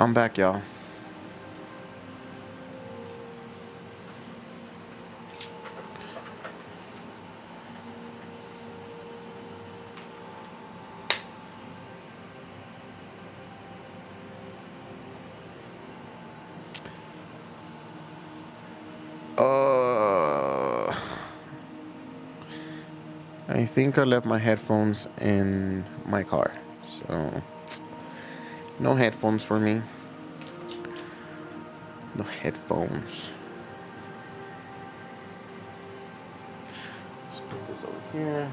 I'm back, y'all. Uh, I think I left my headphones in my car, so no headphones for me. No headphones. Let's put this over here.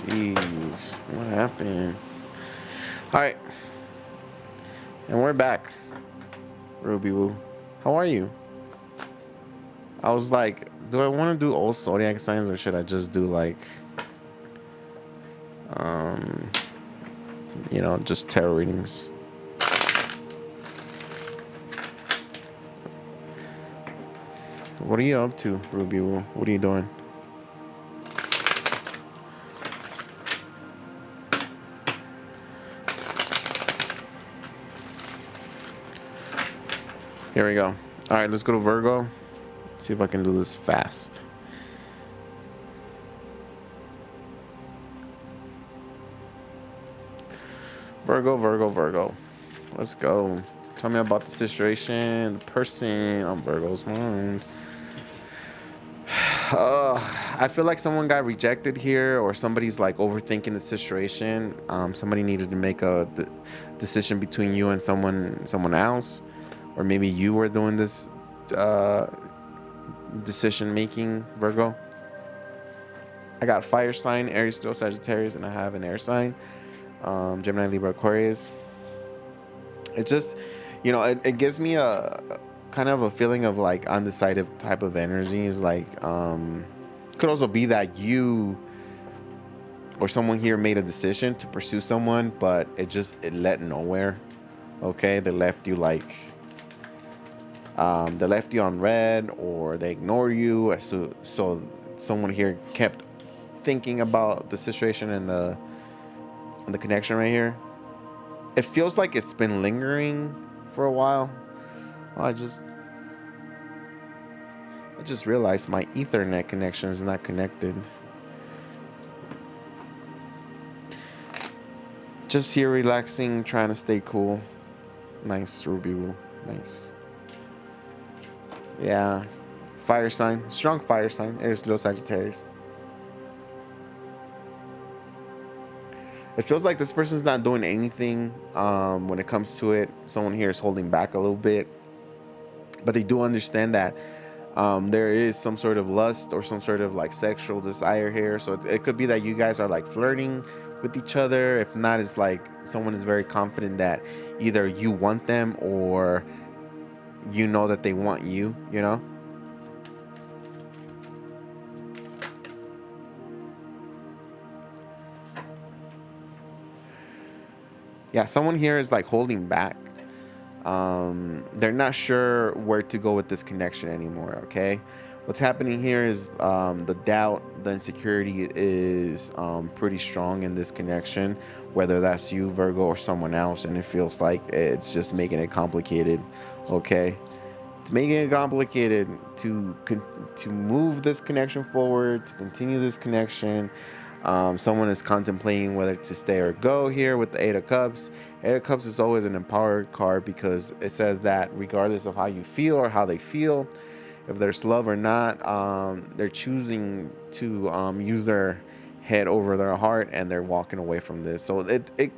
Jeez, what happened? All right, and we're back. Ruby Woo, how are you? I was like, do I want to do all zodiac signs or should I just do like, um, just tarot readings? What are you up to, Ruby Woo? What are you doing? Here we go. All right, let's go to Virgo. See if I can do this fast. Virgo, Virgo, Virgo. Let's go. Tell me about the situation, the person on Virgo's mind. I feel like someone got rejected here, or somebody's like overthinking the situation. Somebody needed to make a decision between you and someone else, or maybe you were doing this decision making, Virgo. I got fire sign, Aries, Leo, Sagittarius, and I have an air sign, Gemini, Libra, Aquarius. It just, it gives me a kind of a feeling of like undecided type of energy. Is like, could also be that you or someone here made a decision to pursue someone, but it led nowhere. Okay, they left you like, they left you on red, or they ignore you. So someone here kept thinking about the situation and the connection right here. It feels like it's been lingering for a while. I just realized my Ethernet connection is not connected. Just here relaxing, trying to stay cool. Nice, Ruby Woo. Nice. Yeah. Fire sign. Strong fire sign. Aries, Leo, Sagittarius. It feels like this person's not doing anything when it comes to it. Someone here is holding back a little bit. But they do understand that there is some sort of lust or some sort of like sexual desire here. So it could be that you guys are like flirting with each other. If not, it's like someone is very confident that either you want them or you know that they want you, Yeah, someone here is like holding back. They're not sure where to go with this connection anymore. Okay, what's happening here is the doubt, the insecurity is pretty strong in this connection, whether that's you, Virgo, or someone else, and it feels like it's just making it complicated. Okay, it's making it complicated to move this connection forward, to continue this connection. Someone is contemplating whether to stay or go here with the Eight of Cups. Eight of Cups is always an empowered card because it says that regardless of how you feel or how they feel, if there's love or not, they're choosing to use their head over their heart, and they're walking away from this. So it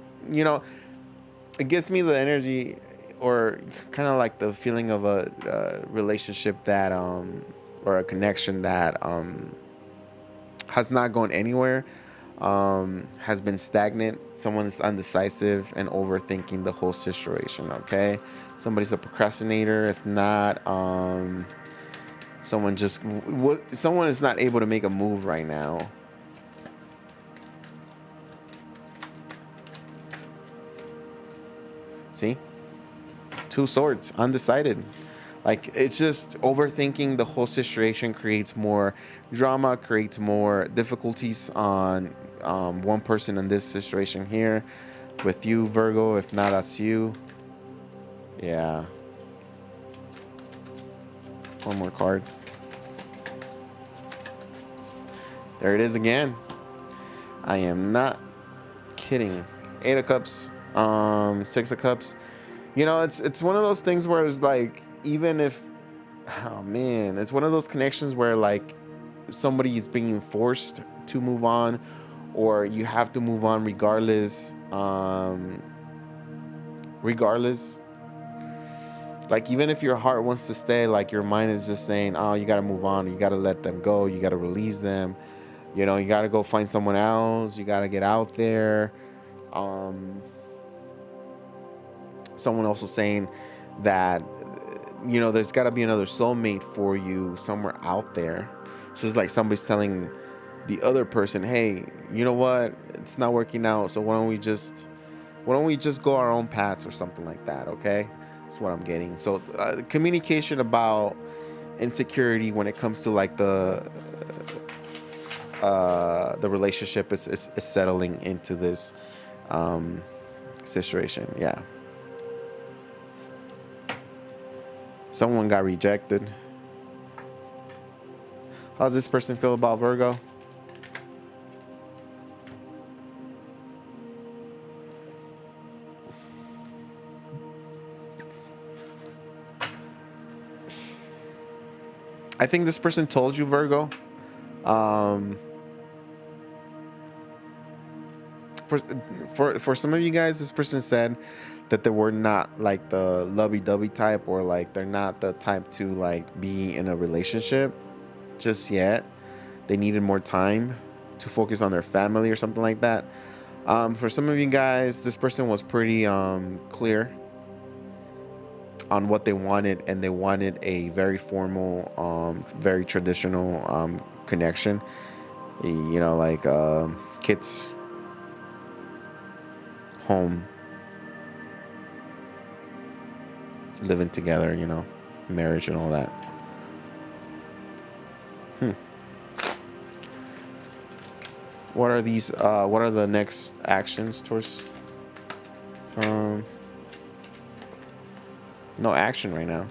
gives me the energy, or kind of like the feeling of a relationship that or a connection that has not gone anywhere, has been stagnant. Someone is undecisive and overthinking the whole situation. Okay, somebody's a procrastinator. If not, someone is not able to make a move right now. See, Two Swords, undecided. Like, it's just overthinking the whole situation creates more drama, creates more difficulties on one person in this situation here. with you, Virgo. If not, that's you. Yeah. One more card. There it is again. I am not kidding. 8 of Cups, 6 of Cups. You know, it's one of those things where it's like, even if, oh man, it's one of those connections where like somebody is being forced to move on, or you have to move on regardless. Regardless, like even if your heart wants to stay, like your mind is just saying, oh, you got to move on, you got to let them go, you got to release them, you know, you got to go find someone else, you got to get out there. Someone also saying that, you know, there's got to be another soulmate for you somewhere out there. So it's like somebody's telling the other person, hey, you know what, it's not working out, so why don't we just go our own paths or something like that. Okay, that's what I'm getting. So communication about insecurity when it comes to like the relationship is settling into this situation. Yeah, someone got rejected. How's this person feel about Virgo? I think this person told you, Virgo. For some of you guys, this person said that they were not like the lovey-dovey type, or like they're not the type to like be in a relationship just yet. They needed more time to focus on their family or something like that. For some of you guys, this person was pretty clear on what they wanted, and they wanted a very formal, very traditional connection. You know, like kids, home, living together. You know, marriage and all that. What are these? What are the next actions towards? No action right now.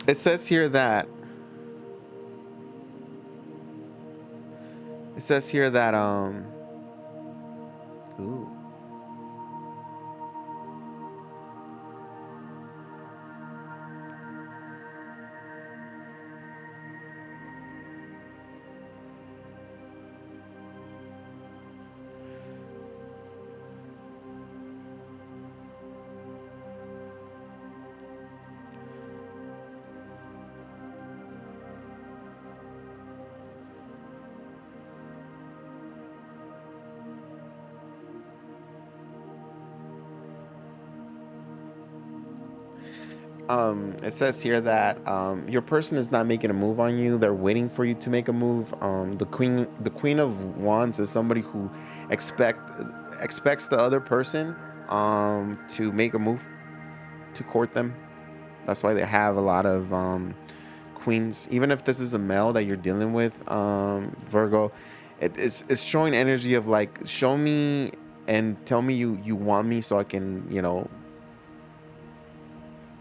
It says here that. It says here that Ooh. It says here that your person is not making a move on you. They're waiting for you to make a move. The Queen of Wands is somebody who expects the other person to make a move to court them. That's why they have a lot of queens. Even if this is a male that you're dealing with, Virgo, it's showing energy of like, show me and tell me you want me, so I can, you know,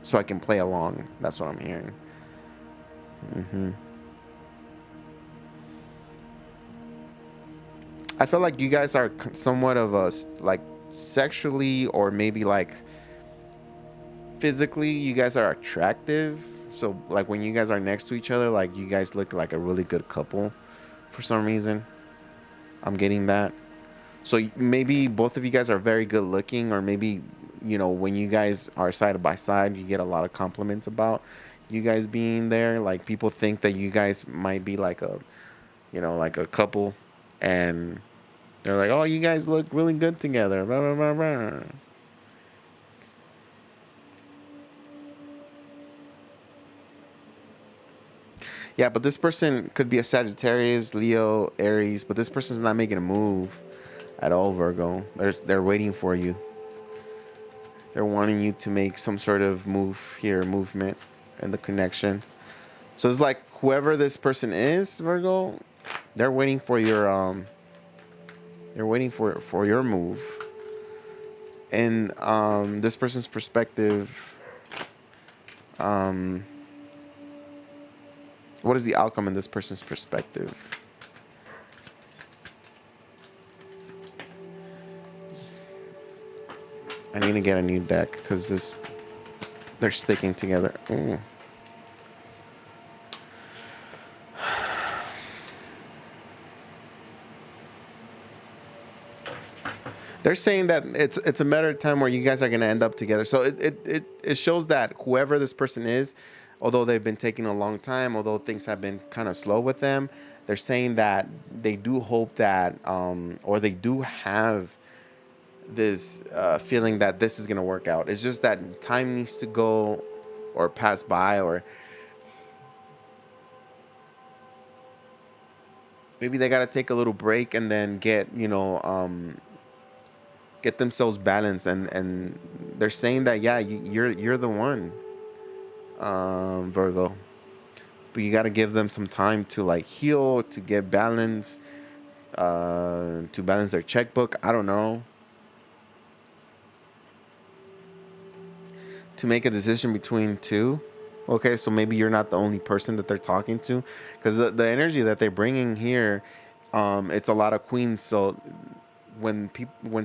so I can play along. That's what I'm hearing. I feel like you guys are somewhat of a, like, sexually or maybe like physically, you guys are attractive. So like when you guys are next to each other, like you guys look like a really good couple for some reason. I'm getting that. So maybe both of you guys are very good looking, or maybe, you know, when you guys are side by side, you get a lot of compliments about you guys being there. Like people think that you guys might be like a, you know, like a couple, and they're like, oh, you guys look really good together. Blah, blah, blah, blah. Yeah, but this person could be a Sagittarius, Leo, Aries, but this person's not making a move at all, Virgo. They're waiting for you. They're wanting you to make some sort of move here, movement, and the connection. So it's like whoever this person is, Virgo, They're waiting for your move. And this person's perspective, um, what is the outcome in this person's perspective? I need to get a new deck because they're sticking together. Ooh. They're saying that it's a matter of time where you guys are gonna end up together. So it shows that whoever this person is, although they've been taking a long time, although things have been kind of slow with them, they're saying that they do hope that, or they do have this feeling that this is gonna work out. It's just that time needs to go or pass by, or maybe they gotta take a little break and then get themselves balanced, and they're saying that yeah, you're the one, Virgo, but you got to give them some time to like heal, to get balance, to balance their checkbook. I don't know, to make a decision between two. Okay, so maybe you're not the only person that they're talking to, because the energy that they're bringing here, it's a lot of queens. So when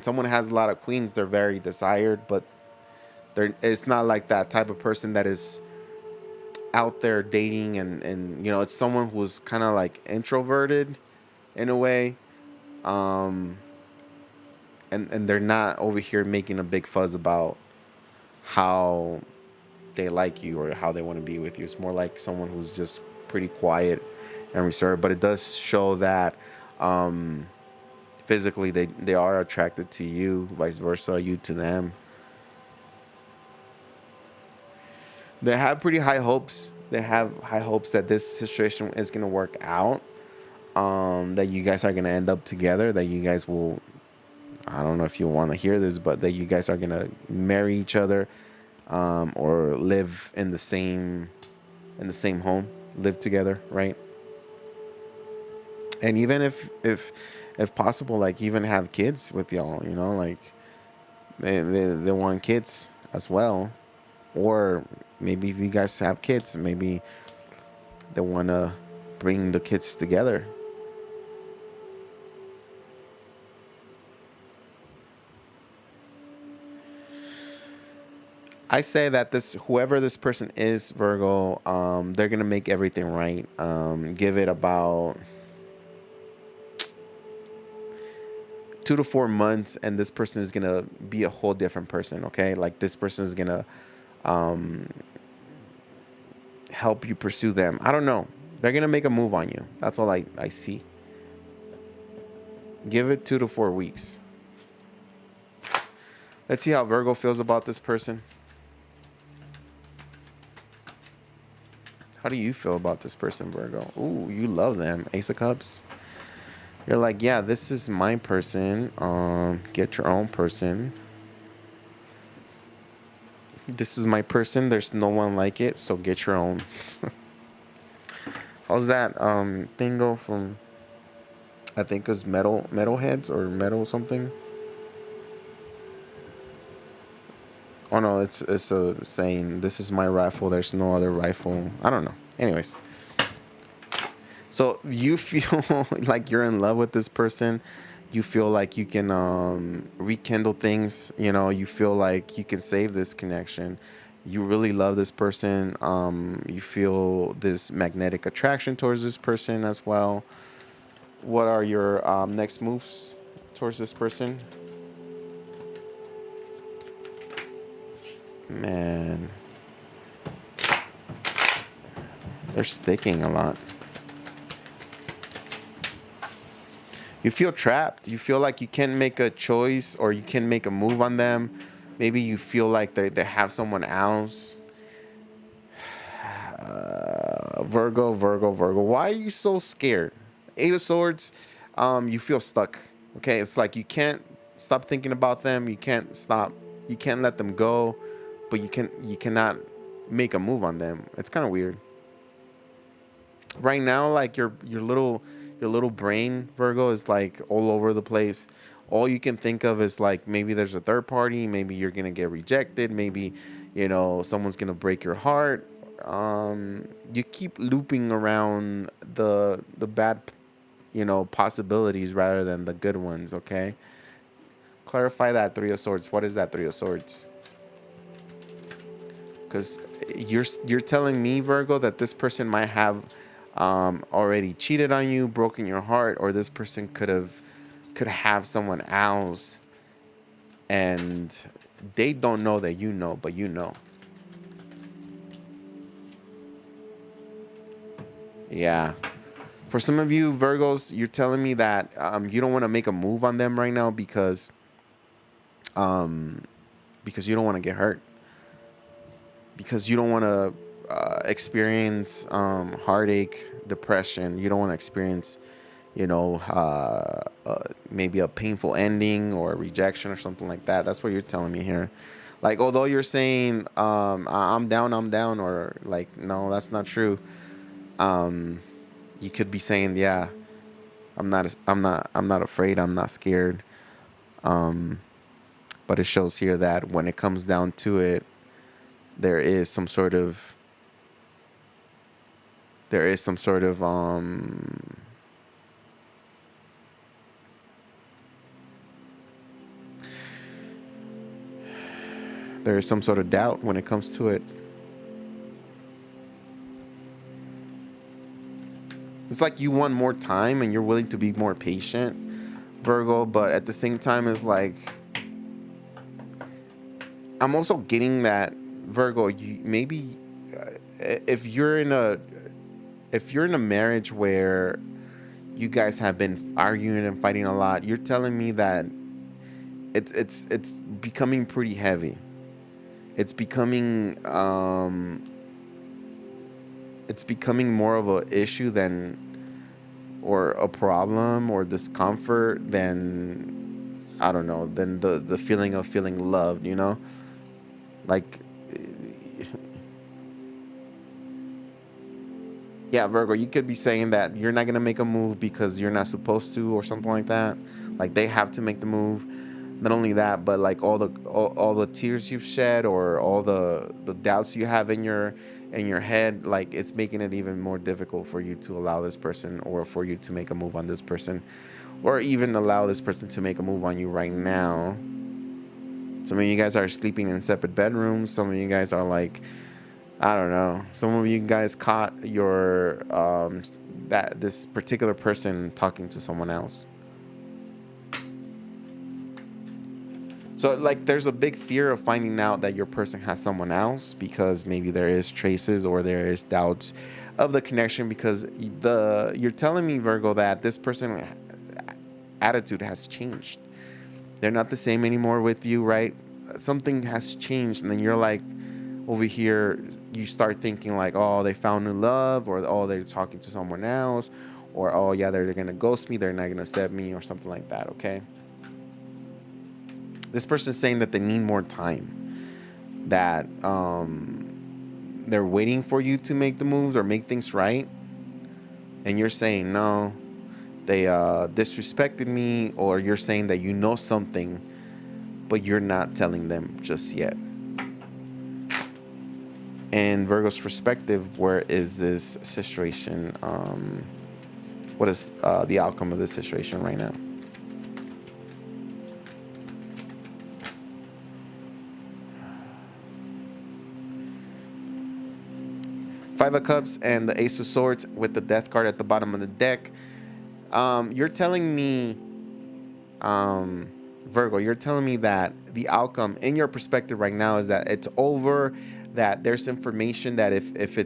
someone has a lot of queens, they're very desired, but it's not like that type of person that is out there dating, and it's someone who's kind of like introverted in a way, and they're not over here making a big fuzz about how they like you or how they want to be with you. It's more like someone who's just pretty quiet and reserved, but it does show that physically they are attracted to you, vice versa, you to them. They have pretty high hopes. They have high hopes that this situation is going to work out, that you guys are going to end up together, that you guys will, I don't know if you want to hear this, but that you guys are going to marry each other, or live in the same home, live together, right? And even if possible, like even have kids with y'all, like they want kids as well. Or maybe if you guys have kids, maybe they want to bring the kids together. I say that whoever this person is, Virgo, they're gonna make everything right. Give it about 2 to 4 months, and this person is gonna be a whole different person. Okay, like this person is gonna help you pursue them. I don't know. They're gonna make a move on you. That's all I see. Give it 2 to 4 weeks. Let's see how Virgo feels about this person. How do you feel about this person, Virgo? Ooh, you love them. Ace of Cups. You're like, yeah, this is my person. Get your own person. This is my person. There's no one like it, so get your own. How's that thing go from? I think it was metalheads or metal something. Oh no, it's a saying. This is my rifle. There's no other rifle. I don't know. Anyways, so you feel like you're in love with this person. You feel like you can rekindle things. You feel like you can save this connection. You really love this person. You feel this magnetic attraction towards this person as well. What are your next moves towards this person? Man, they're sticking a lot. You feel trapped. You feel like you can't make a choice or you can't make a move on them. Maybe you feel like they have someone else. Virgo. Why are you so scared? Eight of Swords. You feel stuck. Okay, it's like you can't stop thinking about them. You can't stop. You can't let them go, but you cannot make a move on them. It's kind of weird. Right now, like your little your little brain, Virgo, is like all over the place. All you can think of is like maybe there's a third party, maybe you're gonna get rejected, maybe someone's gonna break your heart. You keep looping around the bad possibilities rather than the good ones. Okay, clarify that Three of Swords. What is that Three of Swords? Because you're telling me, Virgo, that this person might have already cheated on you, broken your heart, or this person could have someone else, and they don't know that you know, but you know. Yeah. For some of you Virgos, you're telling me that you don't want to make a move on them right now um, because you don't want to get hurt, because you don't want to experience heartache, depression. You don't want to experience, maybe a painful ending or rejection or something like that. That's what you're telling me here. Like, although you're saying I'm down, or like, no, that's not true. You could be saying, yeah, I'm not afraid. I'm not scared. But it shows here that when it comes down to it, there is some sort of there is some sort of there is some sort of doubt when it comes to it. It's like you want more time and you're willing to be more patient, Virgo, but at the same time, it's like I'm also getting that, Virgo, you maybe if you're in a marriage where you guys have been arguing and fighting a lot, you're telling me that it's becoming pretty heavy. It's becoming more of a issue than, or a problem or discomfort than, I don't know, than the feeling of feeling loved, like, yeah, Virgo, you could be saying that you're not gonna make a move because you're not supposed to, or something like that. Like, they have to make the move. Not only that, but like all the tears you've shed, or all the doubts you have in your head, like, it's making it even more difficult for you to allow this person, or for you to make a move on this person, or even allow this person to make a move on you right now. Some of you guys are sleeping in separate bedrooms. Some of you guys are like, I don't know. Some of you guys caught your that this particular person talking to someone else. So, like, there's a big fear of finding out that your person has someone else, because maybe there is traces or there is doubts of the connection, because you're telling me, Virgo, that this person attitude has changed. They're not the same anymore with you, right? Something has changed, and then you're like, over here, you start thinking like, oh, they found new love, or oh, they're talking to someone else, or oh yeah, they're gonna ghost me, they're not gonna accept me, or something like that. Okay. This person's saying that they need more time, that they're waiting for you to make the moves or make things right, and you're saying no, they disrespected me, or you're saying that you know something, but you're not telling them just yet. In Virgo's perspective, where is this situation? What is the outcome of this situation right now? Five of Cups and the Ace of Swords with the Death card at the bottom of the deck. You're telling me, Virgo, you're telling me that the outcome in your perspective right now is that it's over, that there's information that if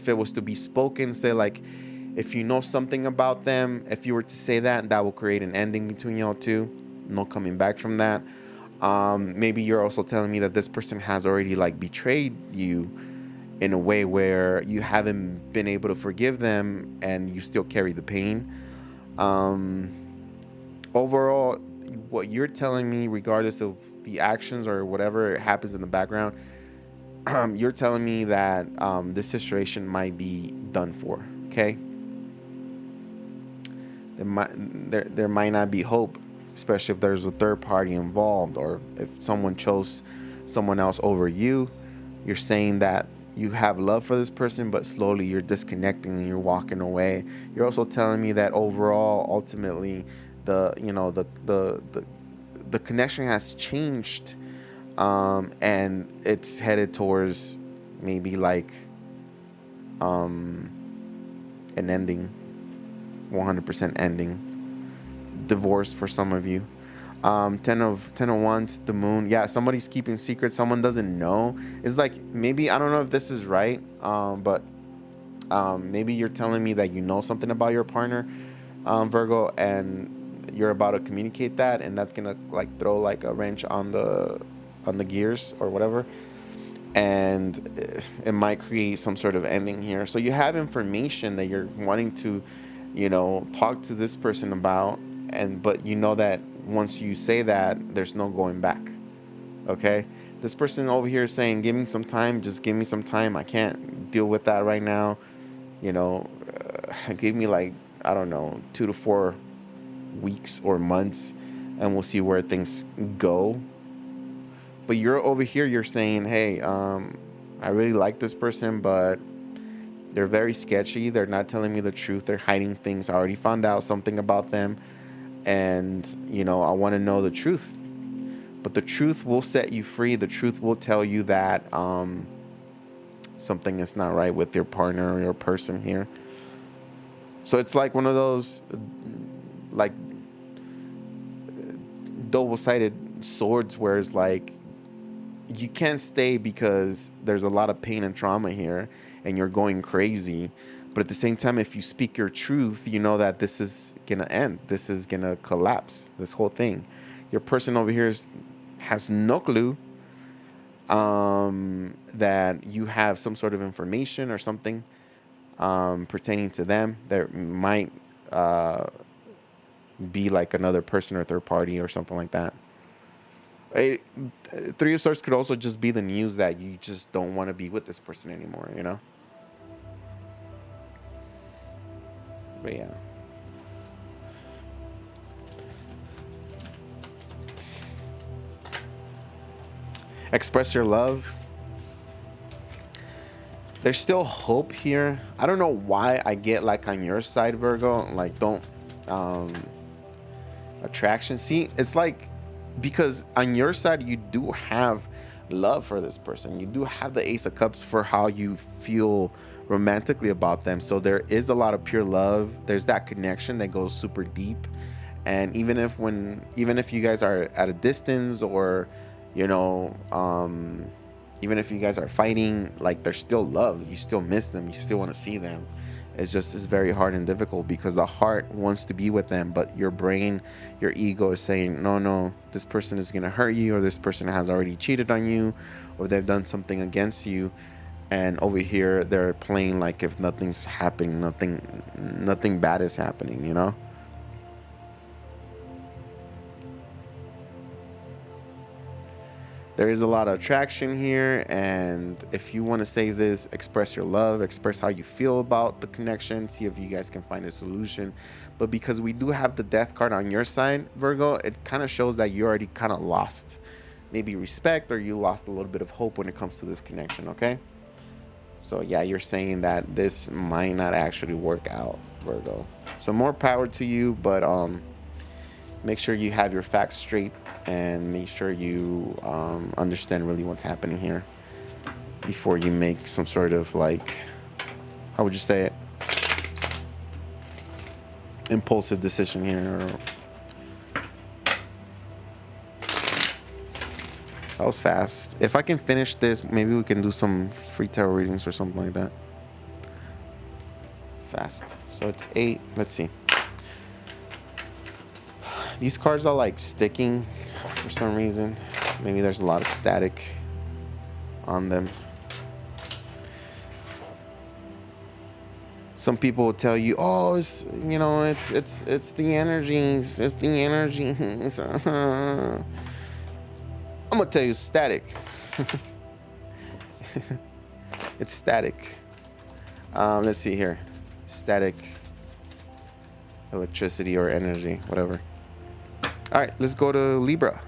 it was to be spoken, say like, if you know something about them, if you were to say that, that will create an ending between y'all two. No coming back from that. Maybe you're also telling me that this person has already like betrayed you in a way where you haven't been able to forgive them and you still carry the pain. Overall, what you're telling me, regardless of the actions or whatever happens in the background, you're telling me that this situation might be done for. Okay. there might not be hope, especially if there's a third party involved, or if someone chose someone else over you. You're saying that you have love for this person, but slowly you're disconnecting and you're walking away. You're also telling me that overall, ultimately, the you know the connection has changed, and it's headed towards maybe like um, an ending, 100% ending, divorce for some of you. 10 of wands, the moon. Yeah, somebody's keeping secrets. Someone doesn't know. It's like, maybe, I don't know if this is right, but maybe you're telling me that you know something about your partner, Virgo, and you're about to communicate that, and that's gonna like throw like a wrench on the gears or whatever, and it might create some sort of ending here. So you have information that you're wanting to, talk to this person about, and but you know that once you say that, there's no going back. Okay, this person over here is saying, "Give me some time. Just give me some time. I can't deal with that right now. You know, give me like, I don't know, 2 to 4 weeks or months, and we'll see where things go." But you're over here, you're saying, "Hey, I really like this person, but they're very sketchy. They're not telling me the truth. They're hiding things. I already found out something about them, and I want to know the truth. But the truth will set you free. The truth will tell you that something is not right with your partner or your person here." So it's like one of those like double-sided swords, where it's like you can't stay because there's a lot of pain and trauma here and you're going crazy. But at the same time, if you speak your truth, you know that this is going to end. This is going to collapse, this whole thing. Your person over here has no clue that you have some sort of information or something pertaining to them. There might be like another person or third party or something like that. Three of Swords could also just be the news that you just don't want to be with this person anymore, But yeah. Express your love. There's still hope here. I don't know why I get like on your side, Virgo, like don't attraction. See, it's like, because on your side you do have love for this person. You do have the Ace of Cups for how you feel romantically about them. So there is a lot of pure love. There's that connection that goes super deep. And even if you guys are at a distance, or even if you guys are fighting, like, there's still love. You still miss them. You still want to see them. It's very hard and difficult because the heart wants to be with them, but your brain, your ego is saying, no, this person is going to hurt you, or this person has already cheated on you, or they've done something against you. And over here, they're playing like if nothing's happening, nothing bad is happening, There is a lot of attraction here, and if you want to save this, express your love, express how you feel about the connection, see if you guys can find a solution. But because we do have the Death card on your side, Virgo, it kind of shows that you already kind of lost maybe respect, or you lost a little bit of hope when it comes to this connection, okay? So yeah, you're saying that this might not actually work out, Virgo. So more power to you, but make sure you have your facts straight, and make sure you understand really what's happening here before you make some sort of, like, how would you say it, impulsive decision here. That was fast. If I can finish this, maybe we can do some free tarot readings or something like that. Fast. So it's 8. Let's see. These cards are like sticking for some reason. Maybe there's a lot of static on them. Some people will tell you, "Oh, it's the energies. It's the energy." I'm gonna tell you, static. It's static. Let's see here. Static. electricity or energy, whatever. All right, let's go to Libra.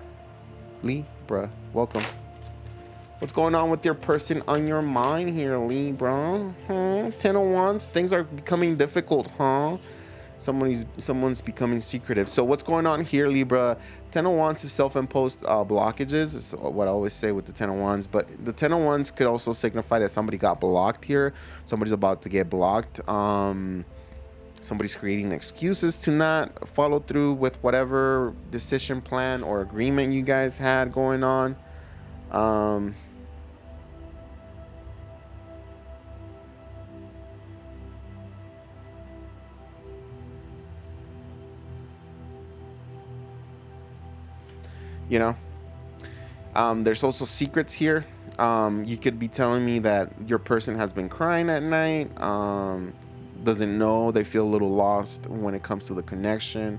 Libra, welcome. What's going on with your person on your mind here, Libra? Huh? 10 of Wands, things are becoming difficult, huh? Someone's becoming secretive. So what's going on here, Libra? 10 of Wands is self-imposed blockages. Is what I always say with the 10 of Wands. But the 10 of Wands could also signify that somebody got blocked here. Somebody's about to get blocked. Somebody's creating excuses to not follow through with whatever decision plan or agreement you guys had going on. You know, there's also secrets here. You could be telling me that your person has been crying at night, doesn't know, they feel a little lost when it comes to the connection.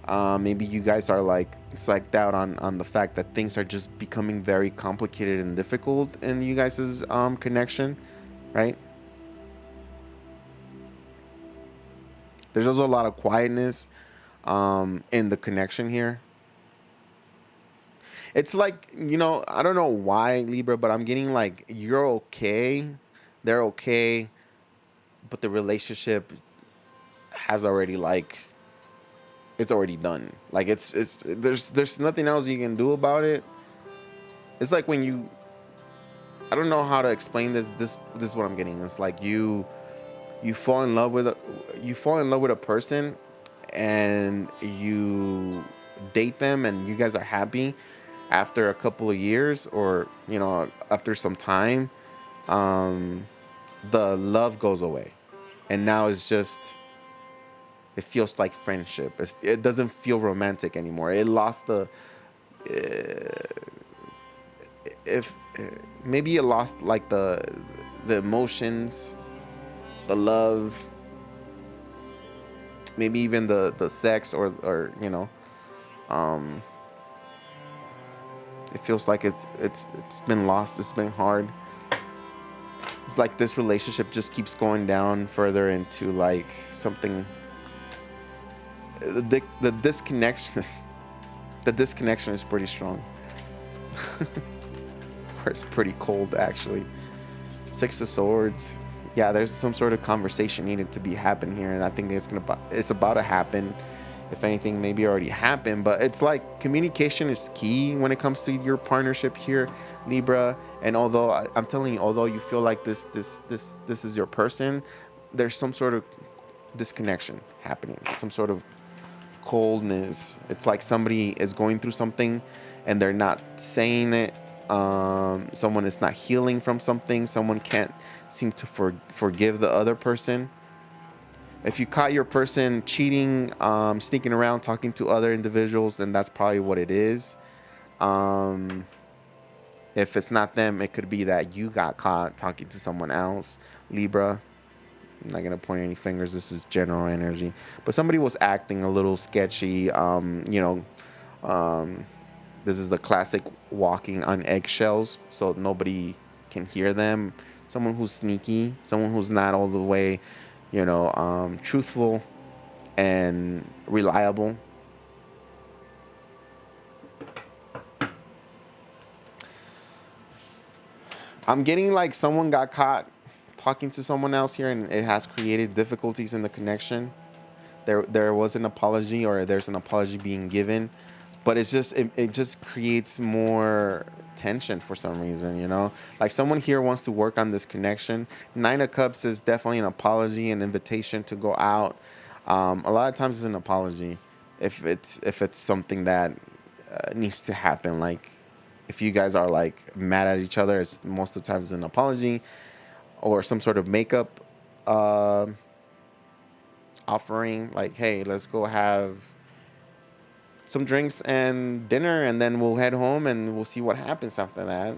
Maybe you guys are like psyched out on the fact that things are just becoming very complicated and difficult in you guys' connection, right? There's also a lot of quietness in the connection here. It's like, you know, I don't know why, Libra, but I'm getting like, you're okay, they're okay, but the relationship has already, like, it's already done. Like, it's there's nothing else you can do about it. It's like when you, I don't know how to explain this. This is what I'm getting. It's like you fall in love with a person, and you date them, and you guys are happy. After a couple of years, or you know, after some time, the love goes away, and now it's just, it feels like friendship. It doesn't feel romantic anymore. It lost the if maybe it lost like the emotions, the love, maybe even the sex, or you know, it feels like it's been lost. It's been hard. It's like this relationship just keeps going down further into like something. The disconnection, the disconnection is pretty strong. Or it's pretty cold, actually. 6 of Swords. Yeah, there's some sort of conversation needed to be happen here, and I think it's about to happen. If anything, maybe already happened, but it's like communication is key when it comes to your partnership here, Libra. And although I'm telling you, although you feel like this is your person, there's some sort of disconnection happening, some sort of coldness. It's like somebody is going through something and they're not saying it. Someone is not healing from something. Someone can't seem to forgive the other person. If you caught your person cheating, sneaking around, talking to other individuals, then that's probably what it is. If it's not them, it could be that you got caught talking to someone else, Libra. I'm not going to point any fingers. This is general energy. But somebody was acting a little sketchy. This is the classic walking on eggshells, so nobody can hear them. Someone who's sneaky, someone who's not all the way, truthful and reliable. I'm getting like someone got caught talking to someone else here, and it has created difficulties in the connection. There was an apology, or there's an apology being given, but it just creates more tension for some reason, like someone here wants to work on this connection. 9 of Cups is definitely an apology, an invitation to go out. A lot of times it's an apology if it's something that needs to happen. Like if you guys are like mad at each other, it's most of the times an apology or some sort of makeup offering, like, hey, let's go have some drinks and dinner, and then we'll head home and we'll see what happens after that,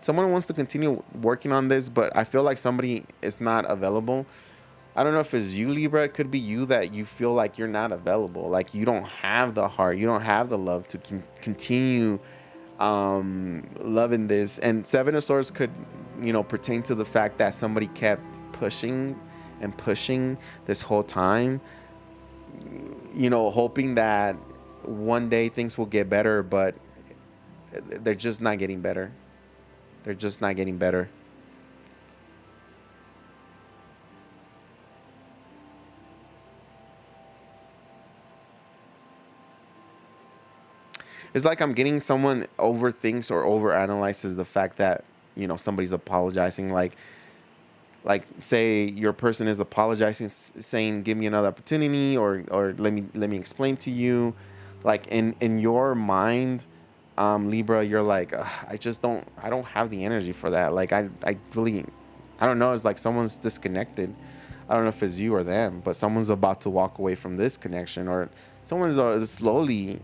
Someone wants to continue working on this, but I feel like somebody is not available. I don't know if it's you, Libra. It could be you, that you feel like you're not available. Like you don't have the heart, you don't have the love to continue loving this. And 7 of Swords could pertain to the fact that somebody kept pushing and pushing this whole time, hoping that one day things will get better, but they're just not getting better. They're just not getting better. It's like I'm getting someone overthinks or overanalyzes the fact that, somebody's apologizing. Like say your person is apologizing, saying give me another opportunity, or let me explain to you. Like in your mind, Libra, you're like, "Ugh, I don't have the energy for that. Like I really, I don't know. It's like someone's disconnected. I don't know if it's you or them, but someone's about to walk away from this connection, or someone's slowly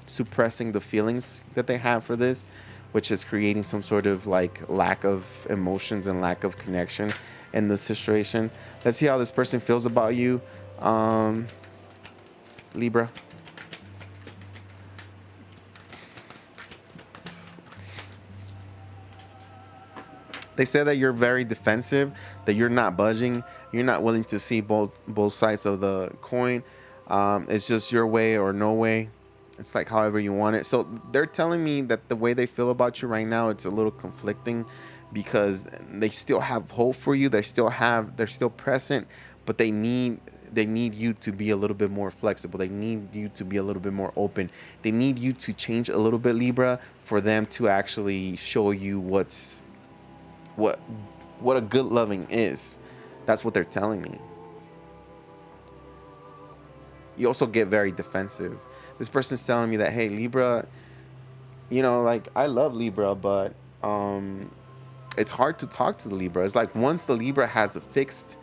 suppressing the feelings that they have for this, which is creating some sort of like lack of emotions and lack of connection in this situation. Let's see how this person feels about you, Libra. They say that you're very defensive, that you're not budging, you're not willing to see both sides of the coin. It's just your way or no way. It's like however you want it. So they're telling me that the way they feel about you right now, it's a little conflicting, because they still have hope for you. They're still present, but they need you to be a little bit more flexible. They need you to be a little bit more open. They need you to change a little bit, Libra, for them to actually show you what a good loving is. That's what they're telling me. You also get very defensive. This person's telling me that, hey, Libra, like I love Libra, but it's hard to talk to the Libra. It's like once the Libra has a fixed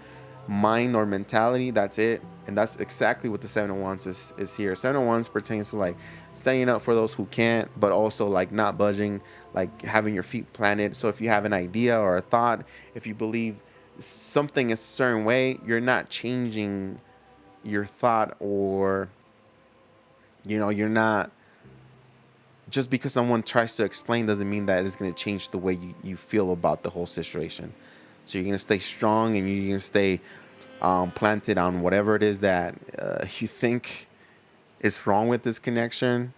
mind or mentality, that's it. And that's exactly what the Seven of Wands is here. Seven of Wands pertains to like staying up for those who can't, but also like not budging, like having your feet planted. So if you have an idea or a thought, if you believe something is a certain way, you're not changing your thought, or you're not, just because someone tries to explain doesn't mean that it's going to change the way you feel about the whole situation. So you're going to stay strong, and you're going to stay planted on whatever it is that you think is wrong with this connection.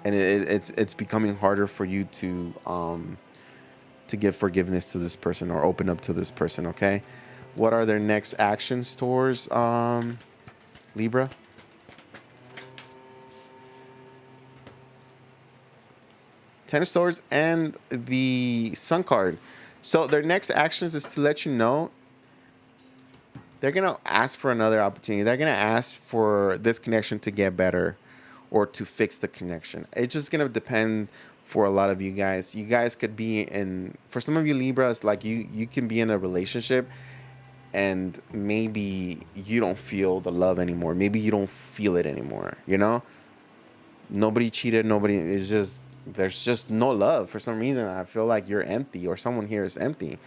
And it's becoming harder for you to give forgiveness to this person or open up to this person, okay? What are their next actions towards Libra? Ten of Swords and the Sun card. So their next actions is to let you know they're going to ask for another opportunity. They're going to ask for this connection to get better or to fix the connection. It's just going to depend for a lot of you guys. You guys could be in, for some of you Libras, like you can be in a relationship and maybe you don't feel the love anymore. Maybe you don't feel it anymore, Nobody cheated. Nobody is just, there's just no love for some reason. I feel like you're empty, or someone here is empty.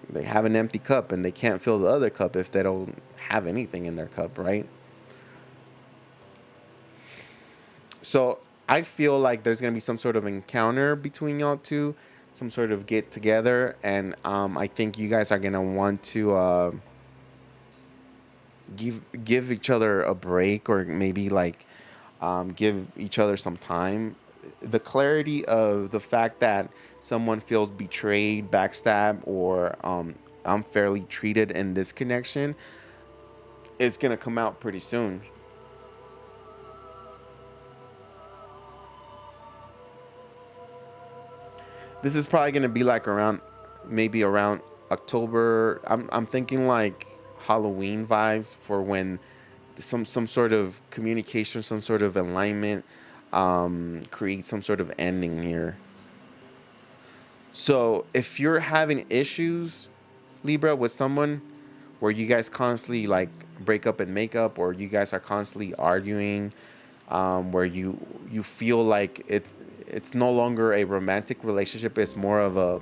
They have an empty cup and they can't fill the other cup if they don't have anything in their cup, right? So I feel like there's going to be some sort of encounter between y'all two, some sort of get together. And I think you guys are going to want to give each other a break, or maybe like give each other some time. The clarity of the fact that someone feels betrayed, backstabbed, or unfairly treated in this connection is going to come out pretty soon. This is probably going to be like maybe around October. I'm thinking like Halloween vibes, for when some sort of communication, some sort of alignment create some sort of ending here. So if you're having issues, Libra, with someone where you guys constantly like break up and make up, or you guys are constantly arguing, where you feel like it's no longer a romantic relationship, it's more of a,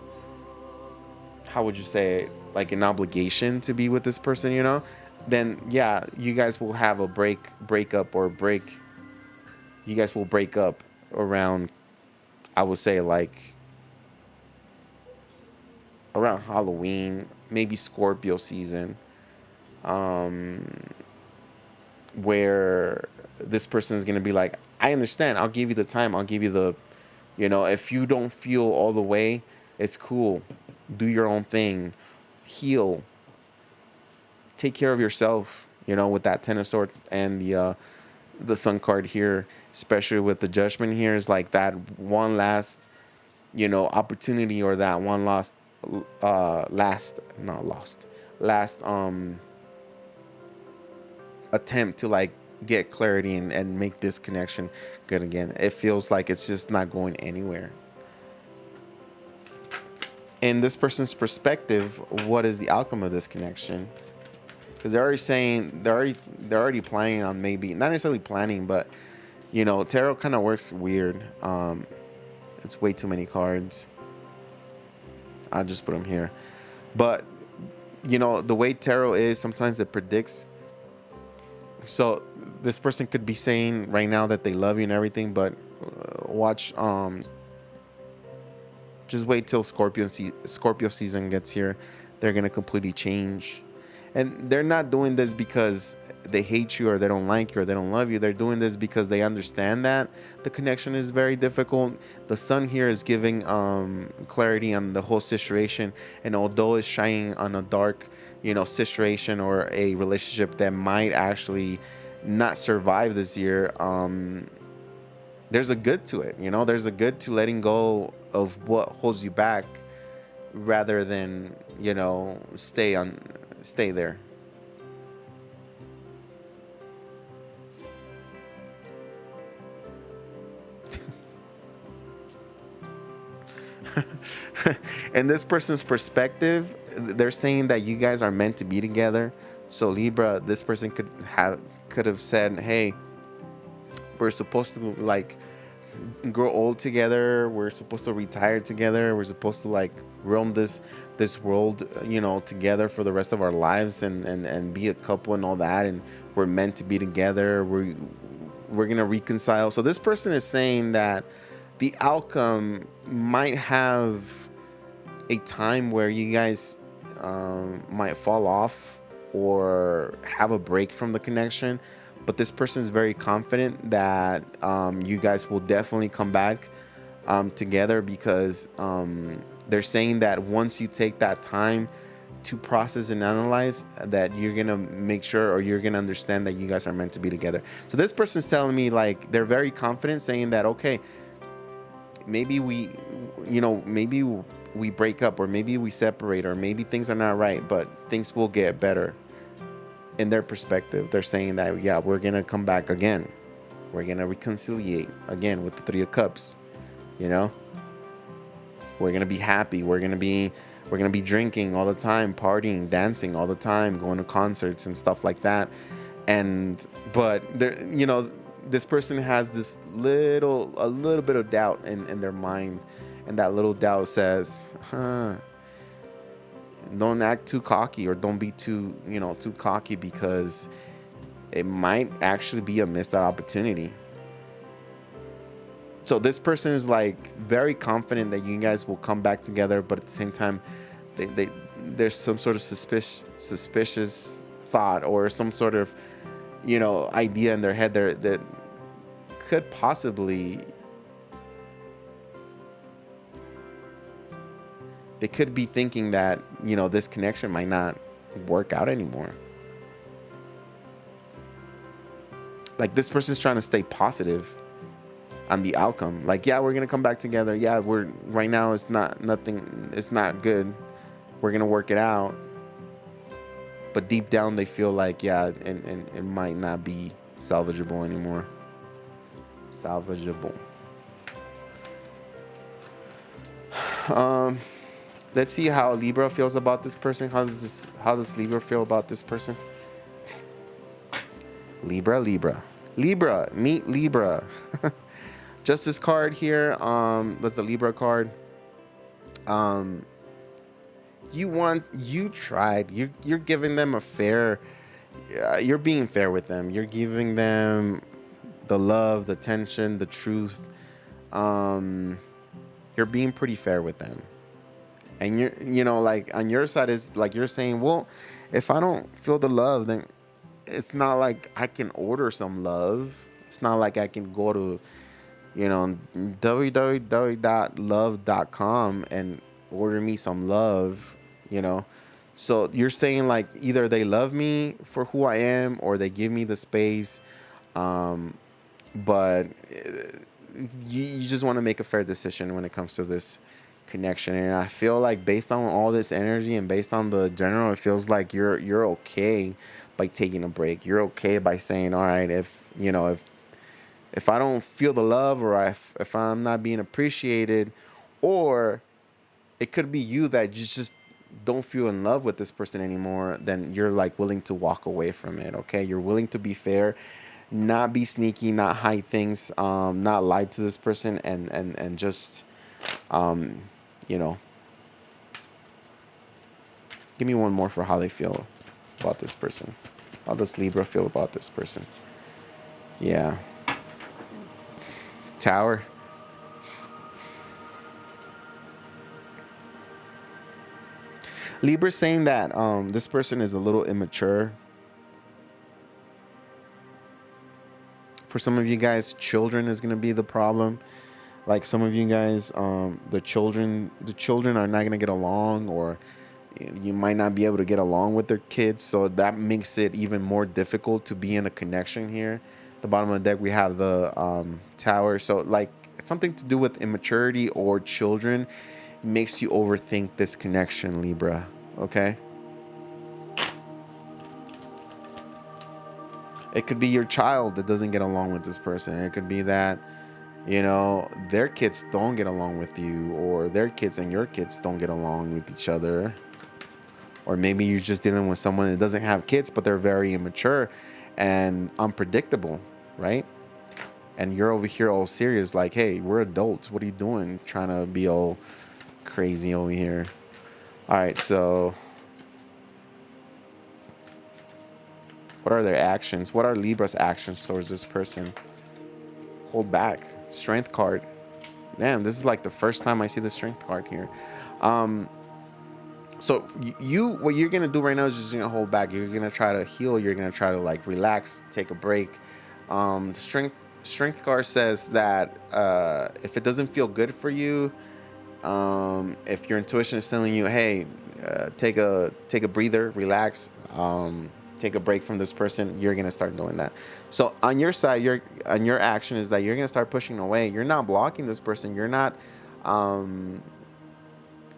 how would you say it, like an obligation to be with this person, then yeah, you guys will have a breakup, or you guys will break up around, I would say, like around Halloween, maybe Scorpio season, um, where this person is gonna be like, I understand. I'll give you the time. I'll give you the, if you don't feel all the way, it's cool. Do your own thing. Heal. Take care of yourself. With that Ten of Swords and the Sun card here, especially with the Judgment here, is like that one last, opportunity, or that one last attempt to like get clarity and make this connection good again. It feels like it's just not going anywhere. In this person's perspective, what is the outcome of this connection? Because they're already saying they're already planning on, maybe not necessarily planning, but tarot kind of works weird. It's way too many cards. I'll just put them here. But the way tarot is, sometimes it predicts. So this person could be saying right now that they love you and everything, but watch. Just wait till Scorpio season gets here. They're gonna completely change. And they're not doing this because they hate you or they don't like you or they don't love you. They're doing this because they understand that the connection is very difficult. The sun here is giving clarity on the whole situation. And although it's shining on a dark, situation or a relationship that might actually not survive this year, there's a good to it. There's a good to letting go of what holds you back rather than, stay there. In this person's perspective, they're saying that you guys are meant to be together. So Libra, this person could have said, hey, we're supposed to like grow old together, we're supposed to retire together, we're supposed to like roam this world together for the rest of our lives, and be a couple and all that, and we're meant to be together, we're gonna reconcile. So this person is saying that the outcome might have a time where you guys might fall off or have a break from the connection, but this person is very confident that you guys will definitely come back together, because they're saying that once you take that time to process and analyze, that you're gonna make sure, or you're gonna understand that you guys are meant to be together. So this person's telling me like they're very confident, saying that, okay, maybe maybe we break up, or maybe we separate, or maybe things are not right, but things will get better. In their perspective, they're saying that, yeah, we're gonna come back again, we're gonna reconciliate again with the Three of Cups. We're gonna be happy, we're gonna be drinking all the time, partying, dancing all the time, going to concerts and stuff like that. But there, this person has a little bit of doubt in their mind, and that little doubt says, don't act too cocky, or don't be too cocky, because it might actually be a missed out opportunity. So this person is like very confident that you guys will come back together, but at the same time, there's some sort of suspicious thought, or some sort of idea in their head there that could possibly, they could be thinking that this connection might not work out anymore. Like this person's trying to stay positive on the outcome. Like, yeah, we're gonna come back together. Yeah, right now it's not good. We're gonna work it out. But deep down they feel like, yeah, and it might not be salvageable anymore. Salvageable. Let's see how Libra feels about this person. How does Libra feel about this person? Libra, meet Libra. Justice card here. That's the Libra card. You tried. You're giving them a fair. You're being fair with them. You're giving them the love, the attention, the truth. You're being pretty fair with them. And like on your side is like you're saying, well, if I don't feel the love, then it's not like I can order some love. It's not like I can go to, www.love.com and order me some love, you know. So you're saying like either they love me for who I am or they give me the space, um, but you just want to make a fair decision when it comes to this connection. And I feel like based on all this energy and based on the general, it feels like you're okay by taking a break. You're okay by saying, all right, if I don't feel the love, or if I'm not being appreciated, or it could be you that you just don't feel in love with this person anymore, then you're like willing to walk away from it. Okay, you're willing to be fair, not be sneaky, not hide things, not lie to this person, and just um, you know, give me one more for how they feel about this person. How does Libra feel about this person? Yeah. Tower. Libra saying that this person is a little immature. For some of you guys, children is gonna be the problem. Like some of you guys, the children are not gonna get along, or you might not be able to get along with their kids. So that makes it even more difficult to be in a connection here. At the bottom of the deck, we have the tower. So like something to do with immaturity or children makes you overthink this connection, Libra. Okay. It could be your child that doesn't get along with this person. It could be that, their kids don't get along with you, or their kids and your kids don't get along with each other. Or maybe you're just dealing with someone that doesn't have kids, but they're very immature and unpredictable, right? And you're over here all serious, like, hey, we're adults. What are you doing? Trying to be all crazy over here. All right, so what are their actions? What are Libra's actions towards this person? Hold back. Strength card. Damn, this is like the first time I see the strength card here. So what you're gonna do right now is just gonna hold back. You're gonna try to heal. You're gonna try to like relax, take a break. The strength card says that if it doesn't feel good for you, if your intuition is telling you, hey, take a breather, relax, take a break from this person, you're gonna start doing that. So on your side, your action is that you're gonna start pushing away. You're not blocking this person. You're not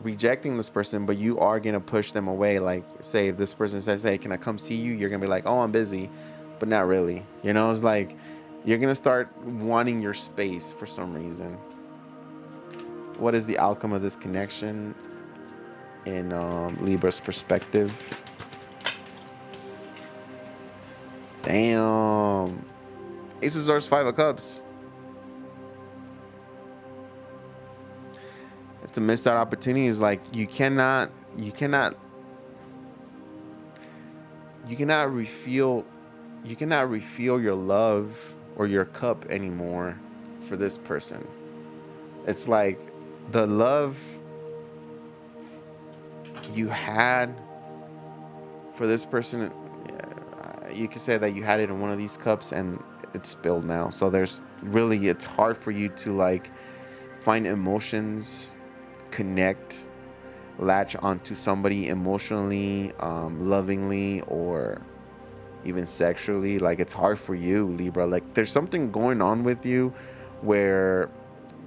rejecting this person, but you are gonna push them away. Like, say if this person says, hey, can I come see you, you're gonna be like, oh, I'm busy, but not really. It's like you're gonna start wanting your space for some reason. What is the outcome of this connection in Libra's perspective? Damn. Ace of Swords, Five of Cups. It's a missed out opportunity. It's like you cannot refill your love or your cup anymore for this person. It's like the love you had for this person, you could say that you had it in one of these cups and it's spilled now. So it's hard for you to like find emotions, connect, latch onto somebody emotionally, lovingly, or even sexually. Like it's hard for you, Libra. Like there's something going on with you where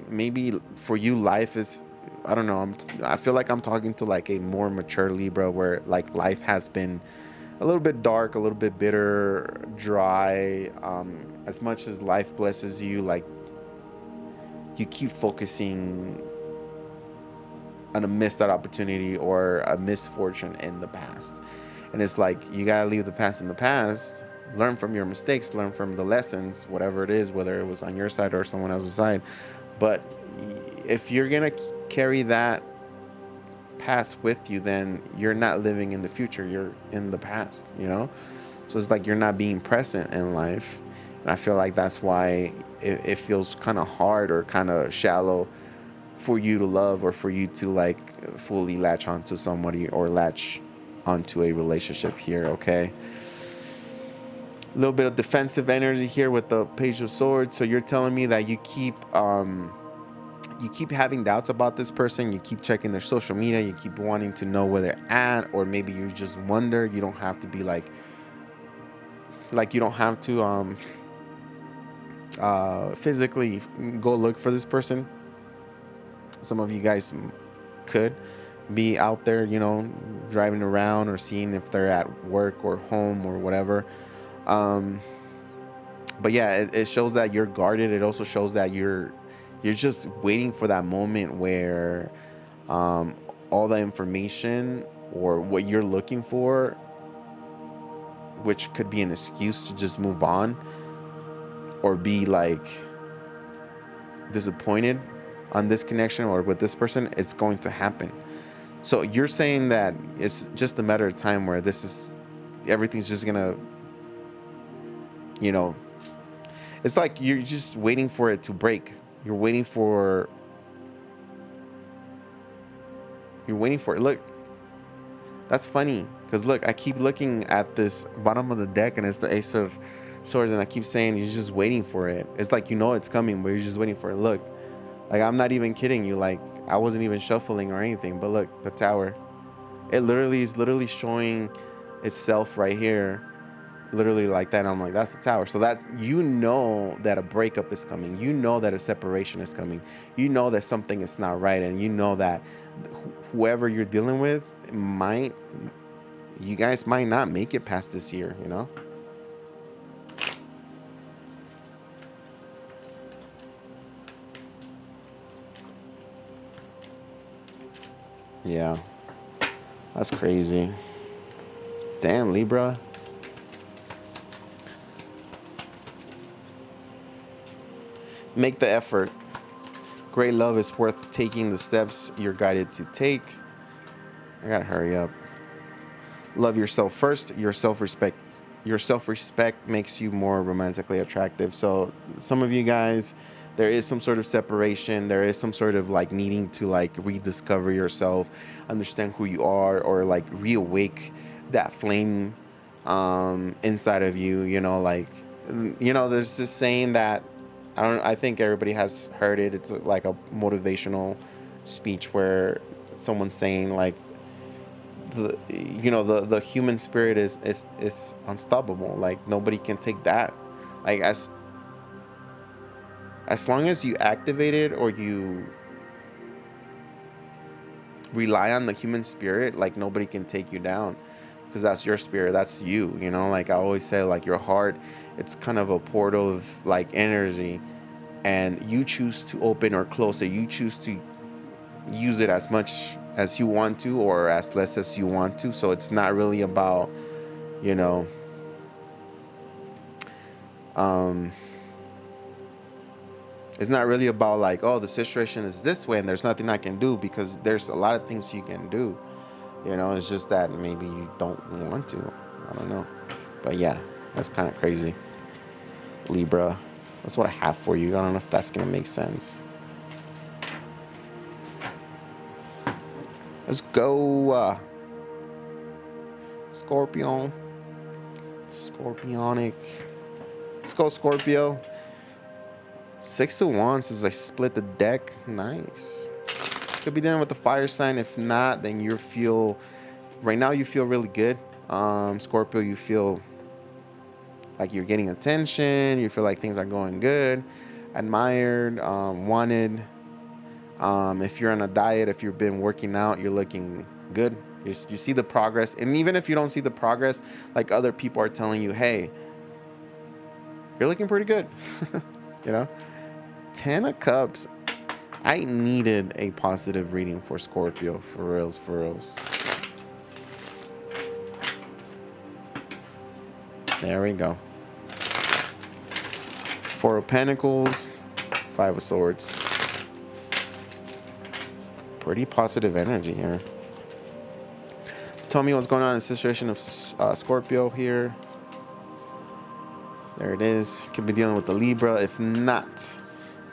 maybe for you life is, I don't know, I feel like I'm talking to like a more mature Libra, where like life has been a little bit dark, a little bit bitter, dry. As much as life blesses you, like you keep focusing on a missed out opportunity or a misfortune in the past. And it's like you gotta leave the past in the past, learn from your mistakes, learn from the lessons, whatever it is, whether it was on your side or someone else's side. But if you're gonna carry that past with you, then you're not living in the future, you're in the past. So it's like you're not being present in life. And I feel like that's why it feels kind of hard or kind of shallow for you to love or for you to like fully latch onto somebody or latch onto a relationship here. Okay, a little bit of defensive energy here with the Page of Swords. So you're telling me that you keep having doubts about this person. You keep checking their social media. You keep wanting to know where they're at, or maybe you just wonder. You don't have to be like you don't have to physically go look for this person. Some of you guys could be out there, you know, driving around or seeing if they're at work or home or whatever. But yeah, it shows that you're guarded. It also shows that you're just waiting for that moment where all the information or what you're looking for, which could be an excuse to just move on or be like disappointed on this connection or with this person, it's going to happen. So you're saying that it's just a matter of time where everything's just gonna, you know, it's like you're just waiting for it to break. You're waiting for it. Look, that's funny because look, I keep looking at this bottom of the deck and it's the Ace of Swords, and I keep saying you're just waiting for it. It's like you know it's coming, but you're just waiting for it. Look, like I'm not even kidding you. Like I wasn't even shuffling or anything, but look, the Tower. It literally is showing itself right here. Literally like that. I'm like, that's the Tower. So that you know that a breakup is coming. You know that a separation is coming. You know that something is not right, and you know that whoever you're dealing with you guys might not make it past this year, you know? Yeah. That's crazy. Damn, Libra. Make the effort. Great love is worth taking the steps you're guided to take. I gotta hurry up. Love yourself first. Your self-respect makes you more romantically attractive. So some of you guys, there is some sort of separation. There is some sort of like needing to like rediscover yourself, understand who you are, or like reawake that flame inside of you. You know, like, you know, there's this saying that I think everybody has heard it. It's like a motivational speech where someone's saying like, the human spirit is unstoppable. Like nobody can take that. Like as long as you activate it or you rely on the human spirit, like nobody can take you down, because that's your spirit, that's you, you know. Like I always say, like your heart, it's kind of a portal of like energy, and you choose to open or close it. You choose to use it as much as you want to or as less as you want to. So it's not really about, you know, it's not really about like, oh, the situation is this way and there's nothing I can do, because there's a lot of things you can do. You know, it's just that maybe you don't want to. I don't know. But yeah, that's kind of crazy. Libra. That's what I have for you. I don't know if that's going to make sense. Let's go. Scorpion. Scorpionic. Let's go, Scorpio. 6 of Wands as I split the deck. Nice. Could be dealing with the fire sign. If not, then right now you feel really good. Scorpio, you feel like you're getting attention. You feel like things are going good, admired, wanted. If you're on a diet, if you've been working out, you're looking good. You see the progress. And even if you don't see the progress, like other people are telling you, hey, you're looking pretty good. You know? 10 of Cups. I needed a positive reading for Scorpio. For reals, for reals. There we go. 4 of Pentacles. 5 of Swords. Pretty positive energy here. Tell me what's going on in the situation of Scorpio here. There it is. Could be dealing with the Libra. If not,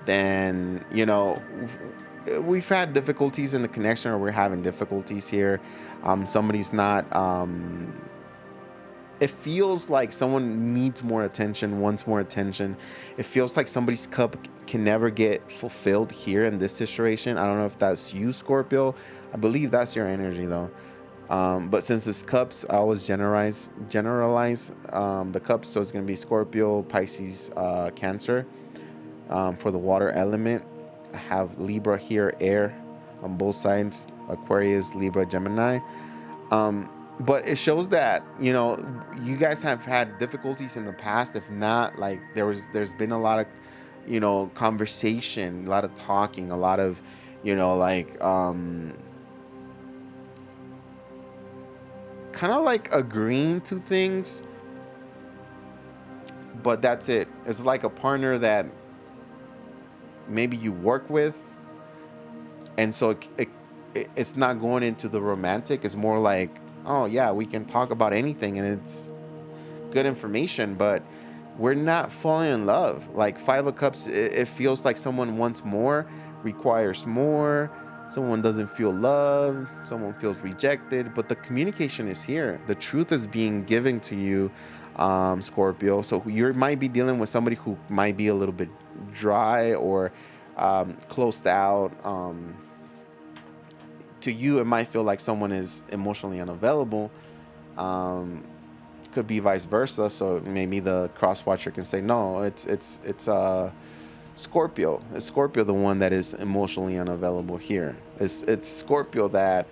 then, you know, we've had difficulties in the connection, or we're having difficulties here. Somebody's not. It feels like someone needs more attention, wants more attention. It feels like somebody's cup can never get fulfilled here in this situation. I don't know if that's you, Scorpio. I believe that's your energy though. But since it's cups, I always generalize the cups. So it's going to be Scorpio, Pisces, Cancer. For the water element, I have Libra here, air on both sides, Aquarius, Libra, Gemini. But it shows that, you guys have had difficulties in the past. If not, like there's been a lot of, conversation, a lot of talking, a lot of, like kind of like agreeing to things. But that's it. It's like a partner that maybe you work with, and so it's not going into the romantic. It's more like, oh yeah, we can talk about anything and it's good information, but we're not falling in love. Like Five of Cups, it feels like someone wants more, requires more. Someone doesn't feel loved, someone feels rejected, but the communication is here. The truth is being given to you, Scorpio. So you might be dealing with somebody who might be a little bit dry or closed out. To you, it might feel like someone is emotionally unavailable. Could be vice versa. So maybe the cross watcher can say, no, it's Scorpio. It's Scorpio the one that is emotionally unavailable here. It's Scorpio that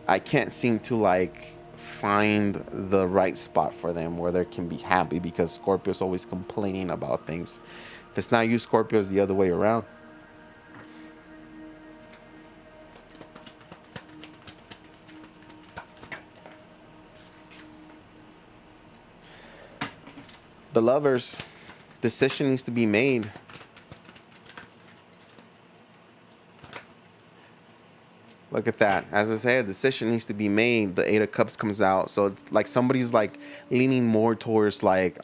I can't seem to like find the right spot for them where they can be happy, because Scorpio's always complaining about things. If it's not you, Scorpio, is the other way around. The Lovers, decision needs to be made. Look at that. As I said, a decision needs to be made. The Eight of Cups comes out. So it's like somebody's like leaning more towards like,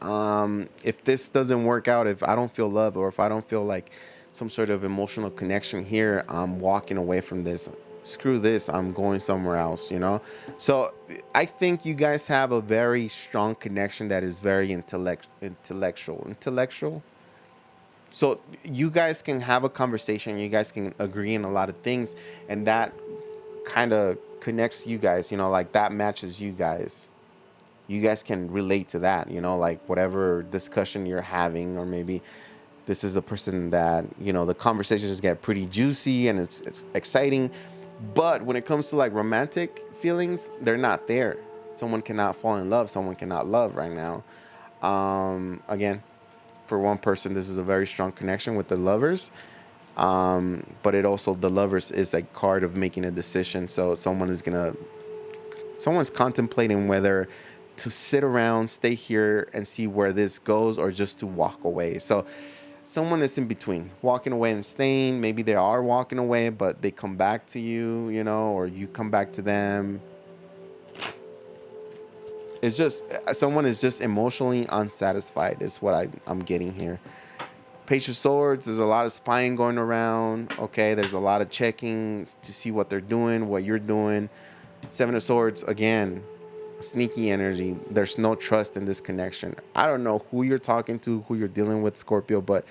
if this doesn't work out, if I don't feel love, or if I don't feel like some sort of emotional connection here, I'm walking away from this. Screw this. I'm going somewhere else, So I think you guys have a very strong connection that is very intellectual. So you guys can have a conversation. You guys can agree on a lot of things, and that kind of connects you guys, like that matches you guys. You guys can relate to that, like whatever discussion you're having, or maybe this is a person that, the conversations get pretty juicy and it's exciting. But when it comes to like romantic feelings, they're not there. Someone cannot fall in love. Someone cannot love right now. Again, for one person, this is a very strong connection with the Lovers. But it also, the Lovers is a card of making a decision. So someone's contemplating whether to sit around, stay here and see where this goes, or just to walk away. So someone is in between, walking away and staying. Maybe they are walking away, but they come back to you, or you come back to them. It's just someone is just emotionally unsatisfied is what I'm getting here. Page of Swords, there's a lot of spying going around. Okay, there's a lot of checking to see what they're doing, what you're doing. Seven of Swords, again, sneaky energy. There's no trust in this connection. I don't know who you're talking to, who you're dealing with, Scorpio, but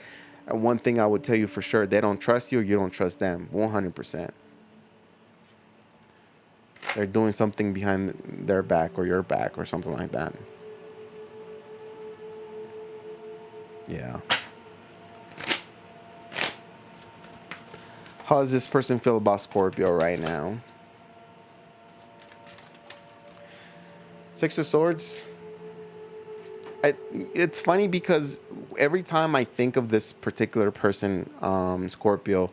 one thing I would tell you for sure, they don't trust you, or you don't trust them. 100%. They're doing something behind their back or your back or something like that. Yeah. How does this person feel about Scorpio right now? Six of Swords. It's funny because every time I think of this particular person, Scorpio,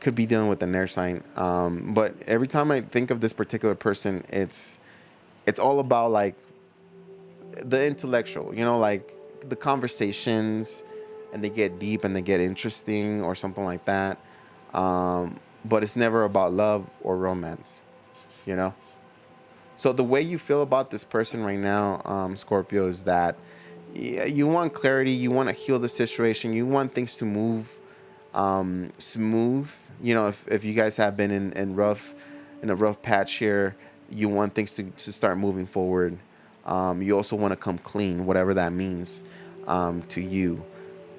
could be dealing with an air sign. But every time I think of this particular person, it's all about like the intellectual, like the conversations, and they get deep and they get interesting or something like that. But it's never about love or romance, So the way you feel about this person right now, Scorpio, is that you want clarity, you want to heal the situation, you want things to move smooth. You know, if you guys have been in a rough patch here, you want things to start moving forward. You also want to come clean, whatever that means, to you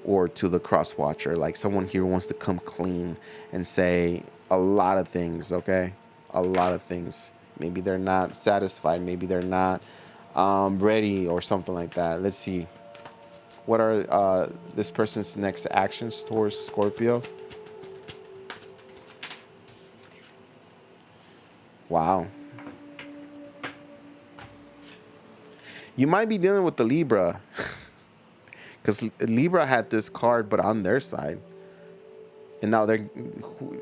or to the cross watcher. Like someone here wants to come clean and say a lot of things, okay? A lot of things. Maybe they're not satisfied. Maybe they're not ready or something like that. Let's see. What are this person's next actions towards Scorpio? Wow. You might be dealing with the Libra because Libra had this card, but on their side, and now they're,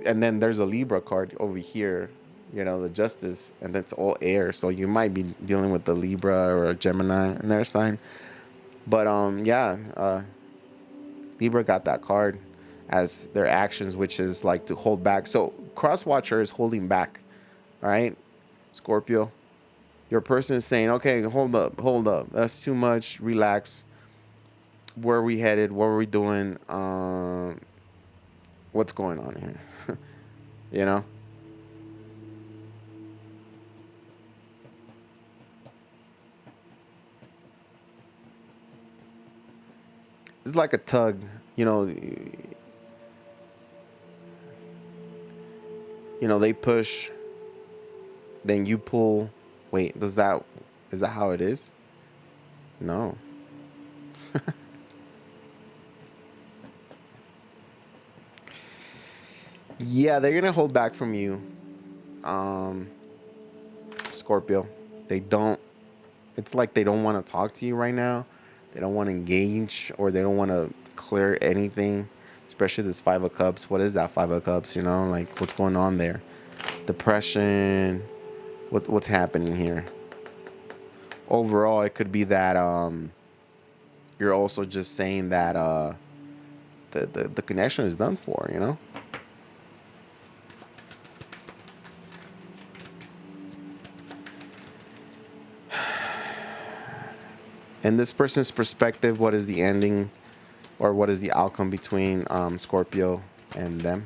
and then there's a Libra card over here. You know, the Justice, and that's all air. So you might be dealing with the Libra or a Gemini in their sign. But yeah, Libra got that card as their actions, which is like to hold back. So Crosswatcher is holding back. All right, Scorpio, your person is saying, okay, hold up, that's too much. Relax. Where are we headed? What are we doing? What's going on here? You know. It's like a tug, you know. They push, then you pull. Wait, is that how it is? No. Yeah, they're gonna hold back from you, um, Scorpio. They don't. It's like they don't want to talk to you right now. They don't want to engage, or they don't want to clear anything. Especially this Five of Cups. What is that Five of Cups? You know, like what's going on there? Depression. What's happening here? Overall, it could be that you're also just saying that the connection is done for. You know. In this person's perspective, what is the ending or what is the outcome between Scorpio and them?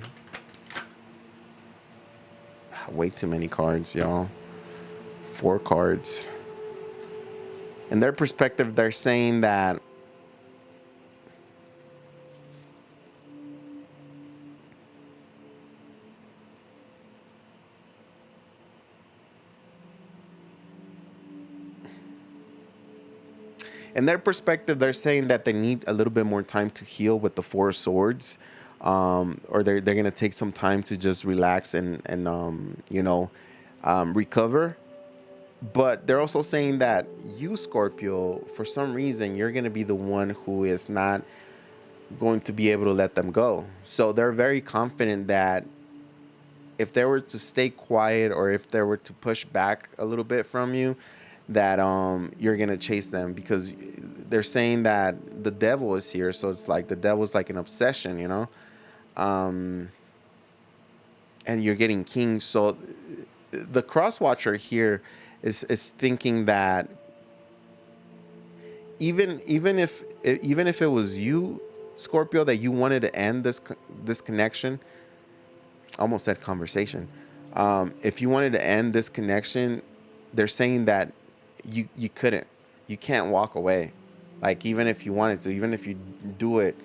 Way too many cards, y'all. 4 cards. In their perspective, they're saying that they're saying that they need a little bit more time to heal with the 4 swords, or they're gonna take some time to just relax and recover. But they're also saying that you, Scorpio, for some reason, you're gonna be the one who is not going to be able to let them go. So they're very confident that if they were to stay quiet or if they were to push back a little bit from you, that you're gonna chase them, because they're saying that the devil is here. So it's like the devil's like an obsession, and you're getting king. So the cross watcher here is thinking that even if it was you, Scorpio, that you wanted to end this connection, almost said conversation. If you wanted to end this connection, they're saying that you couldn't. You can't walk away. Like, even if you wanted to, even if you do it,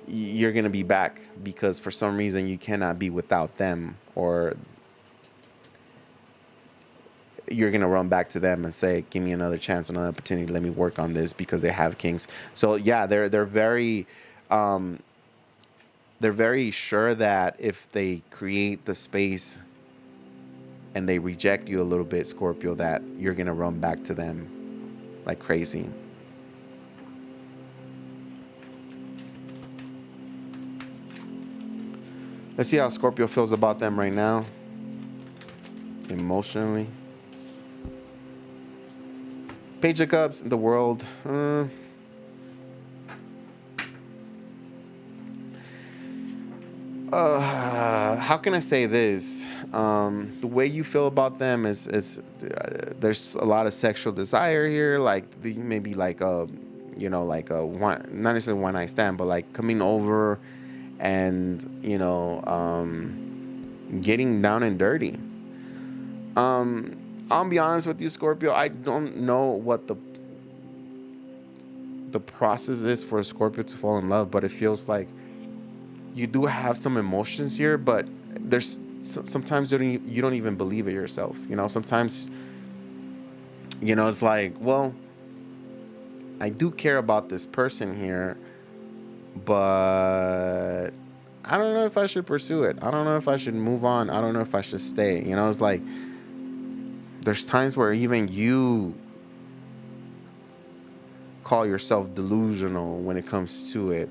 you're going to be back, because for some reason you cannot be without them, or you're going to run back to them and say, give me another chance, another opportunity, let me work on this, because they have kings. So yeah, they're very sure that if they create the space and they reject you a little bit, Scorpio, that you're going to run back to them like crazy. Let's see how Scorpio feels about them right now, emotionally. Page of Cups, the world. How can I say this? The way you feel about them is there's a lot of sexual desire here. Like maybe like a, like a one, not necessarily one night stand, but like coming over and getting down and dirty. I'll be honest with you, Scorpio. I don't know what the process is for a Scorpio to fall in love, but it feels like you do have some emotions here, but there's sometimes you don't even believe it yourself. Sometimes it's like, well, I do care about this person here, but I don't know if I should pursue it. I don't know if I should move on. I don't know if I should stay. It's like there's times where even you call yourself delusional when it comes to it.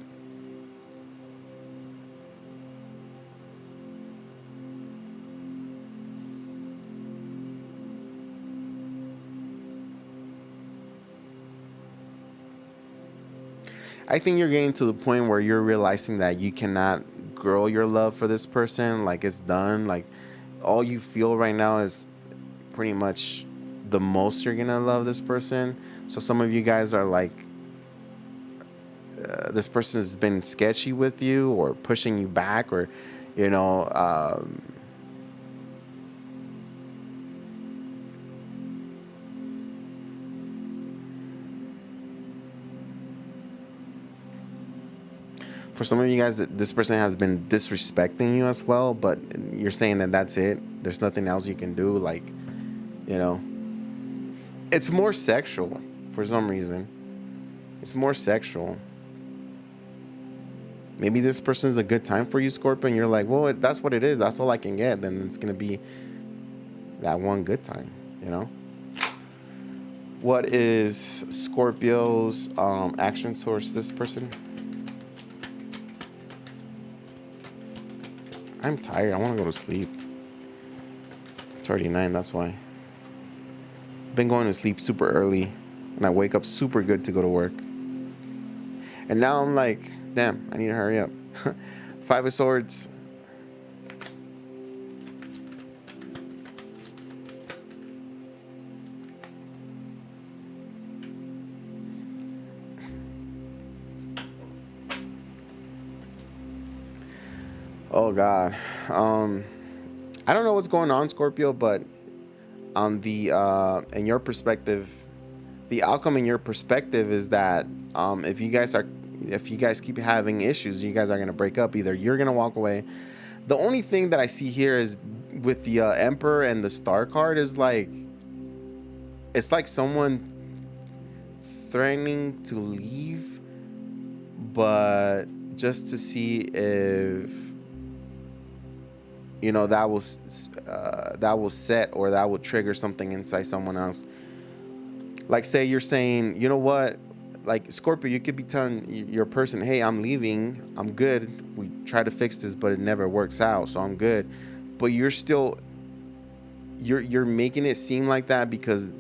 I think you're getting to the point where you're realizing that you cannot grow your love for this person. Like, it's done. Like, all you feel right now is pretty much the most you're gonna love this person. So some of you guys are like, this person has been sketchy with you or pushing you back, or you know for some of you guys, this person has been disrespecting you as well, but you're saying that that's it. There's nothing else you can do. Like, you know, it's more sexual for some reason. It's more sexual. Maybe this person's a good time for you, Scorpio, and you're like, well, that's what it is. That's all I can get. Then it's going to be that one good time, you know? What is Scorpio's action towards this person? I'm tired. I want to go to sleep. It's already 9, that's why. I've been going to sleep super early, and I wake up super good to go to work. And now I'm like, damn, I need to hurry up. 5 of Swords. Oh God. I don't know what's going on, Scorpio, but on the in your perspective, the outcome in your perspective is that if you guys keep having issues, you guys are gonna break up. Either you're gonna walk away. The only thing that I see here is with the Emperor and the Star card is like, it's like someone threatening to leave, but just to see if that will set, or that will trigger something inside someone else. Like, say you're saying, you know what, like, Scorpio, you could be telling your person, hey, I'm leaving, I'm good, we try to fix this but it never works out, so I'm good. But you're still you're making it seem like that because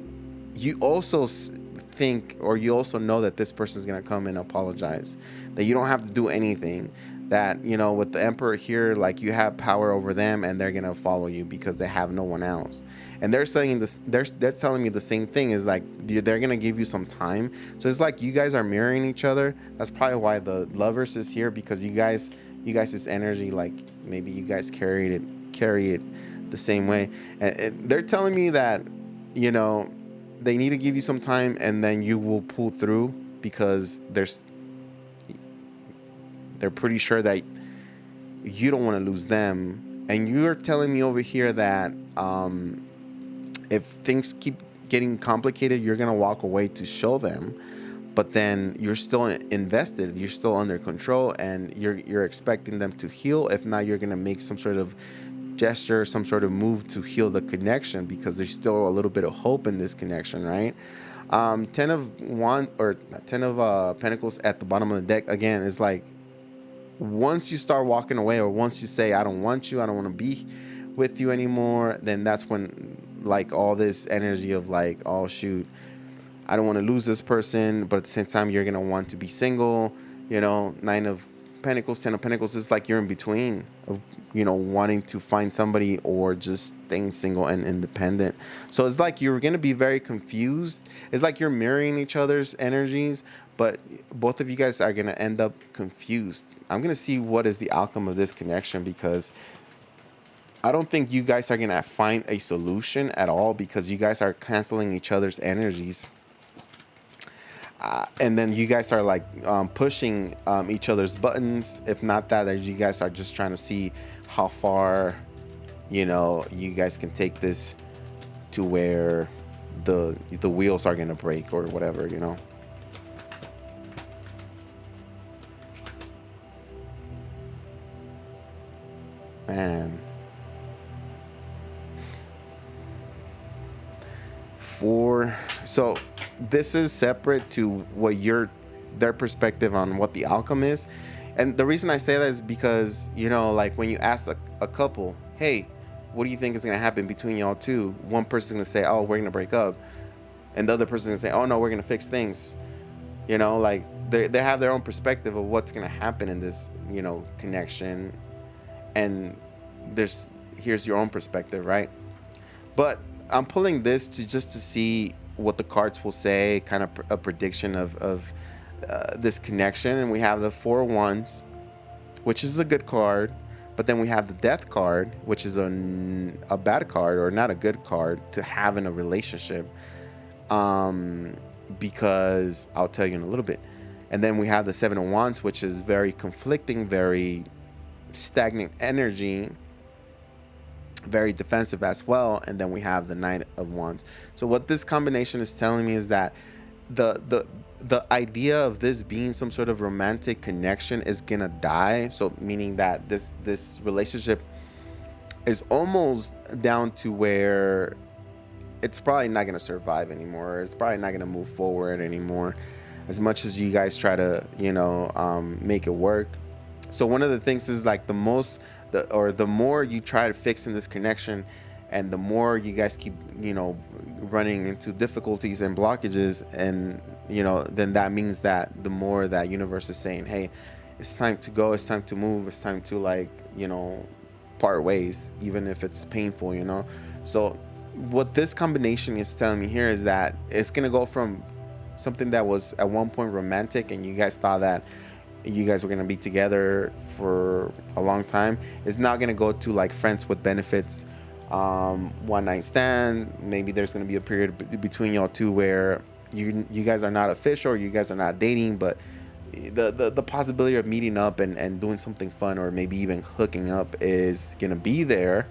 you also think, or you also know that this person's gonna come and apologize, that you don't have to do anything, that with the Emperor here, like, you have power over them and they're gonna follow you because they have no one else. And they're saying this, they're telling me the same thing, is like they're gonna give you some time. So it's like you guys are mirroring each other. That's probably why the Lovers is here, because you guys this energy, like, maybe you guys carry it the same way. And they're telling me that they need to give you some time, and then you will pull through, because they're pretty sure that you don't want to lose them. And you're telling me over here that if things keep getting complicated, you're going to walk away to show them. But then you're still invested. You're still under control, and you're expecting them to heal. If not, you're going to make some sort of gesture, some sort of move to heal the connection, because there's still a little bit of hope in this connection, right? 10 of Pentacles at the bottom of the deck, again, is like, once you start walking away, or once you say, I don't want you, I don't want to be with you anymore, then that's when, like, all this energy of like, oh shoot, I don't want to lose this person, but at the same time you're going to want to be single, 9 of Pentacles, Ten of Pentacles is like you're in between of, wanting to find somebody or just staying single and independent. So it's like you're going to be very confused. It's like you're mirroring each other's energies, but both of you guys are going to end up confused. I'm going to see what is the outcome of this connection, because I don't think you guys are going to find a solution at all, because you guys are canceling each other's energies. And then you guys are like pushing each other's buttons. If not that you guys are just trying to see how far, you guys can take this to where the wheels are going to break or whatever, Man. So this is separate to what their perspective on what the outcome is. And the reason I say that is because, like when you ask a couple, hey, what do you think is going to happen between y'all two? One person's going to say, oh, we're going to break up. And the other person's going to say, oh, no, we're going to fix things. Like they have their own perspective of what's going to happen in this, connection. And here's your own perspective, right? But I'm pulling this to see what the cards will say, kind of a prediction of this connection. And we have the Four of Wands, which is a good card. But then we have the Death card, which is a bad card, or not a good card to have in a relationship. Because I'll tell you in a little bit. And then we have the Seven of Wands, which is very conflicting, very stagnant energy, very defensive as well. And then we have the Knight of Wands. So what this combination is telling me is that the idea of this being some sort of romantic connection is gonna die. So meaning that this relationship is almost down to where it's probably not gonna survive anymore. It's probably not gonna move forward anymore, as much as you guys try to make it work. So one of the things is like the more you try to fix in this connection, and the more you guys keep running into difficulties and blockages, and then that means that the more that universe is saying, hey, it's time to go, it's time to move, it's time to part ways, even if it's painful. So what this combination is telling me here is that it's gonna go from something that was at one point romantic, and you guys thought that you guys were gonna be together for a long time, is now gonna go to like friends with benefits, one night stand. Maybe there's gonna be a period between y'all two where you guys are not official, or you guys are not dating, but the possibility of meeting up and doing something fun, or maybe even hooking up, is gonna be there.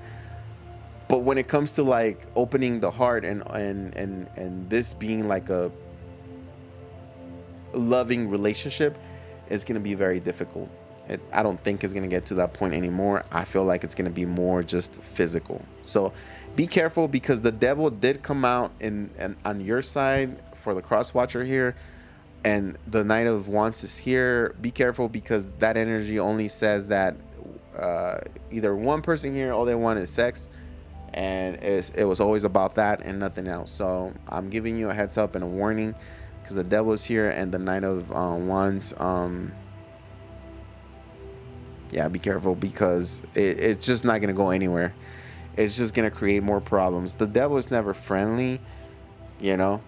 But when it comes to like opening the heart and this being like a loving relationship, it's going to be very difficult. I don't think it's going to get to that point anymore. I feel like it's going to be more just physical. So be careful, because the devil did come out and on your side for the cross watcher here, and the Knight of Wands is here. Be careful, because that energy only says that either one person here, all they want is sex, and it was always about that and nothing else. So I'm giving you a heads up and a warning, because the devil is here and the Knight of Wands. Yeah, be careful, because it's just not going to go anywhere. It's just going to create more problems. The devil is never friendly, and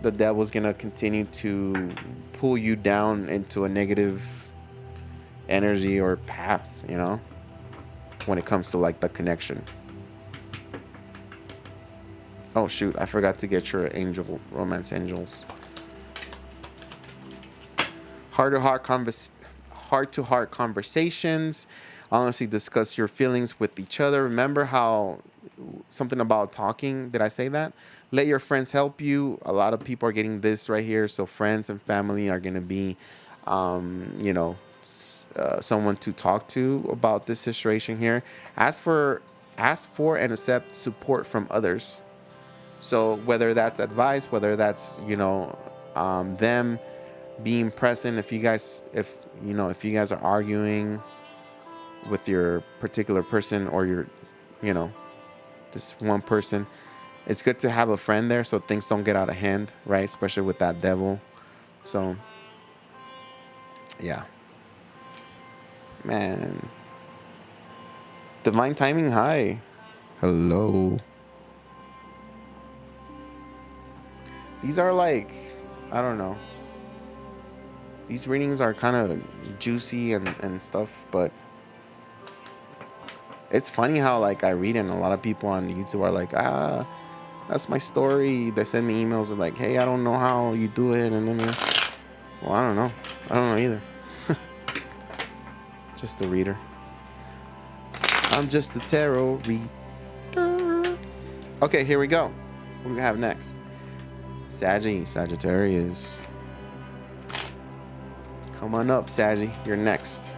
the devil is going to continue to pull you down into a negative energy or path, when it comes to like the connection. Oh shoot, I forgot to get your romance angels. Heart-to-heart conversations. Honestly, discuss your feelings with each other. Remember how something about talking, did I say that? Let your friends help you. A lot of people are getting this right here. So friends and family are going to be, someone to talk to about this situation here. Ask for and accept support from others. So whether that's advice, whether that's them being present, if you guys are arguing with your particular person, or your this one person, it's good to have a friend there so things don't get out of hand, right? Especially with that devil. So Yeah. Man. Divine timing high. Hello. These are like, I don't know. These readings are kind of juicy and stuff, but it's funny how like I read it and a lot of people on YouTube are like, that's my story. They send me emails and like, hey, I don't know how you do it. And then, well, I don't know. I don't know either. Just a reader. I'm just a tarot reader. Okay, here we go. What do we have next? Sagittarius. Come on up, Saggy. You're next.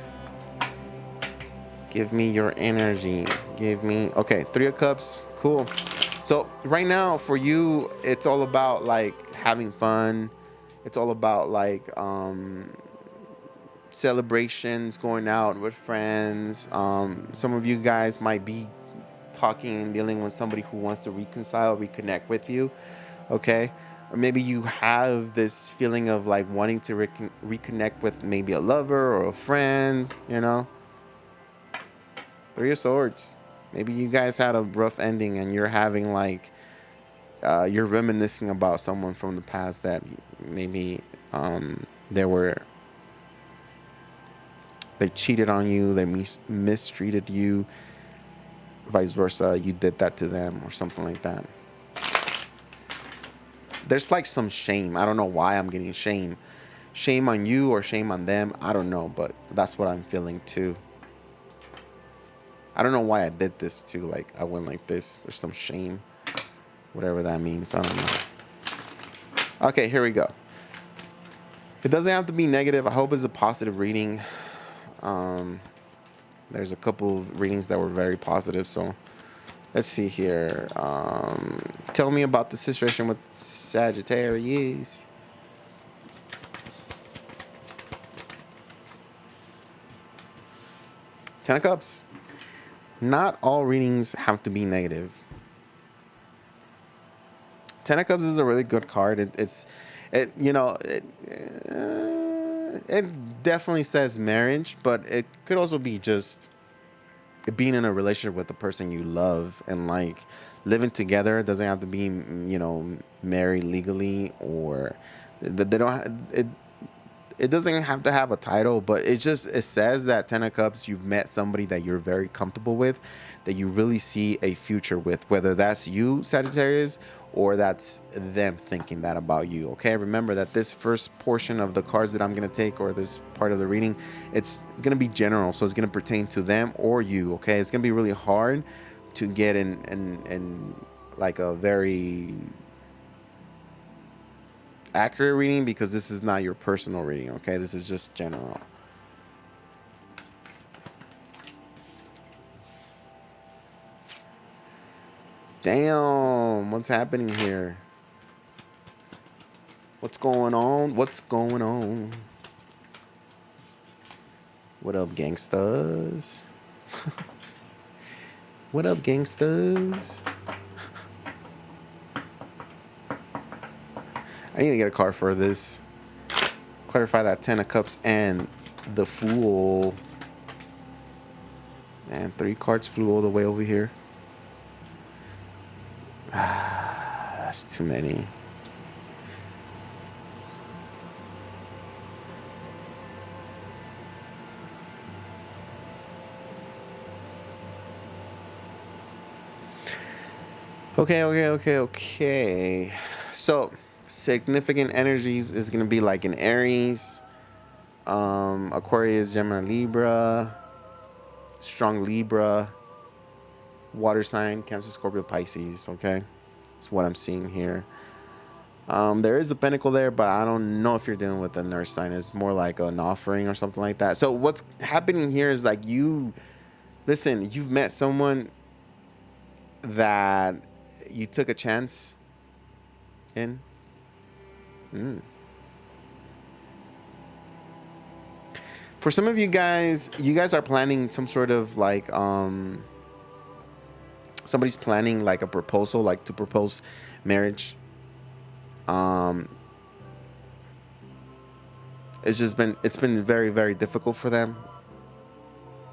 Give me your energy. Give me... Okay, 3 of Cups. Cool. So right now for you, it's all about like having fun. It's all about like celebrations, going out with friends. Some of you guys might be talking and dealing with somebody who wants to reconcile, reconnect with you. Okay. Or maybe you have this feeling of like wanting to reconnect with maybe a lover or a friend, you know. 3 of Swords. Maybe you guys had a rough ending and you're having like, you're reminiscing about someone from the past that maybe they cheated on you, they mistreated you, vice versa, you did that to them or something like that. There's like some shame. I don't know why I'm getting shame. Shame on you or shame on them. I don't know, but that's what I'm feeling too. I don't know why I did this too. Like I went like this. There's some shame. Whatever that means. I don't know. Okay, here we go. It doesn't have to be negative. I hope it's a positive reading. There's a couple of readings that were very positive. So let's see here. Tell me about the situation with Sagittarius. Ten of Cups. Not all readings have to be negative. Ten of Cups is a really good card. It definitely says marriage, but it could also be just being in a relationship with the person you love and like living together. It doesn't have to be, you know, married legally, or they don't. It doesn't have to have a title, but it says that Ten of Cups, you've met somebody that you're very comfortable with, that you really see a future with, whether that's you, Sagittarius, or that's them thinking that about you. Okay, remember that this first portion of the cards that I'm going to take, or this part of the reading, it's going to be general, so it's going to pertain to them or you. Okay, it's going to be really hard to get in like a very accurate reading, because this is not your personal reading. Okay, this is just general. Damn, what's happening here? What's going on? What's going on? What up, gangsters? What up, gangsters? I need to get a card for this. Clarify that Ten of Cups and the Fool. And 3 cards flew all the way over here. That's too many. Okay. So significant energies is going to be like in Aries, Aquarius, Gemini, Libra, strong Libra, water sign, Cancer, Scorpio, Pisces. Okay, that's what I'm seeing here. There is a pentacle there, but I don't know if you're dealing with a nurse sign. It's more like an offering or something like that. So what's happening here is like you've met someone that you took a chance in. For some of you guys are planning some sort of like somebody's planning like a proposal, like to propose marriage. It's been very, very difficult for them.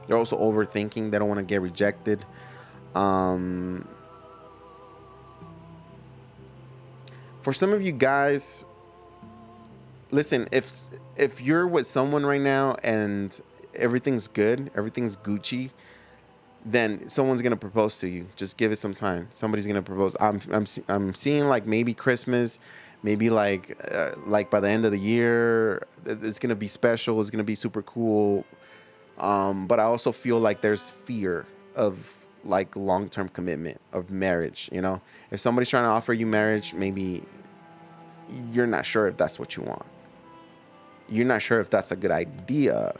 They're also overthinking. They don't want to get rejected. Um, for some of you guys, listen, if you're with someone right now and everything's good, everything's Gucci, then someone's gonna propose to you. Just give it some time. Somebody's gonna propose. I'm seeing like maybe Christmas, maybe like by the end of the year, it's gonna be special. It's gonna be super cool. But I also feel like there's fear of like long-term commitment of marriage. You know, if somebody's trying to offer you marriage, maybe you're not sure if that's what you want. You're not sure if that's a good idea.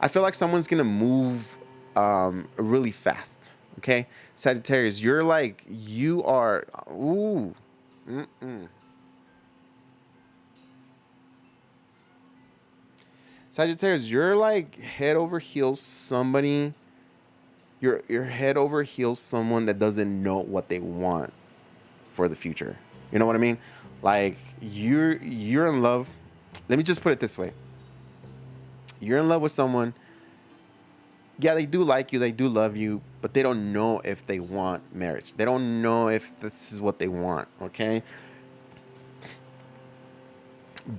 I feel like someone's gonna move really fast. Okay, Sagittarius, you are. Ooh, mm-mm. Sagittarius, you're like head over heels somebody. You're head over heels someone that doesn't know what they want for the future. You know what I mean? Like you're in love. Let me just put it this way: you're in love with someone. Yeah, they do like you, they do love you, but they don't know if they want marriage. They don't know if this is what they want, okay?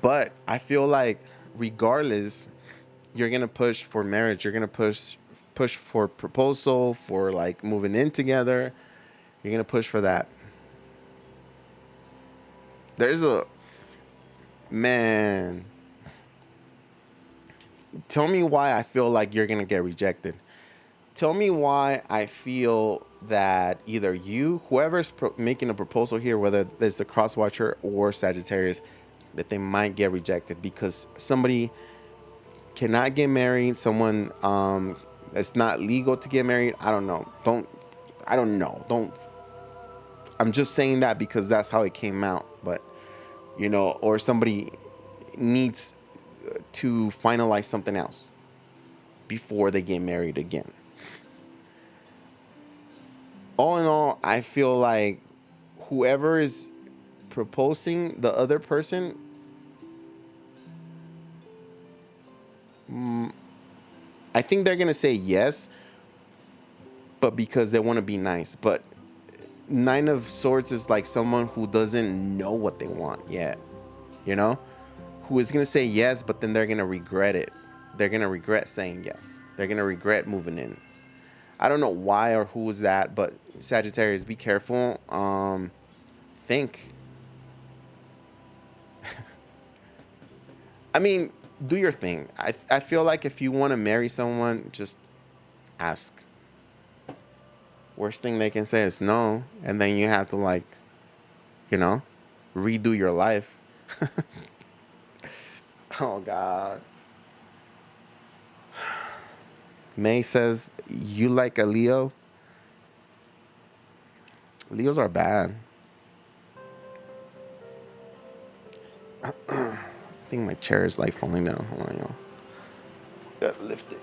But I feel like regardless, you're going to push for marriage. You're going to push for proposal, for like moving in together. You're going to push for that. There's a man, tell me why I feel like you're going to get rejected. Tell me why I feel that either you, whoever's making a proposal here, whether it's the cross watcher or Sagittarius, that they might get rejected because somebody cannot get married. Someone it's not legal to get married. I don't know. I don't know. Don't. I'm just saying that because that's how it came out. But or somebody needs to finalize something else before they get married again. All in all, I feel like whoever is proposing the other person, I think they're gonna say yes, but because they want to be nice. But Nine of Swords is like someone who doesn't know what they want yet, you know, who is gonna say yes, but then they're gonna regret it. They're gonna regret saying yes. They're gonna regret moving in. I don't know why or who is that, but Sagittarius, be careful. Think. I mean, do your thing. I feel like if you want to marry someone, just ask. Worst thing they can say is no, and then you have to you know, redo your life. Oh God. May says you like a Leo. Leos are bad. I think my chair is like falling down. Hold on, y'all. Gotta lift it.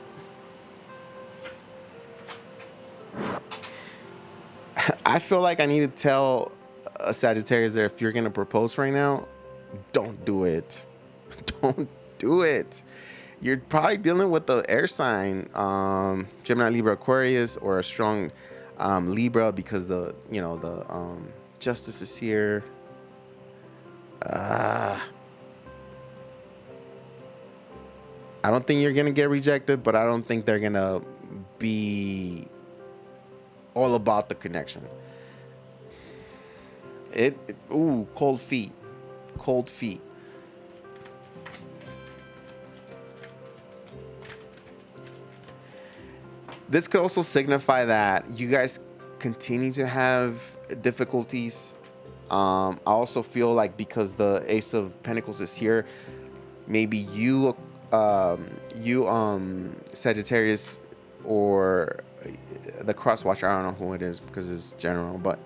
I feel like I need to tell a Sagittarius that if you're gonna propose right now, don't do it. Don't do it. You're probably dealing with the air sign, Gemini, Libra, Aquarius, or a strong Libra because the Justice is here. I don't think you're gonna get rejected, but I don't think they're gonna be all about the connection. Ooh, cold feet. Cold feet. This could also signify that you guys continue to have difficulties. I also feel like because the Ace of Pentacles is here, maybe Sagittarius or the cross watcher, I don't know who it is because it's general, but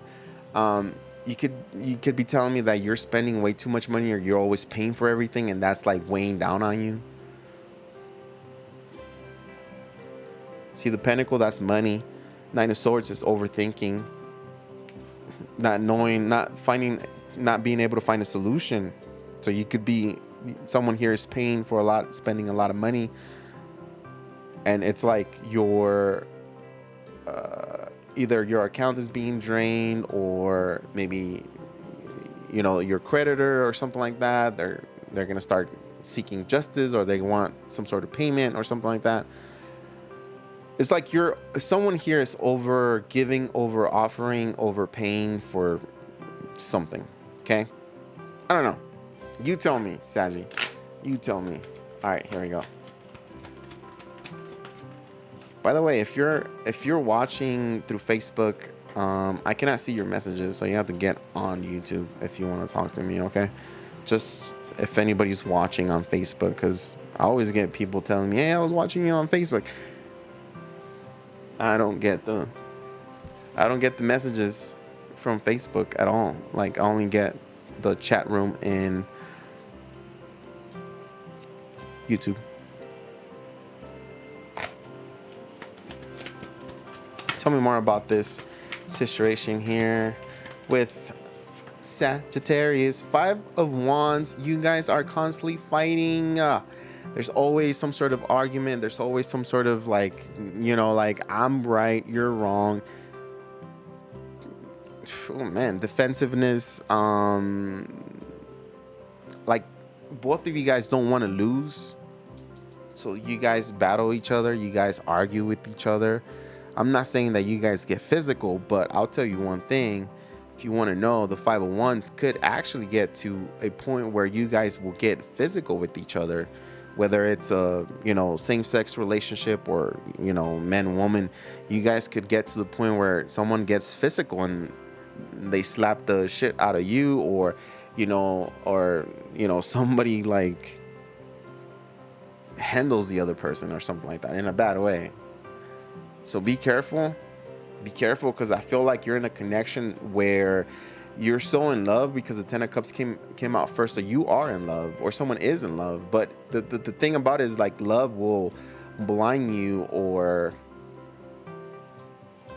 you could be telling me that you're spending way too much money or you're always paying for everything and that's like weighing down on you. See the Pentacle, that's money. Nine of Swords is overthinking. not knowing, not being able to find a solution. So you could be, someone here is paying for a lot, spending a lot of money, and it's like your either your account is being drained, or maybe, you know, your creditor or something like that. They're gonna start seeking justice, or they want some sort of payment or something like that. It's like someone here is over giving, over offering, overpaying for something. Okay, I don't know. You tell me, Saji. You tell me. All right, here we go. By the way, if you're watching through Facebook, I cannot see your messages, so you have to get on YouTube if you want to talk to me. Okay, just if anybody's watching on Facebook, because I always get people telling me, "Hey, I was watching you on Facebook." I don't get the messages from Facebook at all. Like, I only get the chat room in YouTube. Tell me more about this situation here with Sagittarius. 5 of Wands. You guys are constantly fighting. There's always some sort of argument. There's always some sort of, like, you know, like, I'm right, you're wrong. Oh man, defensiveness. Like, both of you guys don't want to lose, so you guys battle each other. You guys argue with each other. I'm not saying that you guys get physical, but I'll tell you one thing. If you want to know, the 5 of Wands could actually get to a point where you guys will get physical with each other, whether it's a, you know, same-sex relationship, or, you know, man-woman. You guys could get to the point where someone gets physical and they slap the shit out of you, or somebody, like, handles the other person or something like that in a bad way. So be careful, because I feel like you're in a connection where you're so in love, because the 10 of Cups came out first. So you are in love, or someone is in love. But the thing about it is, like, love will blind you, or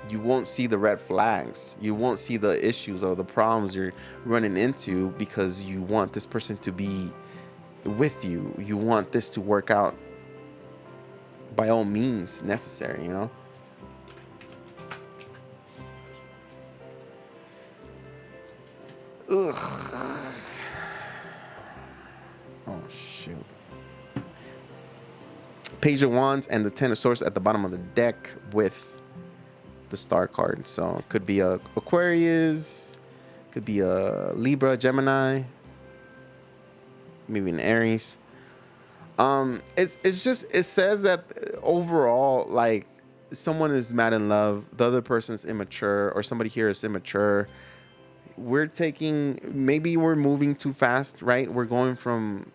you won't see the red flags. You won't see the issues or the problems you're running into, because you want this person to be with you. You want this to work out by all means necessary, you know? Ugh. Oh, shoot. Page of Wands and the 10 of Swords at the bottom of the deck with the Star card. So it could be a Aquarius, could be a Libra, Gemini, maybe an Aries. It's just, it says that overall, like, someone is mad in love, the other person's immature, or somebody here is immature. Maybe we're moving too fast, right? We're going from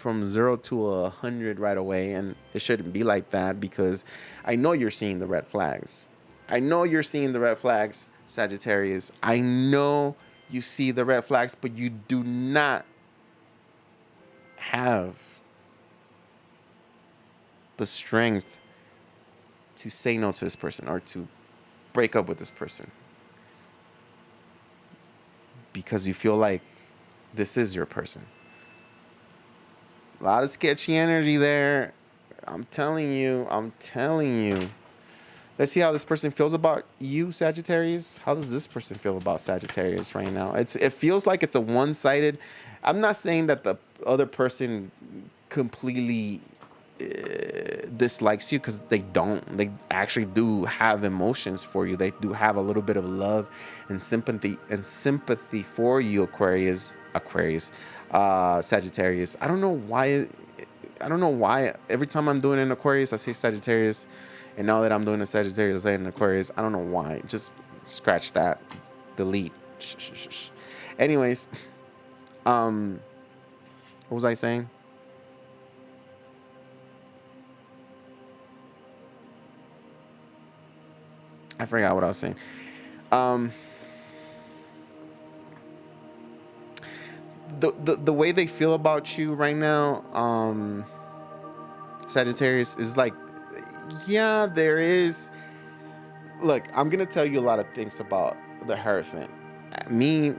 0 to 100 right away, and it shouldn't be like that, because I know you're seeing the red flags. I know you're seeing the red flags, Sagittarius. I know you see the red flags, but you do not have the strength to say no to this person, or to break up with this person, because you feel like this is your person. A lot of sketchy energy there. I'm telling you. Let's see how this person feels about you, Sagittarius. How does this person feel about Sagittarius right now? It feels like it's a one-sided. I'm not saying that the other person completely dislikes you, because they don't. They actually do have emotions for you. They do have a little bit of love and sympathy for you, Sagittarius. I don't know why every time I'm doing an Aquarius I say Sagittarius, and now that I'm doing a Sagittarius I say an Aquarius. I don't know why. Just scratch that, delete. Shh. Anyways, what was I saying? I forgot what I was saying. The way they feel about you right now, Sagittarius, is like, yeah, there is. Look, I'm gonna tell you a lot of things about the Hierophant. Me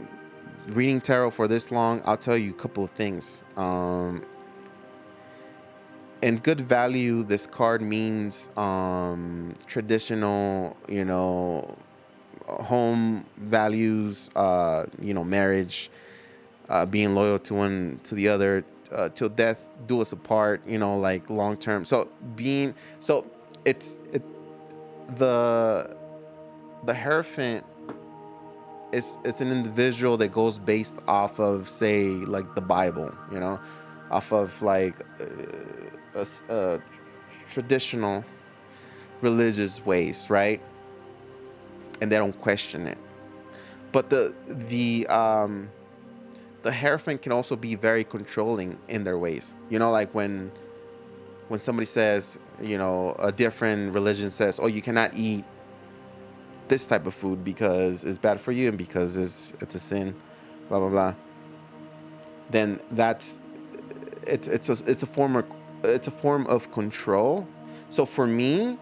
reading tarot for this long, I'll tell you a couple of things. In good value, this card means traditional, home values, marriage, being loyal to one to the other, till death do us apart, like long term. So the the Hierophant is it's an individual that goes based off of, say, like the Bible, off of like traditional religious ways, right? And they don't question it. But the Hierophant can also be very controlling in their ways. Like when somebody says, a different religion says, oh, you cannot eat this type of food because it's bad for you and because it's a sin, blah blah blah. Then it's a form of control. So for me,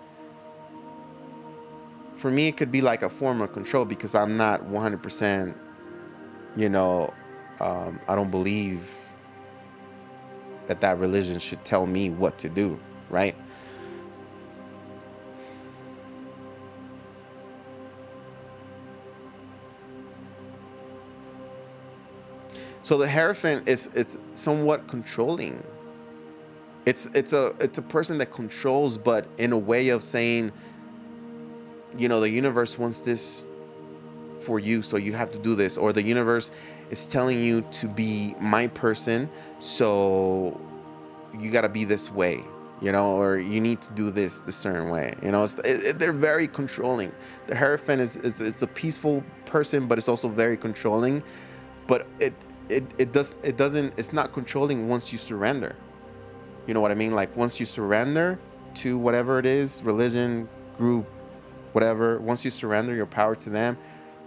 it could be like a form of control because I'm not 100%. I don't believe that religion should tell me what to do, right? So the Hierophant it's somewhat controlling. It's a person that controls, but in a way of saying, the universe wants this for you, so you have to do this, or the universe is telling you to be my person, so you got to be this way, or you need to do this certain way. They're very controlling. The Hierophant is a peaceful person, but it's also very controlling. But it's not controlling once you surrender. You know what I mean? Like once you surrender to whatever it is, religion, group, whatever, once you surrender your power to them,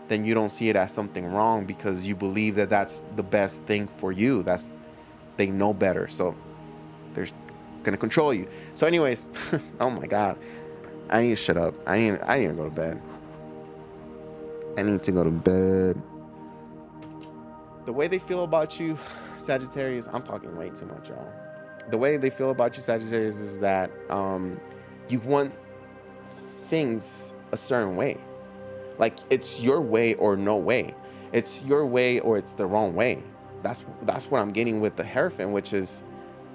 then you don't see it as something wrong because you believe that that's the best thing for you. They know better, so they're gonna control you. So anyways, oh my God, I need to shut up. I need to go to bed. I need to go to bed. The way they feel about you, Sagittarius, I'm talking way too much, y'all. The way they feel about you, Sagittarius, is that you want things a certain way. Like it's your way or no way. It's your way or it's the wrong way. That's what I'm getting with the Hierophant, which is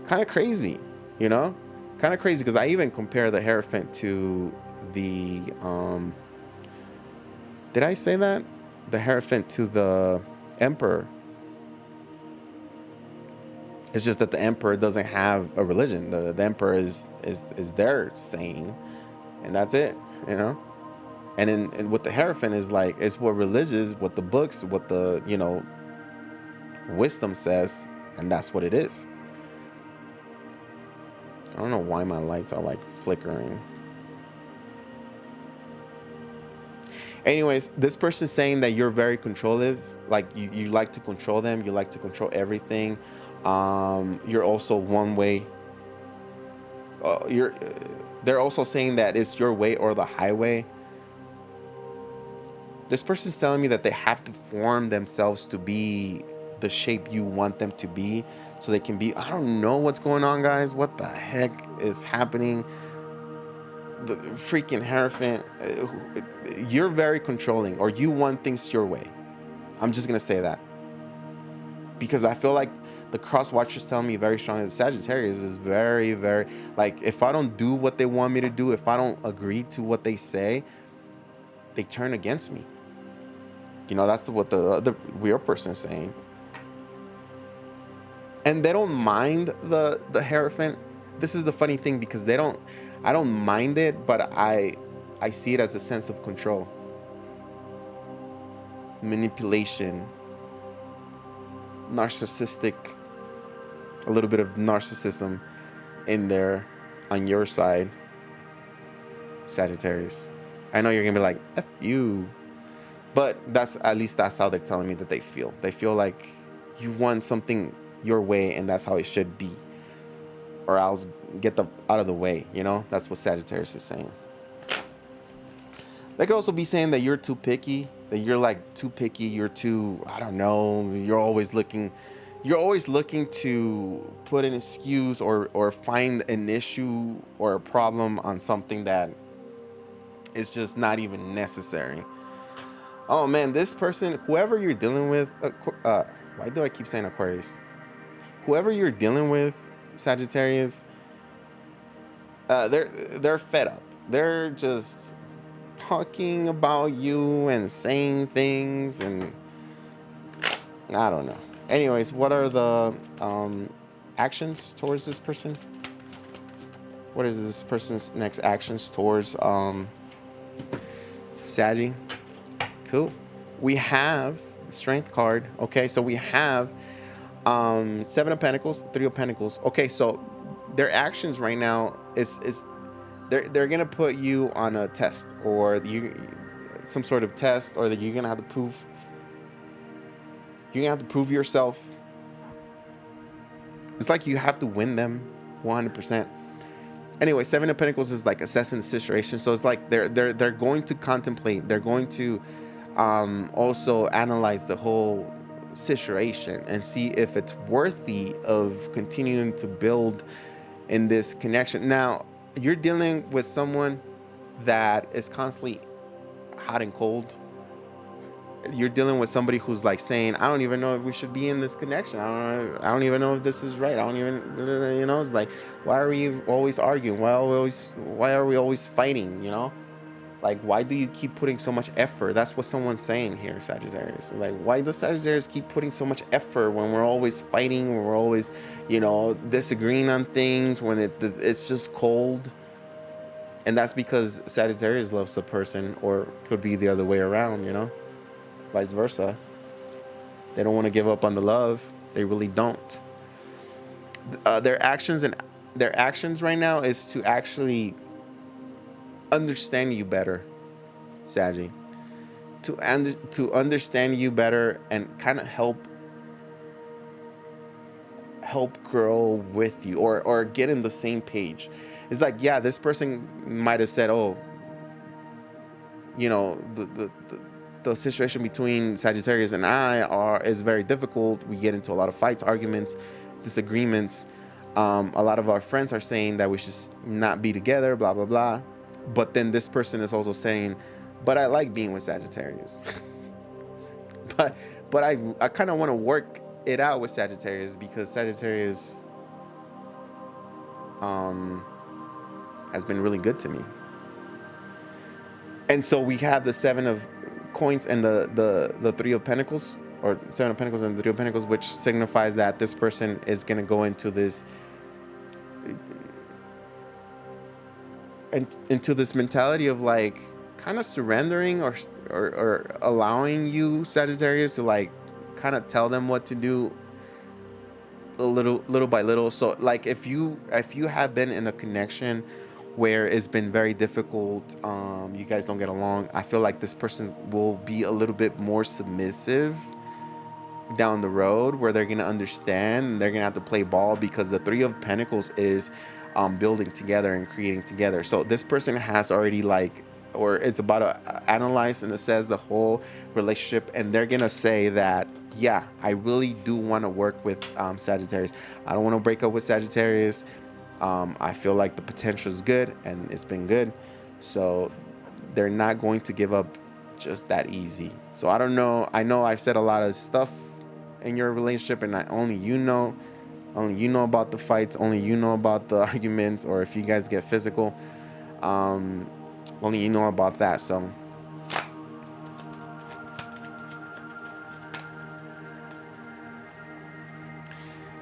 kind of crazy, kind of crazy because I even compare the Hierophant to the did I say that? The Hierophant to the Emperor. It's just that the Emperor doesn't have a religion. The Emperor is their saying, and that's it, And then with the Hierophant is like, it's what religious, what the books, what the wisdom says, and that's what it is. I don't know why my lights are like flickering. Anyways, this person's saying that you're very controlling, like you like to control them, you like to control everything. You're also one way. They're also saying that it's your way or the highway. This person's telling me that they have to form themselves to be the shape you want them to be, so they can be. I don't know what's going on, guys. What the heck is happening? The freaking Hierophant. You're very controlling, or you want things your way. I'm just gonna say that because I feel like the cross watcher's telling me very strongly that Sagittarius is very, very, like, if I don't do what they want me to do, if I don't agree to what they say, they turn against me. That's what the other real person is saying. And they don't mind the Hierophant. This is the funny thing because I don't mind it, but I see it as a sense of control, manipulation, narcissistic, a little bit of narcissism in there on your side, Sagittarius. I know you're gonna be like, F you, but that's how they're telling me that they feel. They feel like you want something your way and that's how it should be, or else get out of the way. That's what Sagittarius is saying. They could also be saying that you're too picky. that you're like too picky, you're too, I don't know, you're always looking to put an excuse or find an issue or a problem on something that is just not even necessary. Oh man, this person, whoever you're dealing with, why do I keep saying Aquarius? Whoever you're dealing with, Sagittarius, they're fed up. They're just talking about you and saying things, and I don't know. Anyways, what are the actions towards this person? What is this person's next actions towards Saggy? Cool. We have Strength card. Okay, so we have Seven of Pentacles, Three of Pentacles. Okay, so their actions right now is they're gonna put you on a test, or some sort of test, or that you're gonna have to prove yourself. It's like you have to win them 100%. Anyway, Seven of Pentacles is like assessing the situation. So it's like they're going to contemplate. They're going to also analyze the whole situation and see if it's worthy of continuing to build in this connection. Now, you're dealing with someone that is constantly hot and cold. You're dealing with somebody who's like saying, I don't even know if we should be in this connection. I don't even know if this is right. I don't even, it's like, why are we always arguing? Why are we always fighting? Like, why do you keep putting so much effort? That's what someone's saying here, Sagittarius. Like, why does Sagittarius keep putting so much effort when we're always fighting, when we're always, disagreeing on things, when it's just cold? And that's because Sagittarius loves a person, or could be the other way around, vice versa. They don't want to give up on the love. They really don't. Their actions right now is to actually understand you better, Saggy. To understand you better and kind of help grow with you, or get in the same page. It's like, yeah, this person might have said, oh, the situation between Sagittarius and I is very difficult. We get into a lot of fights, arguments, disagreements. A lot of our friends are saying that we should not be together, blah, blah, blah. But then this person is also saying, but I like being with Sagittarius. but I kind of want to work it out with Sagittarius, because Sagittarius has been really good to me. And so we have the Seven of Coins and the Three of Pentacles, or Seven of Pentacles and the Three of Pentacles, which signifies that this person is going to go into this mentality of like kind of surrendering or allowing you, Sagittarius, to like kind of tell them what to do little by little. So like if you have been in a connection where it's been very difficult, you guys don't get along, I feel like this person will be a little bit more submissive down the road, where they're going to understand and they're going to have to play ball, because the Three of Pentacles is building together and creating together. So this person has already it's about to analyze and assess the whole relationship, and they're going to say that, yeah, I really do want to work with Sagittarius. I don't want to break up with Sagittarius. I feel like the potential is good and it's been good. So they're not going to give up just that easy. So I don't know. I know I've said a lot of stuff in your relationship, and only you know about the fights, only you know about the arguments, or if you guys get physical, only you know about that. So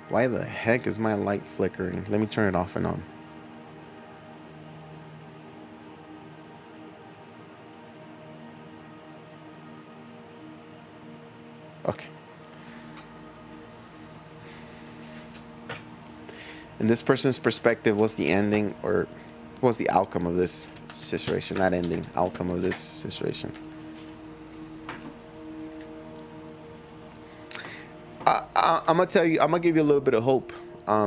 why the heck is my light flickering? Let me turn it off and on. Okay. In this person's perspective, what's the ending, or what's the outcome of this situation? Not ending, outcome of this situation. I'm gonna tell you, I'm gonna give you a little bit of hope,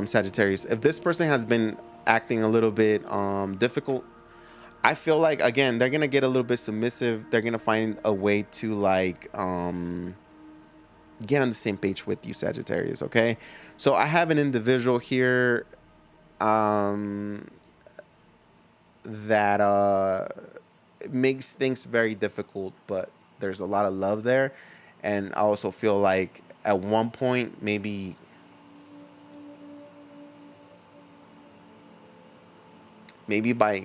Sagittarius. If this person has been acting a little bit difficult, I feel like again they're gonna get a little bit submissive. They're gonna find a way to like get on the same page with you, Sagittarius. Okay, so I have an individual here um that it makes things very difficult, but there's a lot of love there, and I also feel like at one point maybe by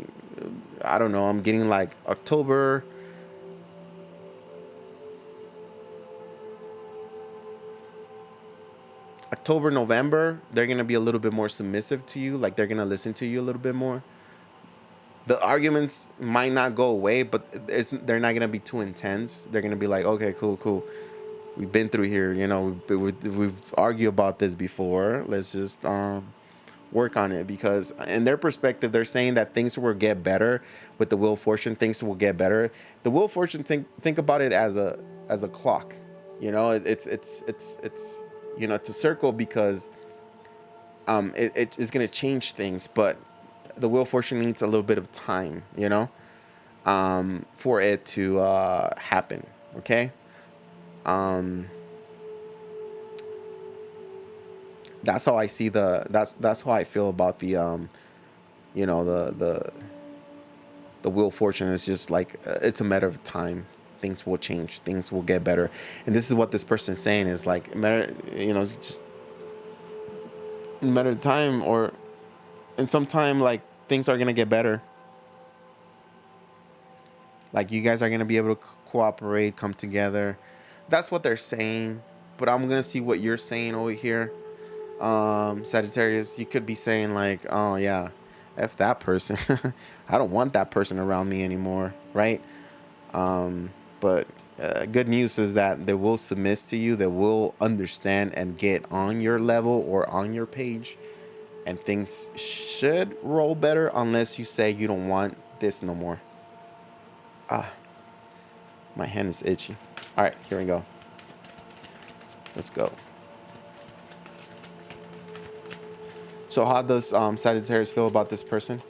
I don't know, I'm getting like October, November, they're gonna be a little bit more submissive to you. Like they're gonna listen to you a little bit more. The arguments might not go away, but they're not gonna be too intense. They're gonna be like, okay, cool, cool. We've been through here. You know, we've argued about this before. Let's just work on it, because in their perspective, they're saying that things will get better with the wheel of fortune. Things will get better. The wheel of fortune, think about it as a clock. You know, it's you know, it's a circle because it's gonna change things, but the wheel of fortune needs a little bit of time, you know, for it to happen. Okay. Um, that's how I see that's how I feel about the you know, the wheel of fortune is just like it's a matter of time. Things will change. Things will get better. And this is what this person's saying is like matter. You know, it's just a matter of time, or in some time, like things are gonna get better. Like you guys are gonna be able to cooperate, come together. That's what they're saying. But I'm gonna see what you're saying over here. Sagittarius, you could be saying like, oh yeah, F that person. I don't want that person around me anymore, right? But good news is that they will submit to you. They will understand and get on your level or on your page, and things should roll better unless you say you don't want this no more. Ah, my hand is itchy. All right, here we go. Let's go. So how does Sagittarius feel about this person?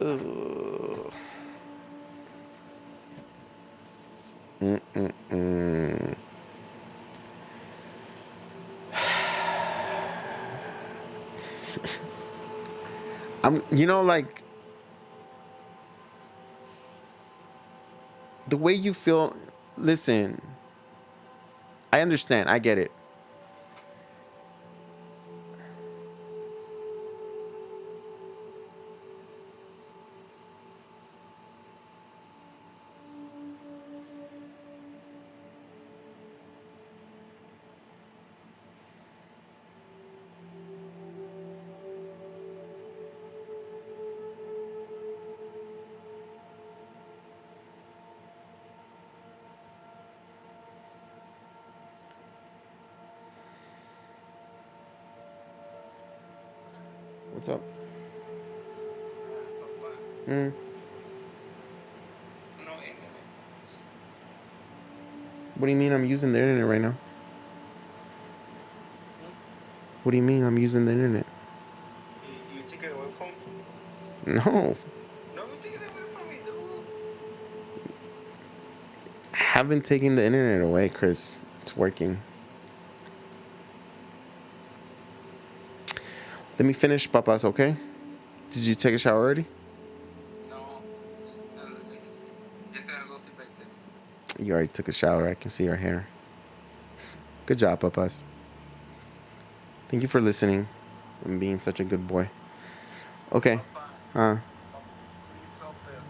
Ugh. Mm-mm-mm. You know, like the way you feel. Listen, I understand. I get it. What's up? Mm. What do you mean I'm using the internet right now? What do you mean I'm using the internet? You take it away from me? No, No, you take it away from me, dude. I haven't taken the internet away, Chris. It's working. Let me finish, papas, okay? Did you take a shower already? No. Just gonna go sleep like this. You already took a shower. I can see your hair. Good job, papas. Thank you for listening and being such a good boy. Okay. Papa, Uh, Papa, please help us.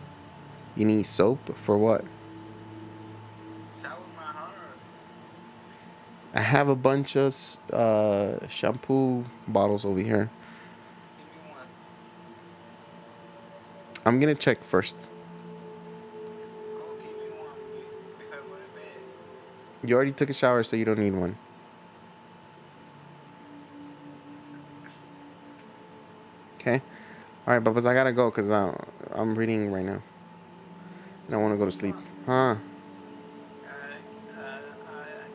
you need soap for what? Shower my heart. I have a bunch of shampoo bottles over here. Give me one. I'm gonna check first. Go give me one before I go to bed. You already took a shower, so you don't need one. Okay. All right, papas, I gotta go because I'm reading right now. And I want to go to sleep. Papa, Huh?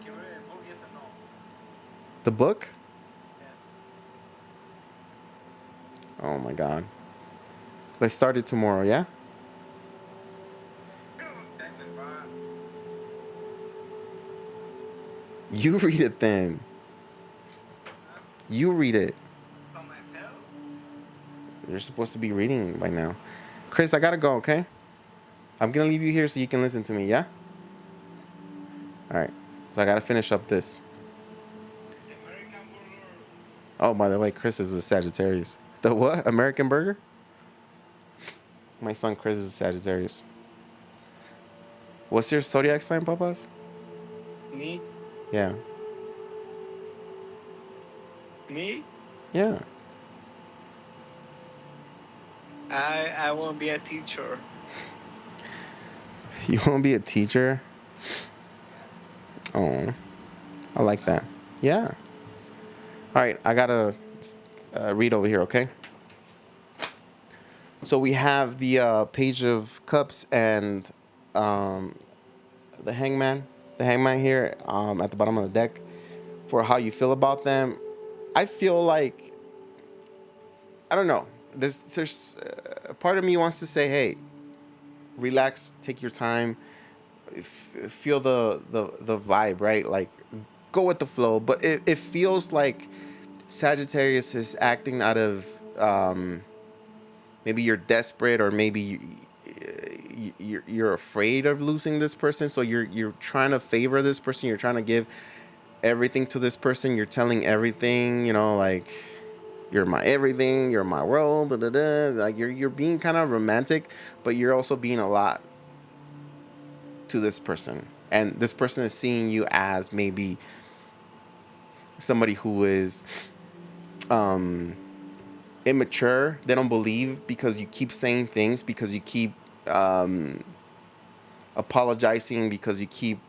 can we read a book yet or no? The book? Yeah. Oh my God. Let's start it tomorrow, yeah? That me va. You read it then. Huh? You read it. For myself? You're supposed to be reading by now. Chris, I gotta go, okay? I'm gonna leave you here so you can listen to me, yeah? All right. So I gotta finish up this. The American burger. Oh, by the way, Chris is a Sagittarius. The what? American Burger? My son Chris is a Sagittarius. What's your zodiac sign, papas? Me? Yeah. Me? Yeah. I won't be a teacher. You want to be a teacher? Yeah. Oh, I like that. Yeah. All right, I gotta read over here, okay? So we have the Page of Cups and um, the Hangman. The Hangman here at the bottom of the deck for how you feel about them. I feel like I don't know. There's a part of me wants to say, hey, relax, take your time, feel the vibe, right? Like go with the flow. But it feels like Sagittarius is acting out of maybe you're desperate or maybe you're afraid of losing this person, so you're trying to favor this person. You're trying to give everything to this person. You're telling everything, like you're my everything, you're my world, da, da, da. Like you're being kind of romantic, but you're also being a lot to this person, and this person is seeing you as maybe somebody who is um immature. They don't believe because you keep saying things, because you keep um apologizing, because you keep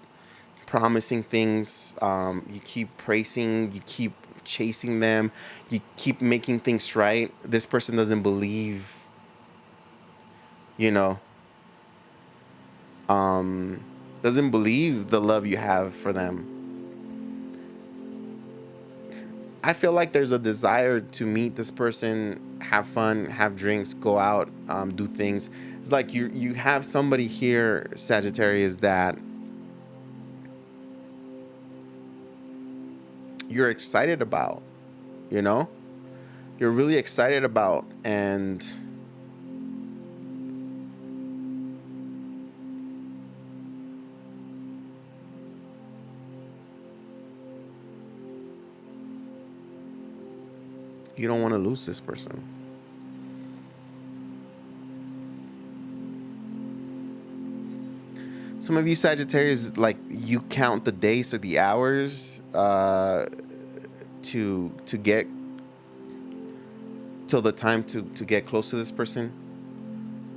promising things, you keep praising, you keep chasing them, you keep making things right. This person doesn't believe, you know, um, doesn't believe the love you have for them. I feel like there's a desire to meet this person, have fun, have drinks, go out, do things. It's like you have somebody here, Sagittarius, that you're excited about, you know? You're really excited about, and you don't want to lose this person. Some of you Sagittarius, like you count the days or the hours to get till the time to get close to this person.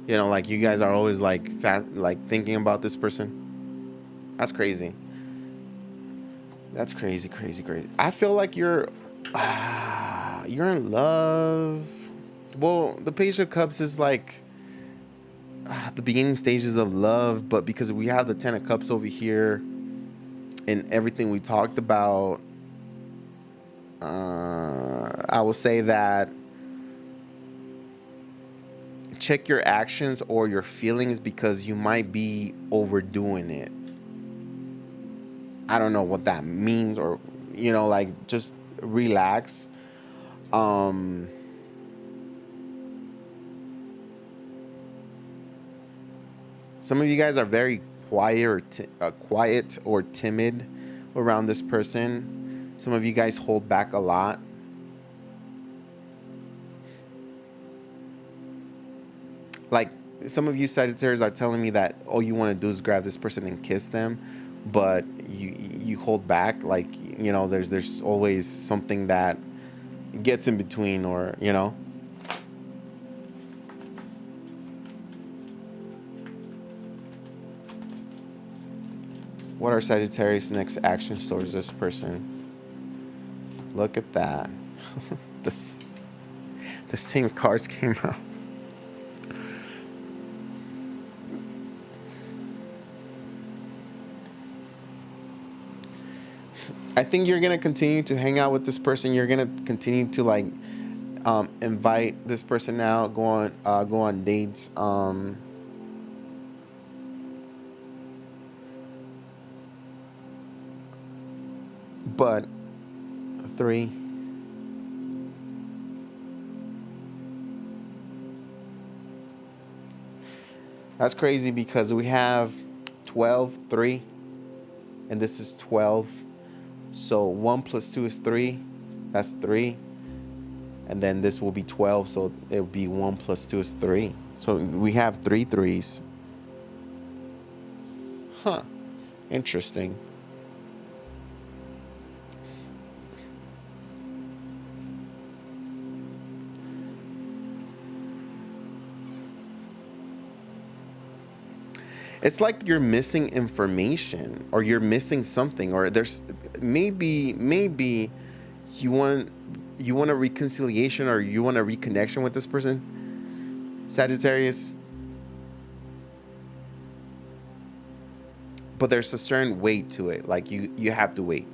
Like you guys are always like like thinking about this person. That's crazy. That's crazy, crazy, crazy. I feel like you're in love. Well, the Page of Cups is like the beginning stages of love, but because we have the Ten of Cups over here and everything we talked about, I will say that check your actions or your feelings because you might be overdoing it. I don't know what that means, or like just relax. Um some of you guys are very quiet or timid around this person. Some of you guys hold back a lot. Like some of you Sagittarius are telling me that all you want to do is grab this person and kiss them, but you hold back. Like there's always something that gets in between, or What are Sagittarius' next actions towards this person? Look at that. this the same cards came out. I think you're gonna continue to hang out with this person. You're gonna continue to like invite this person out, go on dates. But three, that's crazy because we have 12, 3, and this is 12. So 1 plus 2 is 3. That's 3. And then this will be 12. So it will be 1 plus 2 is 3. So we have three threes. Huh. Interesting. It's like you're missing information or you're missing something, or there's maybe you want you want a reconciliation or you want a reconnection with this person, Sagittarius. But there's a certain weight to it. Like you have to wait,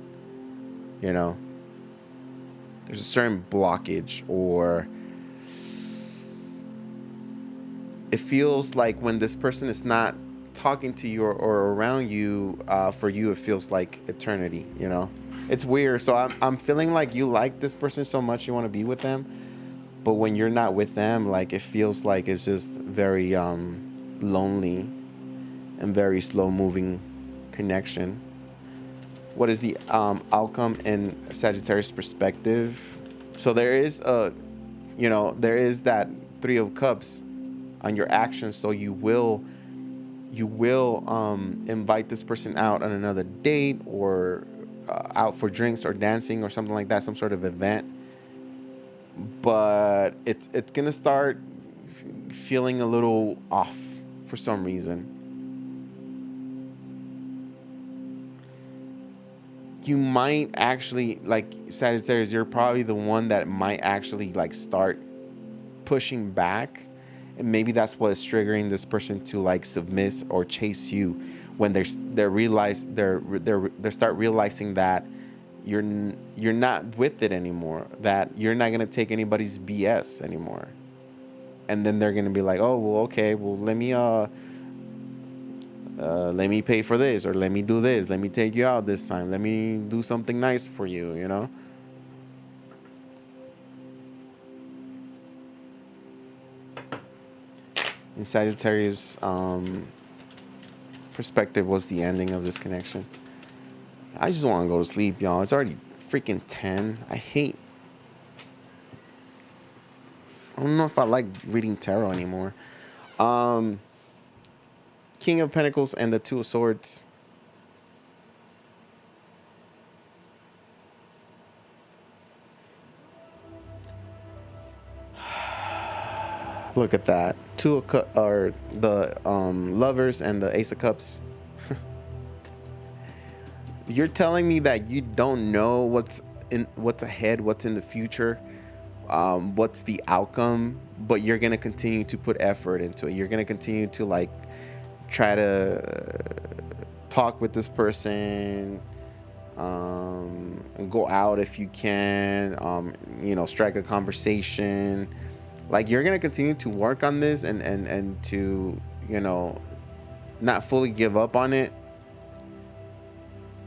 you know. There's a certain blockage, or it feels like when this person is not talking to you or around you, for you it feels like eternity, you know. It's weird. So I'm feeling like you like this person so much you want to be with them, but when you're not with them, like it feels like it's just very lonely and very slow moving connection. What is the outcome in Sagittarius perspective? So there is a, you know, there is that 3 of Cups on your actions. So you will invite this person out on another date, or out for drinks or dancing or something like that, some sort of event. But it's gonna start feeling a little off for some reason. You might actually, like, Sagittarius, you're probably the one that might actually like start pushing back, and maybe that's what is triggering this person to like submit or chase you, when they start realizing that you're not with it anymore, that you're not gonna take anybody's BS anymore, and then they're gonna be like, oh well, okay, well let me pay for this, or let me do this, let me take you out this time, let me do something nice for you, you know. In Sagittarius perspective, was the ending of this connection. I just want to go to sleep, y'all. It's already freaking 10. I don't know if I like reading tarot anymore. King of Pentacles and the 2 of Swords. Look at that. Or the Lovers and the Ace of Cups. You're telling me that you don't know what's ahead, what's in the future, what's the outcome, but you're gonna continue to put effort into it. You're gonna continue to like try to talk with this person, and go out if you can, you know, strike a conversation. Like you're gonna continue to work on this, and to, you know, not fully give up on it,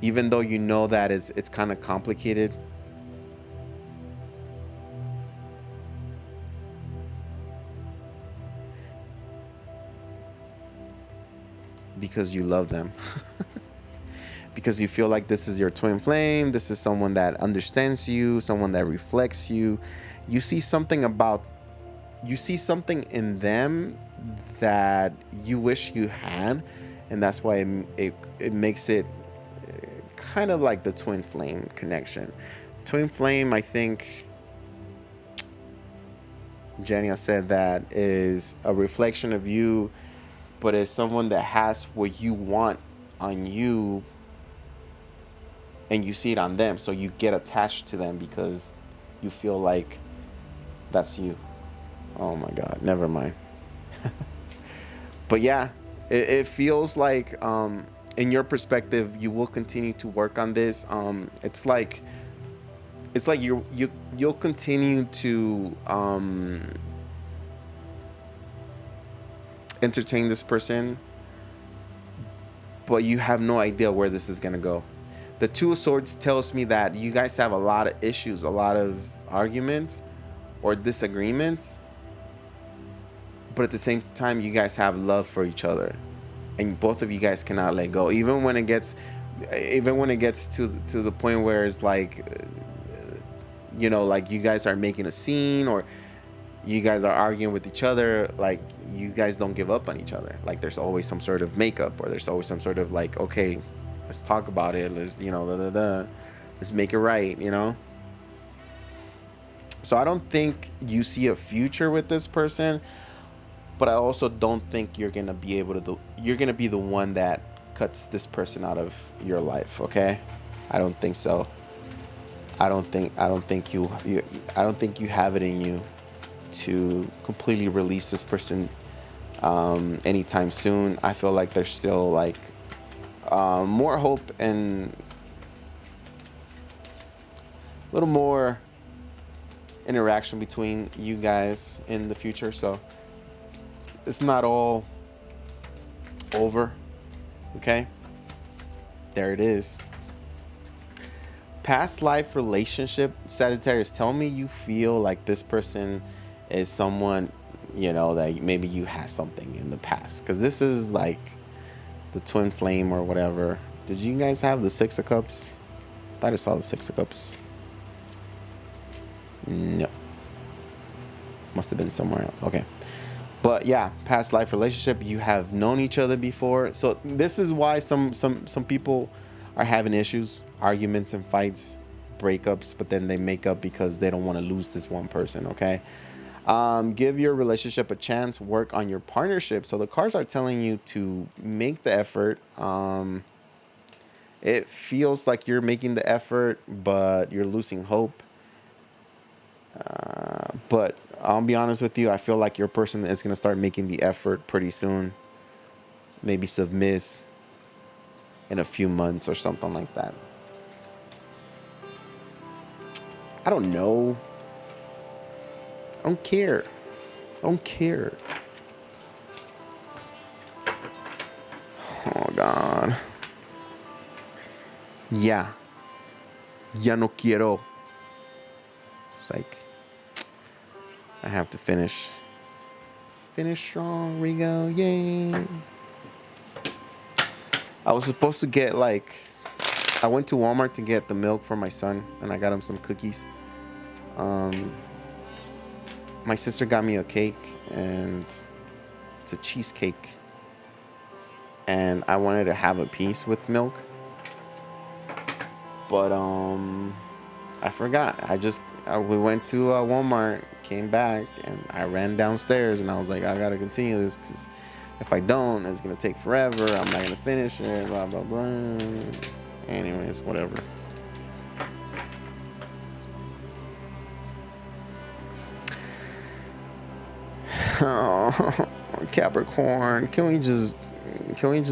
even though you know that it's kind of complicated. Because you love them. Because you feel like this is your twin flame, this is someone that understands you, someone that reflects you. You see something in them that you wish you had, and that's why it makes it kind of like the twin flame connection. Twin flame, I think Jenny said, that is a reflection of you, but it's someone that has what you want on you, and you see it on them, so you get attached to them because you feel like that's you. Oh my god, never mind. But yeah, it feels like, in your perspective, you will continue to work on this. It's like it's like you'll continue to entertain this person, but you have no idea where this is gonna go. The Two of Swords tells me that you guys have a lot of issues, a lot of arguments or disagreements, but at the same time, you guys have love for each other, and both of you guys cannot let go. Even when it gets to the point where it's like, like you guys are making a scene or you guys are arguing with each other, like you guys don't give up on each other. Like there's always some sort of makeup, or there's always some sort of like, okay, let's talk about it. Let's let's make it right. So I don't think you see a future with this person, but I also don't think you're gonna be able to. You're gonna be the one that cuts this person out of your life. Okay, I don't think so. I don't think you have it in you to completely release this person anytime soon. I feel like there's still like more hope and a little more interaction between you guys in the future. So it's not all over. Okay, there it is. Past life relationship, Sagittarius, tell me you feel like this person is someone, that maybe you had something in the past. Because this is like the twin flame or whatever. Did you guys have the Six of Cups? I thought I saw the Six of Cups. No. Must have been somewhere else. Okay. But yeah, past life relationship, you have known each other before. So this is why some people are having issues, arguments and fights, breakups, but then they make up because they don't want to lose this one person. Okay. Give your relationship a chance, work on your partnership. So the cards are telling you to make the effort. It feels like you're making the effort, but you're losing hope. But I'll be honest with you, I feel like your person is going to start making the effort pretty soon. Maybe submiss in a few months or something like that. I don't know. I don't care. Oh, God. Ya no quiero. Psych. I have to finish. Finish strong, Rigo. Yay. I was supposed to get I went to Walmart to get the milk for my son, and I got him some cookies. My sister got me a cake, and it's a cheesecake. And I wanted to have a piece with milk, but I forgot. We went to Walmart, came back, and I ran downstairs, and I was like, I gotta continue this because if I don't, it's gonna take forever. I'm not gonna finish it. Blah blah blah. Anyways, whatever. Oh, Capricorn, can we just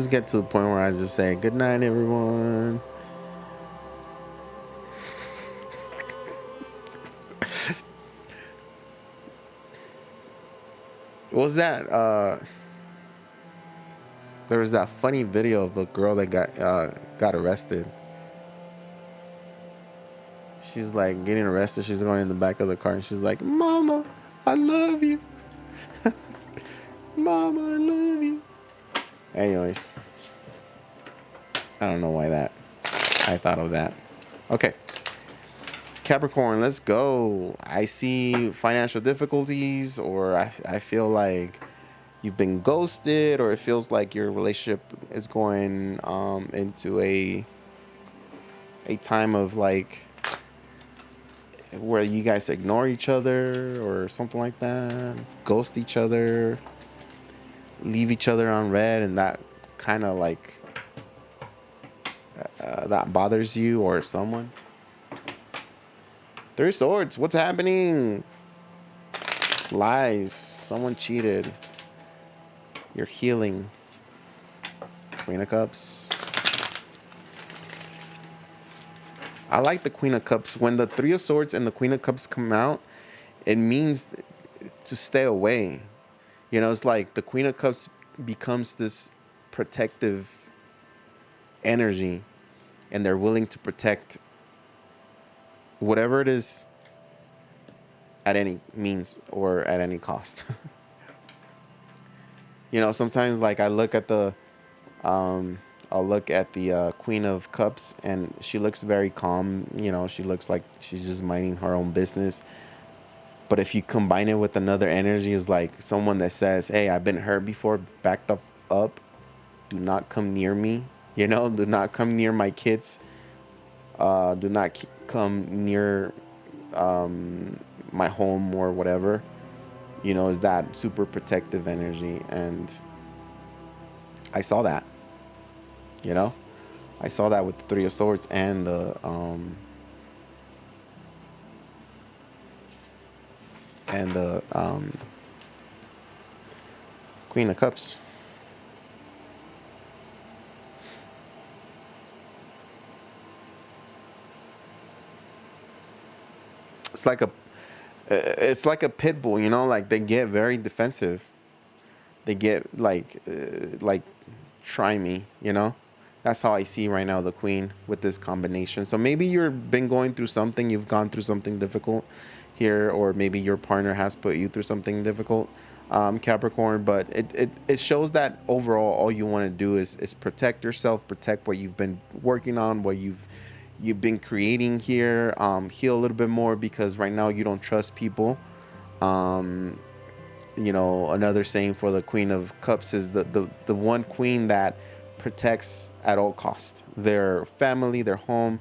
get to the point where I just say good night, everyone? What was that? There was that funny video of a girl that got arrested. She's like getting arrested. She's going in the back of the car and she's like, "Mama, I love you. Mama, I love you." Anyways, I don't know why I thought of that. Okay. Capricorn, let's go. I see financial difficulties, or I feel like you've been ghosted, or it feels like your relationship is going into a time of like where you guys ignore each other or something like that, ghost each other, leave each other on red, and that kind of like that bothers you or someone. Three Swords, what's happening? Lies, someone cheated. You're healing. Queen of Cups. I like the Queen of Cups. When the Three of Swords and the Queen of Cups come out, it means to stay away. You know, it's like the Queen of Cups becomes this protective energy, and they're willing to protect whatever it is at any means or at any cost. You know, sometimes like um, I'll look at the Queen of Cups, and she looks very calm. You know, she looks like she's just minding her own business. But if you combine it with another energy, is like someone that says, "Hey, I've been hurt before. Back the up. Do not come near me. You know, do not come near my kids. Do not come near my home or whatever." You know, is that super protective energy, and I saw that. You know, I saw that with the Three of Swords and the Queen of Cups. It's like a pit bull, you know, like they get very defensive. They get like try me, you know. That's how I see right now the queen with this combination. So maybe you've been going through something, you've gone through something difficult here, or maybe your partner has put you through something difficult, Capricorn. But it shows that overall, all you want to do is protect yourself, protect what you've been working on, what you've been creating here. Heal a little bit more because right now you don't trust people. Um, you know, another saying for the Queen of Cups is the one queen that protects at all cost their family, their home,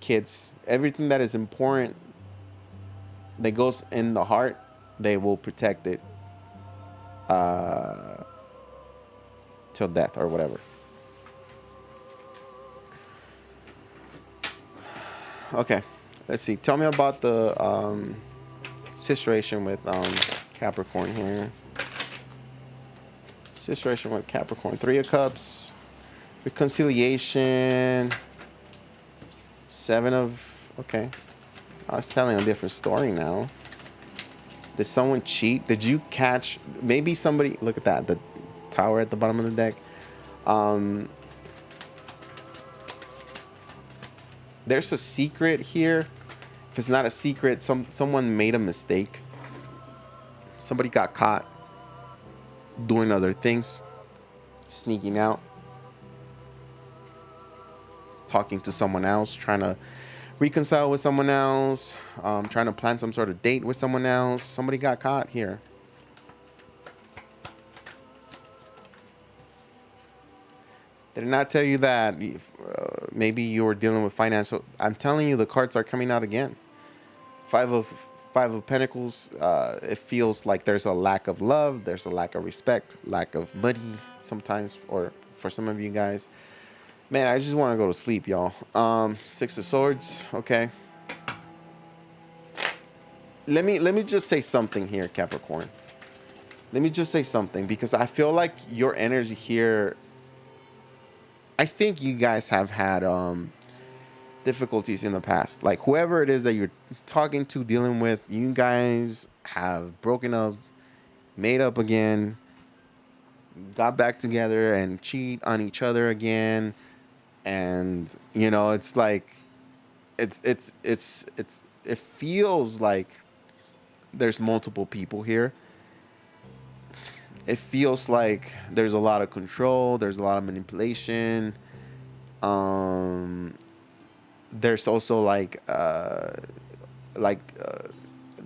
kids, everything that is important that goes in the heart. They will protect it uh, till death or whatever. Okay, let's see. Tell me about the situation with Capricorn here. Situation with Capricorn. Three of Cups. Reconciliation. Seven of... Okay. I was telling a different story now. Did someone cheat? Did you catch... Maybe somebody... Look at that. The tower at the bottom of the deck. Um, there's a secret here. If it's not a secret, someone made a mistake. Somebody got caught doing other things, sneaking out, talking to someone else, trying to reconcile with someone else, trying to plan some sort of date with someone else. Somebody got caught here. Did I not tell you that maybe you were dealing with financial? I'm telling you, the cards are coming out again. Five of Pentacles. It feels like there's a lack of love. There's a lack of respect, lack of money sometimes, or for some of you guys. Man, I just want to go to sleep, y'all. Six of Swords. Okay. Let me just say something here, Capricorn. Let me just say something because I feel like your energy here. I think you guys have had difficulties in the past. Like whoever it is that you're talking to, dealing with, you guys have broken up, made up again, got back together and cheat on each other again. And you know, it's like it feels like there's multiple people here. It feels like there's a lot of control, there's a lot of manipulation. Um there's also like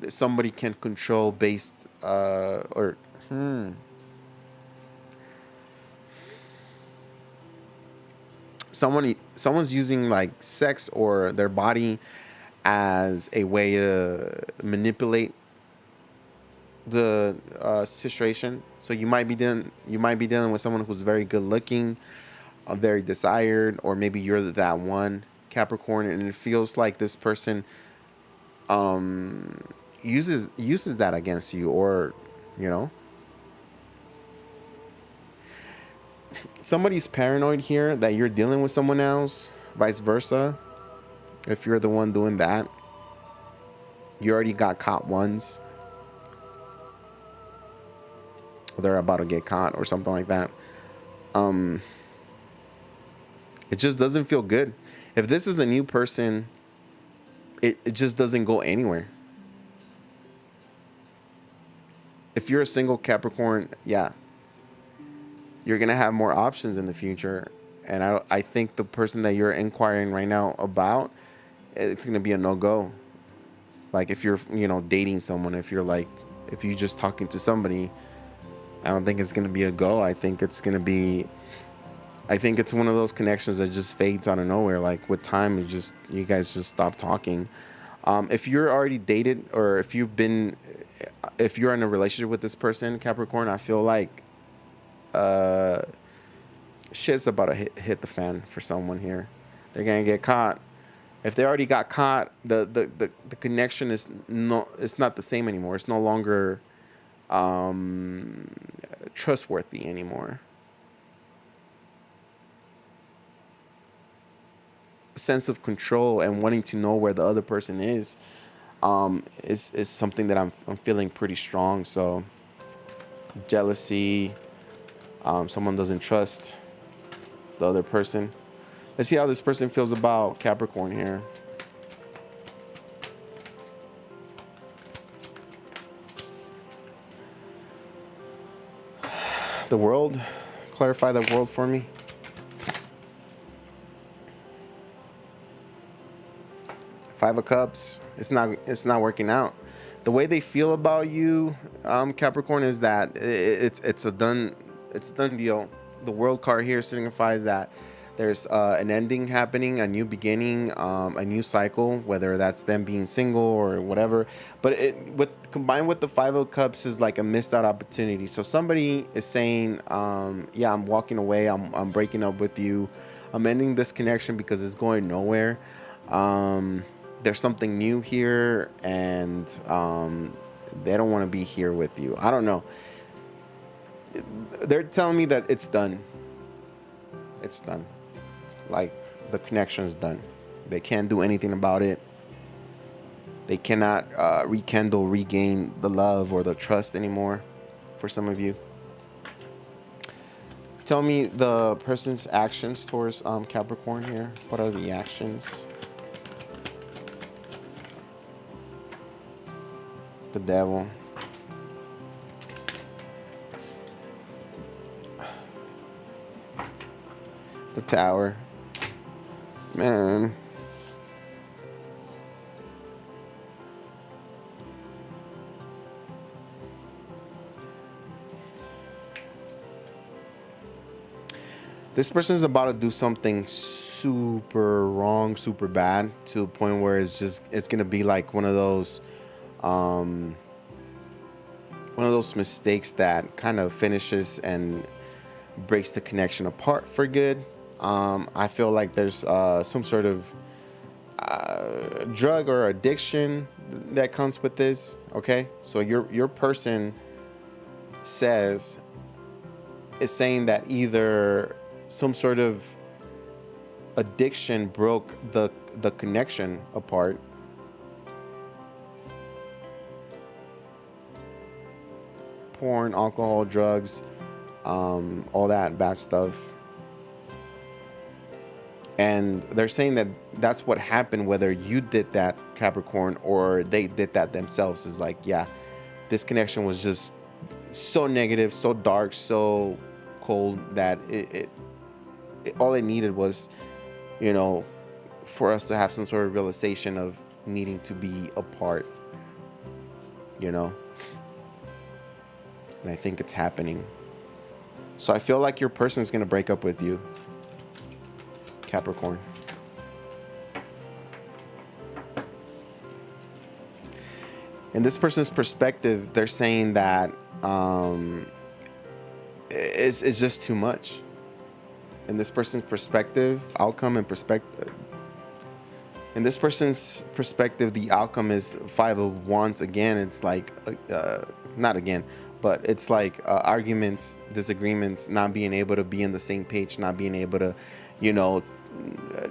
somebody can control based or someone's using like sex or their body as a way to manipulate the situation. So you might be dealing with someone who's very good looking, very desired, or maybe you're that one, Capricorn, and it feels like this person um uses that against you, or you know, somebody's paranoid here that you're dealing with someone else, vice versa. If you're the one doing that, you already got caught once, or they're about to get caught or something like that. It just doesn't feel good. If this is a new person, it just doesn't go anywhere. If you're a single Capricorn, yeah, you're gonna have more options in the future. And I think the person that you're inquiring right now about, it's gonna be a no go. Like if you're, dating someone, if you're just talking to somebody, I don't think it's gonna be a go. I think it's one of those connections that just fades out of nowhere. Like with time, you guys just stop talking. If you're already dated, or if you're in a relationship with this person, Capricorn, I feel like shit's about to hit the fan for someone here. They're gonna get caught. If they already got caught, the connection it's not the same anymore. It's no longer trustworthy anymore. Sense of control and wanting to know where the other person is something that I'm feeling pretty strong. So jealousy, someone doesn't trust the other person. Let's see how this person feels about Capricorn here. The world, clarify the world for me. Five of Cups. It's not working out. The way they feel about you, Capricorn, is that it's a done deal. The World card here signifies that there's an ending happening, a new beginning, a new cycle, whether that's them being single or whatever. But combined with the Five of Cups is like a missed out opportunity. So somebody is saying, yeah, I'm walking away. I'm breaking up with you. I'm ending this connection because it's going nowhere. There's something new here, and they don't want to be here with you. I don't know. They're telling me that it's done. It's done. Like, the connection is done. They can't do anything about it. They cannot regain the love or the trust anymore for some of you. Tell me the person's actions towards Capricorn here. What are the actions? The Devil. The Tower. Man. This person is about to do something super wrong, super bad, to the point where it's gonna be like one of those mistakes that kind of finishes and breaks the connection apart for good. I feel like there's some sort of drug or addiction that comes with this. Okay, so your person is saying that either some sort of addiction broke the connection apart. Porn, alcohol, drugs, all that bad stuff. And they're saying that that's what happened, whether you did that, Capricorn, or they did that themselves. Is like, yeah, this connection was just so negative, so dark, so cold that it all it needed was, for us to have some sort of realization of needing to be apart, and I think it's happening. So I feel like your person is going to break up with you, Capricorn. In this person's perspective, they're saying that it's just too much. In this person's perspective, outcome and perspective. In this person's perspective, the outcome is Five of Wands again. It's like, not again, but it's like arguments, disagreements, not being able to be on the same page, not being able to,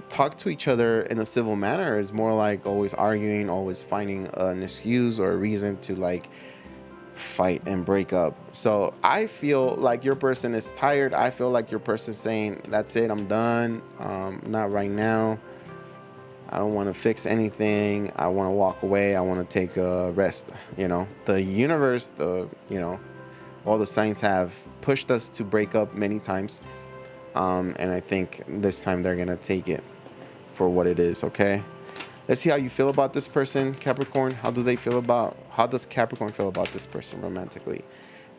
talk to each other in a civil manner. It's more like always arguing, always finding an excuse or a reason to like fight and break up. So I feel like your person is tired. I feel like your person saying, that's it, I'm done. Not right now. I don't want to fix anything. I want to walk away. I want to take a rest. You know, the universe, all the signs have pushed us to break up many times. And I think this time they're going to take it for what it is. Okay. Let's see how you feel about this person, Capricorn. How does Capricorn feel about this person romantically?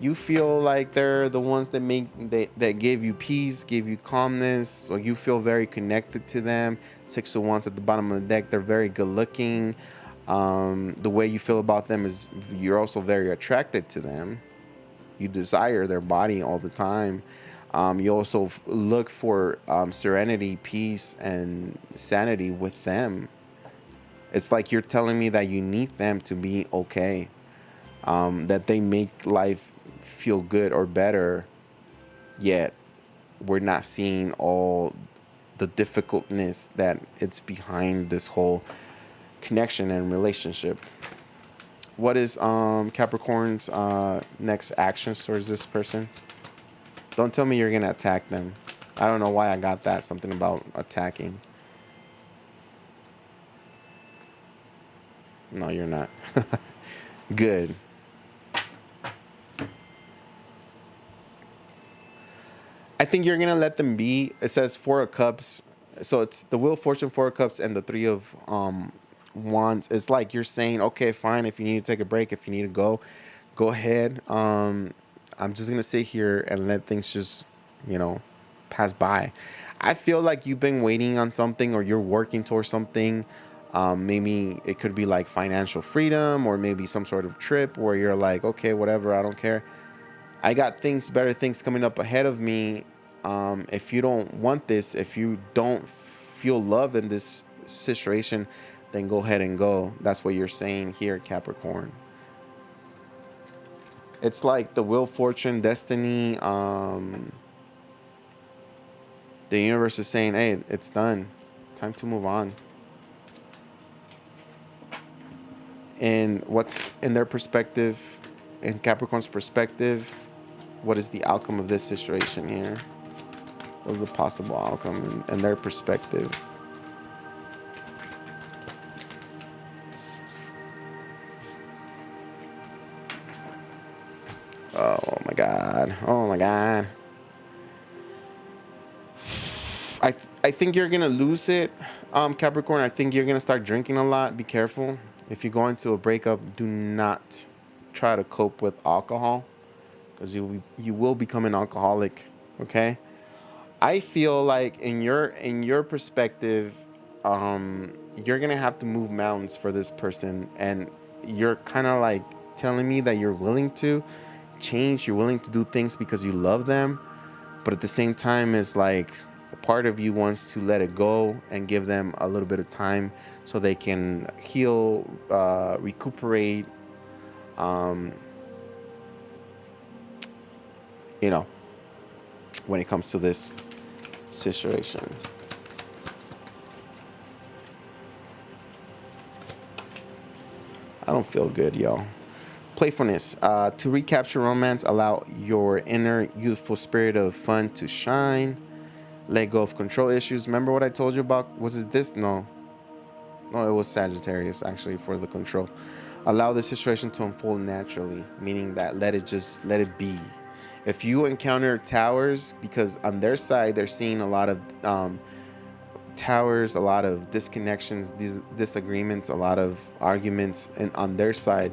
You feel like they're the ones that gave you peace, gave you calmness, or you feel very connected to them. 6 of Wands at the bottom of the deck. They're very good looking. The way you feel about them is you're also very attracted to them. You desire their body all the time. You also look for serenity, peace, and sanity with them. It's like you're telling me that you need them to be okay, that they make life feel good or better, yet we're not seeing all the difficultness that it's behind this whole connection and relationship. What is Capricorn's next actions towards this person? Don't tell me you're gonna attack them. I don't know why I got that. Something about attacking. No, you're not. Good. I think you're gonna let them be. It says 4 of Cups, so it's the Wheel of Fortune, 4 of Cups, and the 3 of Wands. It's like you're saying, okay, fine. If you need to take a break, if you need to go ahead. I'm just gonna sit here and let things just, pass by. I feel like you've been waiting on something, or you're working towards something. Maybe it could be like financial freedom, or maybe some sort of trip where you're like, okay, whatever, I don't care. I got better things coming up ahead of me. If you don't want this, if you don't feel love in this situation, then go ahead and go. That's what you're saying here, Capricorn. It's like the Wheel of Fortune, destiny. The universe is saying, hey, it's done. Time to move on. And what's in their perspective, in Capricorn's perspective, what is the outcome of this situation here? What is the possible outcome in their perspective? Oh my God. Oh my God. I think you're going to lose it, Capricorn. I think you're going to start drinking a lot. Be careful. If you go into a breakup, do not try to cope with alcohol, because you will become an alcoholic. Okay. I feel like in your perspective, you're gonna have to move mountains for this person, and you're kind of like telling me that you're willing to change, you're willing to do things because you love them, but at the same time, it's like a part of you wants to let it go and give them a little bit of time so they can heal, recuperate, when it comes to this situation. I don't feel good, y'all. Playfulness. To recapture romance, allow your inner youthful spirit of fun to shine. Let go of control issues. Remember what I told you about? Was it this? No, it was Sagittarius, actually, for the control. Allow the situation to unfold naturally, meaning that let it be. If you encounter towers, because on their side, they're seeing a lot of towers, a lot of disconnections, disagreements, a lot of arguments, and on their side.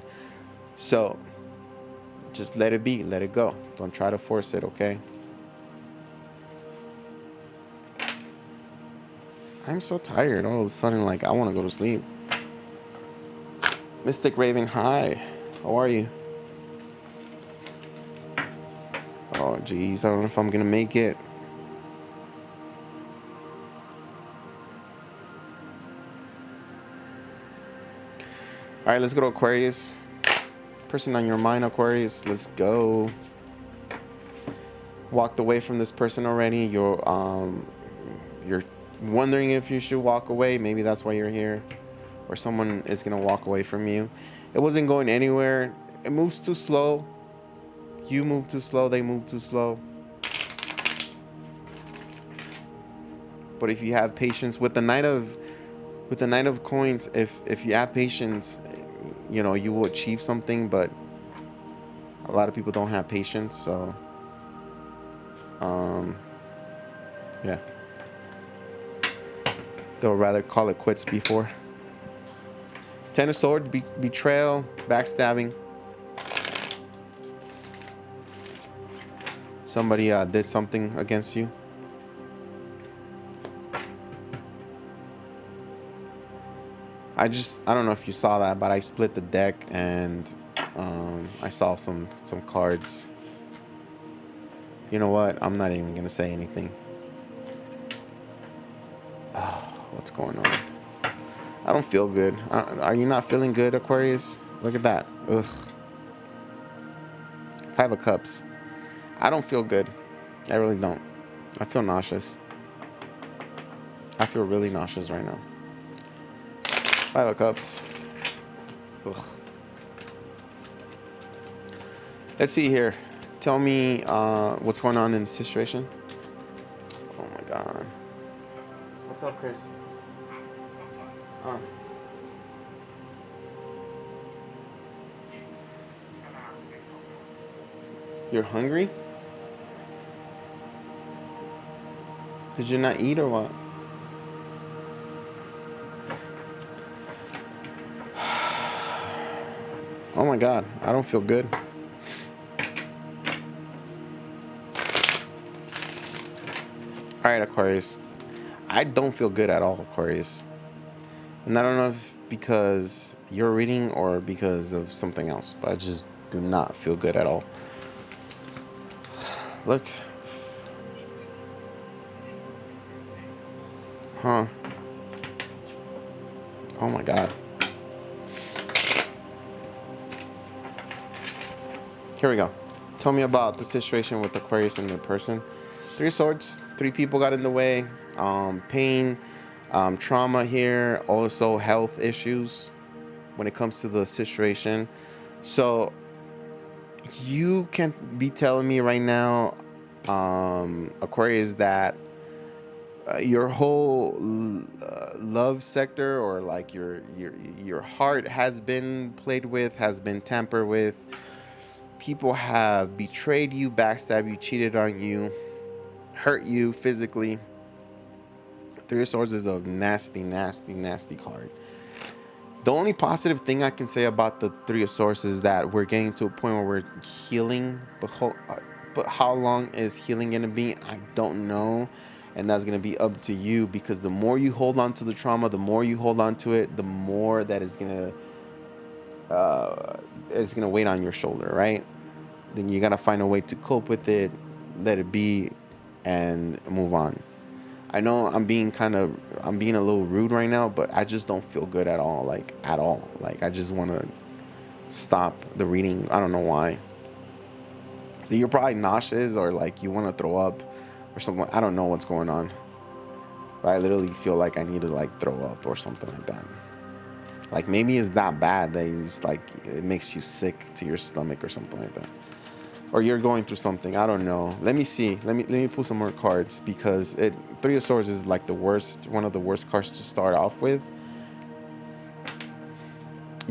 So just let it be, let it go. Don't try to force it, okay? I'm so tired. All of a sudden, like, I want to go to sleep. Mystic Raven, hi. How are you? Oh, geez. I don't know if I'm going to make it. All right, let's go to Aquarius. Person on your mind, Aquarius. Let's go. Walked away from this person already. You're wondering if you should walk away. Maybe that's why you're here, or someone is gonna walk away from you. It wasn't going anywhere. It moves too slow. You move too slow. They move too slow. But if you have patience with the Knight of Coins, if you have patience, you know, you will achieve something. But a lot of people don't have patience, so yeah, they'll rather call it quits before. Ten of Swords, betrayal, backstabbing. Somebody did something against you. I don't know if you saw that, but I split the deck and I saw some cards. You know what? I'm not even gonna say anything. Oh, what's going on? I don't feel good. Are you not feeling good, Aquarius? Look at that. Ugh. Five of Cups. I don't feel good. I really don't. I feel nauseous. I feel really nauseous right now. Five of Cups. Ugh. Let's see here. Tell me what's going on in this situation. Oh my God. What's up, Chris? You're hungry? Did you not eat or what? Oh my God, I don't feel good. All right, Aquarius. I don't feel good at all, Aquarius. And I don't know if because you're reading or because of something else, but I just do not feel good at all. Look. Huh. Oh my God. Here we go. Tell me about the situation with Aquarius and their person. Three of Swords. 3 people got in the way. Pain, trauma here. Also health issues when it comes to the situation. So you can't be telling me right now, Aquarius, that your whole love sector, or like your heart has been played with, has been tampered with. People have betrayed you, backstabbed you, cheated on you, hurt you physically. Three of Swords is a nasty, nasty, nasty card. The only positive thing I can say about the Three of Swords is that we're getting to a point where we're healing. But how long is healing going to be? I don't know. And that's going to be up to you, because the more you hold on to the trauma, the more you hold on to it, the more that is going to weight on your shoulder, right? Then you got to find a way to cope with it, let it be, and move on. I know I'm being a little rude right now, but I just don't feel good at all. Like, at all. Like, I just want to stop the reading. I don't know why. So you're probably nauseous, or like you want to throw up or something. I don't know what's going on. But I literally feel like I need to like throw up or something like that. Like, maybe it's that bad that it's like it makes you sick to your stomach or something like that. Or you're going through something. I don't know. Let me see. Let me pull some more cards, because Three of Swords is like one of the worst cards to start off with.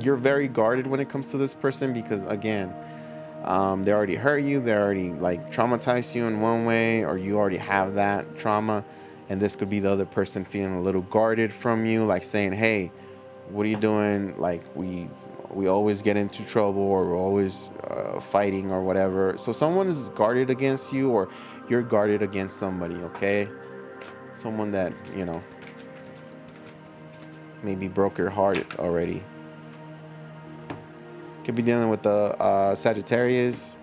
You're very guarded when it comes to this person, because again, they already hurt you. They already like traumatized you in one way, or you already have that trauma, and this could be the other person feeling a little guarded from you, like saying, "Hey, what are you doing? Like we always get into trouble, or we're always fighting or whatever." So someone is guarded against you, or you're guarded against somebody, okay? Someone that, you know, maybe broke your heart already. Could be dealing with the Sagittarius,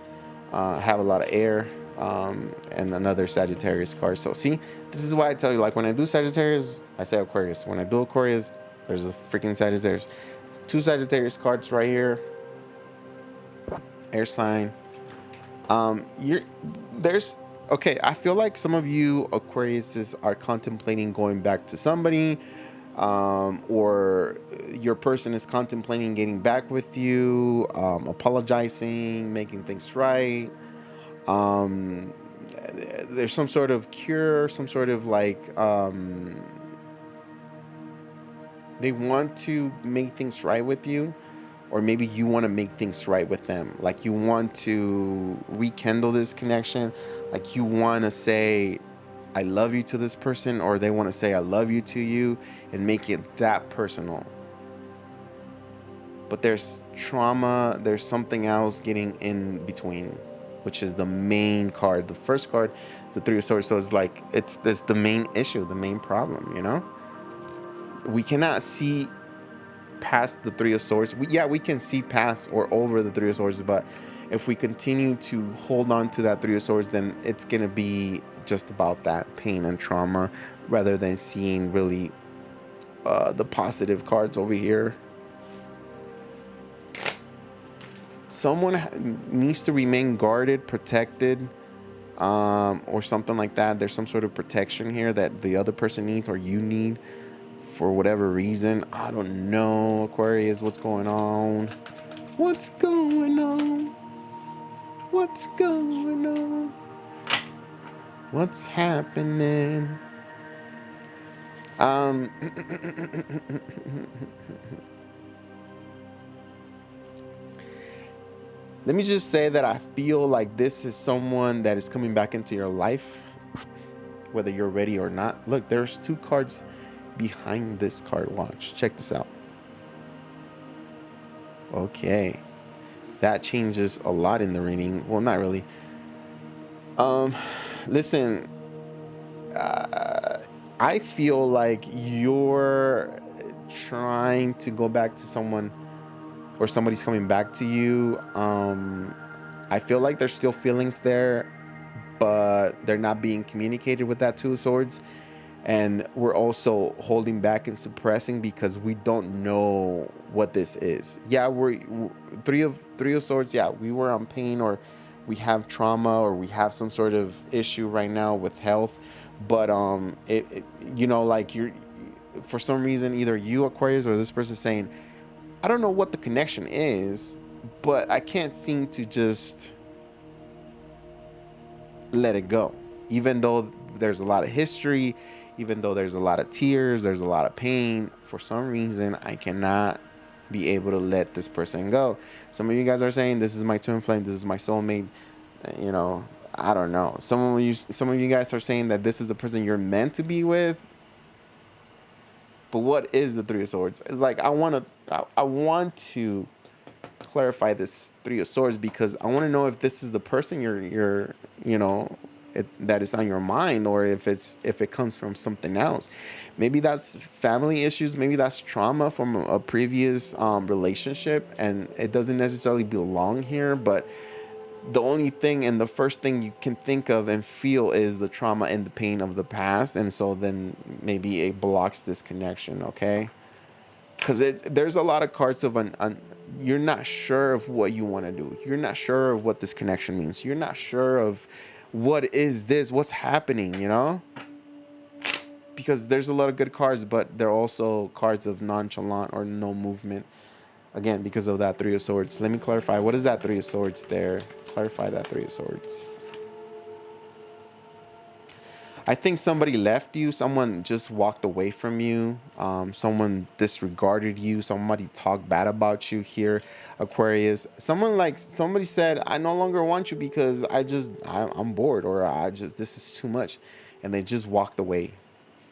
have a lot of air, and another Sagittarius card. So see, this is why I tell you, like, when I do Sagittarius, I say Aquarius. When I do Aquarius, there's a freaking Sagittarius. 2 Sagittarius cards right here. Air sign. There's Okay, I feel like some of you Aquariuses are contemplating going back to somebody, or your person is contemplating getting back with you, apologizing, making things right. Um, there's some sort of cure, some sort of like, they want to make things right with you, or maybe you want to make things right with them. Like you want to rekindle this connection. Like you want to say, I love you to this person, or they want to say, I love you to you, and make it that personal. But there's trauma, there's something else getting in between, which is the main card. The first card is the Three of Swords. So it's like, it's this the main issue, the main problem, you know? We cannot see past the Three of Swords. We can see past or over the Three of Swords, but if we continue to hold on to that Three of Swords, then it's gonna be just about that pain and trauma, rather than seeing really the positive cards over here. Someone needs to remain guarded, protected, or something like that. There's some sort of protection here that the other person needs, or you need, for whatever reason. I don't know, Aquarius, what's going on? What's going on? What's going on? What's happening? Um, Let me just say that I feel like this is someone that is coming back into your life, whether you're ready or not. Look, there's two cards behind this card. Watch. Check this out. Okay. That changes a lot in the reading. Well, not really. Listen, I feel like you're trying to go back to someone, or somebody's coming back to you. I feel like there's still feelings there, but they're not being communicated with that Two of Swords. And we're also holding back and suppressing because we don't know what this is. Yeah, we're three of Swords. Yeah, we were on pain, or we have trauma, or we have some sort of issue right now with health. But like you're, for some reason, either you Aquarius or this person saying, I don't know what the connection is, but I can't seem to just let it go. Even though there's a lot of history, even though there's a lot of tears, there's a lot of pain, for some reason, I cannot be able to let this person go. Some of you guys are saying, this is my twin flame, this is my soulmate. You know, I don't know. Some of you guys are saying that this is the person you're meant to be with. But what is the Three of Swords? It's like, I want to clarify this Three of Swords, because I want to know if this is the person you're that is on your mind, or if it comes from something else. Maybe that's family issues, maybe that's trauma from a previous relationship, and it doesn't necessarily belong here. But the only thing and the first thing you can think of and feel is the trauma and the pain of the past, and so then maybe it blocks this connection. Okay, because there's a lot of cards of you're not sure of what you want to do. You're not sure of what this connection means. You're not sure of what is this, what's happening, because there's a lot of good cards, but they're also cards of nonchalant or no movement, again, because of that Three of Swords. Let me clarify, what is that Three of Swords there? Clarify that Three of Swords. I think somebody left you. Someone just walked away from you. Someone disregarded you. Somebody talked bad about you here, Aquarius. Somebody said, I no longer want you because I'm bored, or this is too much. And they just walked away.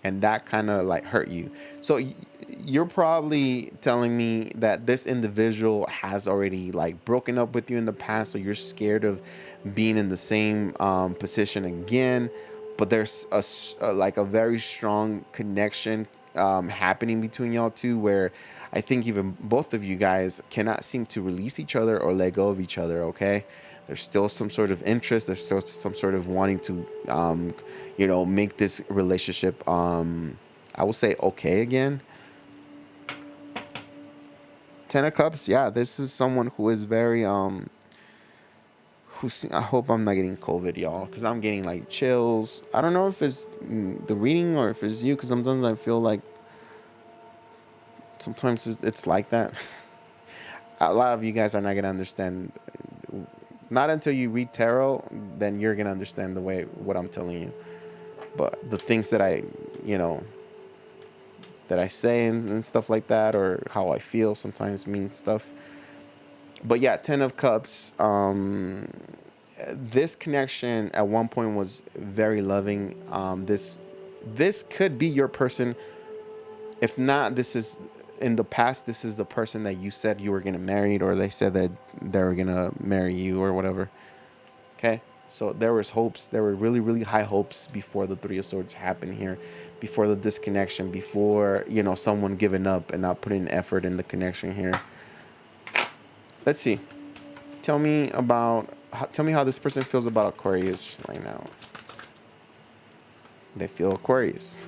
And that kind of like hurt you. So you're probably telling me that this individual has already like broken up with you in the past. So you're scared of being in the same position again. But there's a very strong connection happening between y'all two, where I think even both of you guys cannot seem to release each other or let go of each other. Okay, there's still some sort of interest. There's still some sort of wanting to make this relationship I will say okay again. Ten of Cups. Yeah, this is someone who is very I hope I'm not getting COVID, y'all, because I'm getting like chills. I don't know if it's the reading or if it's you, because sometimes I feel like sometimes it's like that. A lot of you guys are not gonna understand. Not until you read tarot, then you're gonna understand the way what I'm telling you. But the things that you know, that I say and stuff like that, or how I feel sometimes mean stuff. But yeah, Ten of Cups. This connection at one point was very loving. This could be your person. If not, this is in the past. This is the person that you said you were gonna marry, or they said that they were gonna marry you, or whatever. Okay, so there was hopes. There were really, really high hopes before the Three of Swords happened here, before the disconnection, before someone giving up and not putting effort in the connection here. Let's see. Tell me how this person feels about Aquarius right now. They feel Aquarius.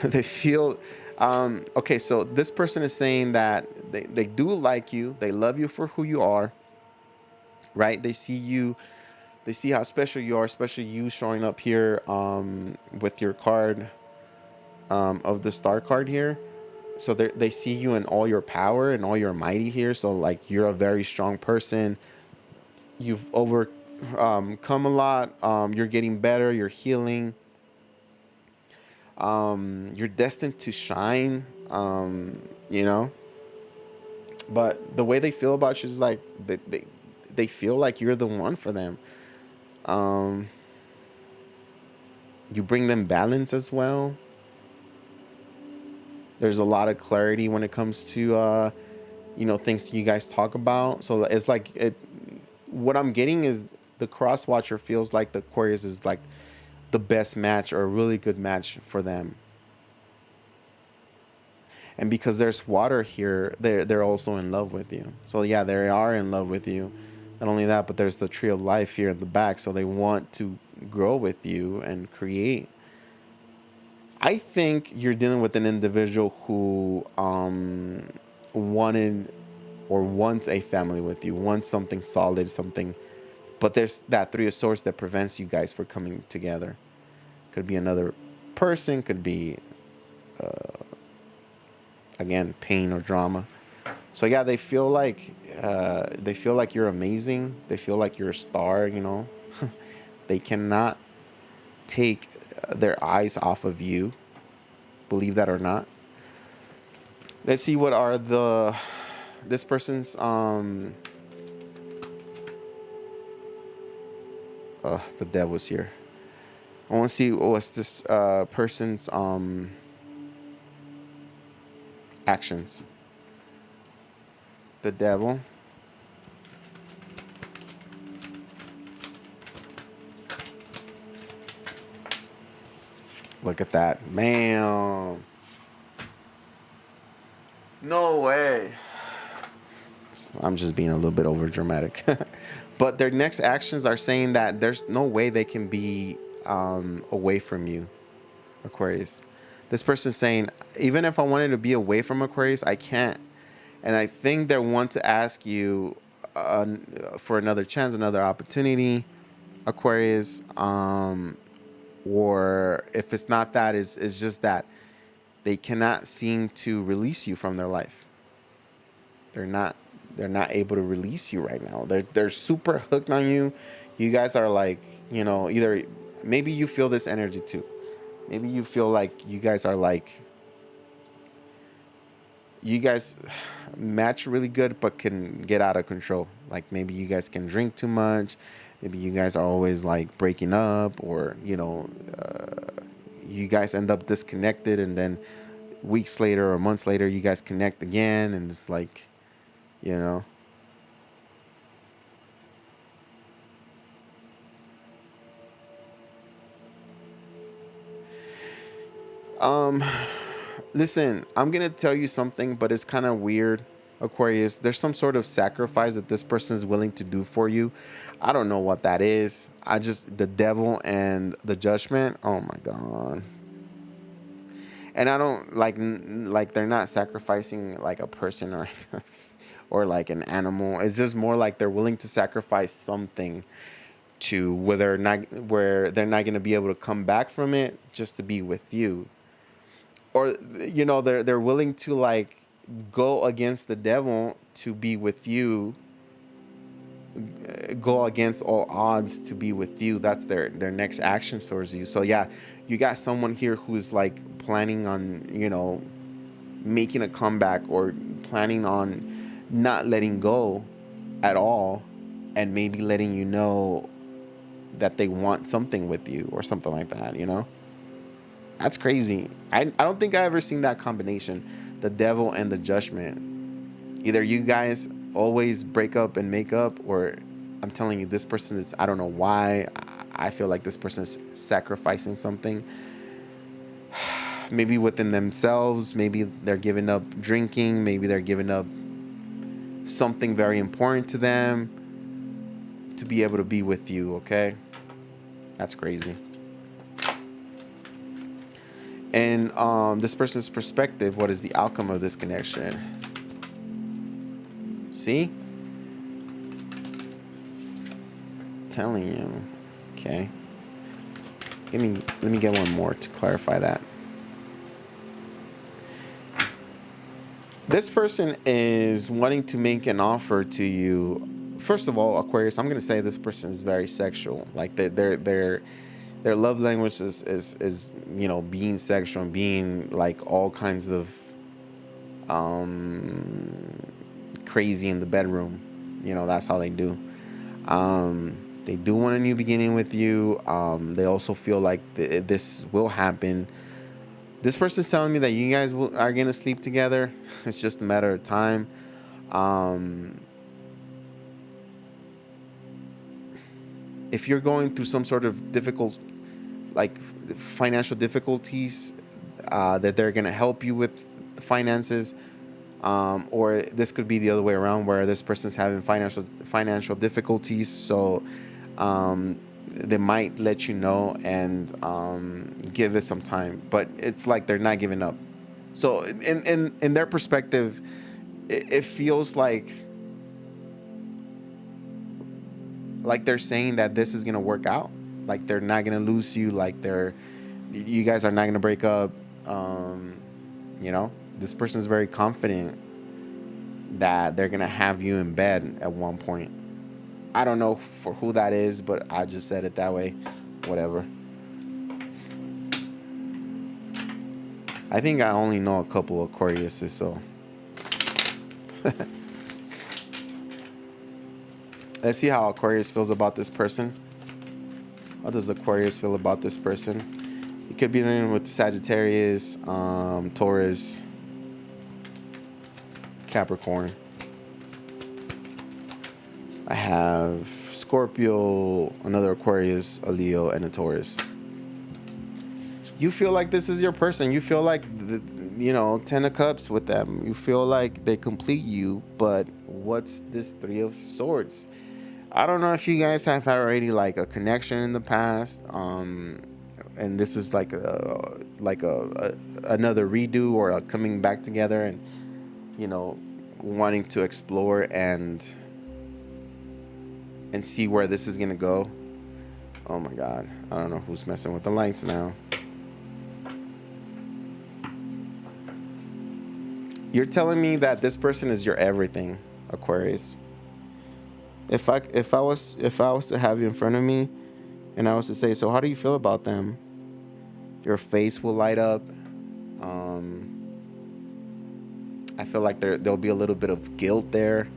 They feel okay, so this person is saying that they do like you, they love you for who you are, right? They see you, they see how special you are, especially you showing up here with your card of the star card here. So they see you in all your power and all your mighty here. So like you're a very strong person. You've come a lot. You're getting better. You're healing. You're destined to shine. You know. But the way they feel about you is like they feel like you're the one for them. You bring them balance as well. There's a lot of clarity when it comes to things you guys talk about. So it's like what I'm getting is the cross watcher feels like the Aquarius is like the best match or a really good match for them. And because there's water here, they're also in love with you. So yeah, they are in love with you. Not only that, but there's the tree of life here in the back. So they want to grow with you and create. I think you're dealing with an individual who wanted or wants a family with you, wants something solid, something. But there's that Three of Swords that prevents you guys from coming together. Could be another person, could be, again, pain or drama. So yeah, they feel like you're amazing. They feel like you're a star. They cannot take their eyes off of you. Believe that or not. Let's see what are this person's the devil's here. I want to see what's this person's actions. The devil. Look at that. Man. No way. I'm just being a little bit over dramatic. But their next actions are saying that there's no way they can be away from you, Aquarius. This person's saying, even if I wanted to be away from Aquarius, I can't. And I think they want to ask you for another chance, another opportunity, Aquarius. Or if it's not that, it's just that they cannot seem to release you from their life. They're not able to release you right now. They're super hooked on you. You guys are like, either maybe you feel this energy too. Maybe you feel like you guys are like, you guys match really good but can get out of control. Like maybe you guys can drink too much. Maybe you guys are always like breaking up, or you guys end up disconnected, and then weeks later or months later you guys connect again, and it's like, listen, I'm gonna tell you something, but it's kind of weird, Aquarius. There's some sort of sacrifice that this person is willing to do for you. I don't know what that is. The devil and the judgment. Oh my god. And I don't like they're not sacrificing like a person or or like an animal. It's just more like they're willing to sacrifice something to where they're not going to be able to come back from it just to be with you. Or they're willing to like go against the devil to be with you, go against all odds to be with you. That's their next action towards you. So yeah, you got someone here who's like planning on making a comeback, or planning on not letting go at all, and maybe letting you know that they want something with you or something like that. That's crazy. I don't think I ever seen that combination, the devil and the judgment. Either you guys always break up and make up, or I'm telling you, this person is, I don't know why, I feel like this person is sacrificing something. Maybe within themselves, maybe they're giving up drinking, maybe they're giving up something very important to them to be able to be with you, okay? That's crazy. And this person's perspective, what is the outcome of this connection? See? Telling you. Okay. Let me get one more to clarify that. This person is wanting to make an offer to you. First of all, Aquarius, I'm going to say this person is very sexual. Like their love language is being sexual and being like all kinds of crazy in the bedroom. That's how they do. They do want a new beginning with you. They also feel like this will happen. This person's telling me that you guys are going to sleep together. It's just a matter of time. If you're going through some sort of difficult, like financial difficulties, that they're going to help you with the finances. Or this could be the other way around, where this person's having financial difficulties. So they might let you know and give it some time, but it's like they're not giving up. So in their perspective, it feels like they're saying that this is gonna work out, like they're not gonna lose you, like you guys are not gonna break up. This person is very confident that they're gonna have you in bed at one point. I don't know for who that is, but I just said it that way. Whatever. I think I only know a couple of Aquariuses, so. Let's see how Aquarius feels about this person. How does Aquarius feel about this person? You could be dealing with Sagittarius, Taurus, Capricorn. I have Scorpio, another Aquarius, a Leo, and a Taurus. You feel like this is your person. You feel like, Ten of Cups with them. You feel like they complete you, but what's this Three of Swords? I don't know if you guys have had already like a connection in the past, and this is like another redo, or a coming back together, and wanting to explore and see where this is gonna go. Oh my God, I don't know who's messing with the lights now. You're telling me that this person is your everything, Aquarius. If I was to have you in front of me, and I was to say, so how do you feel about them? Your face will light up. I feel like there'll be a little bit of guilt there,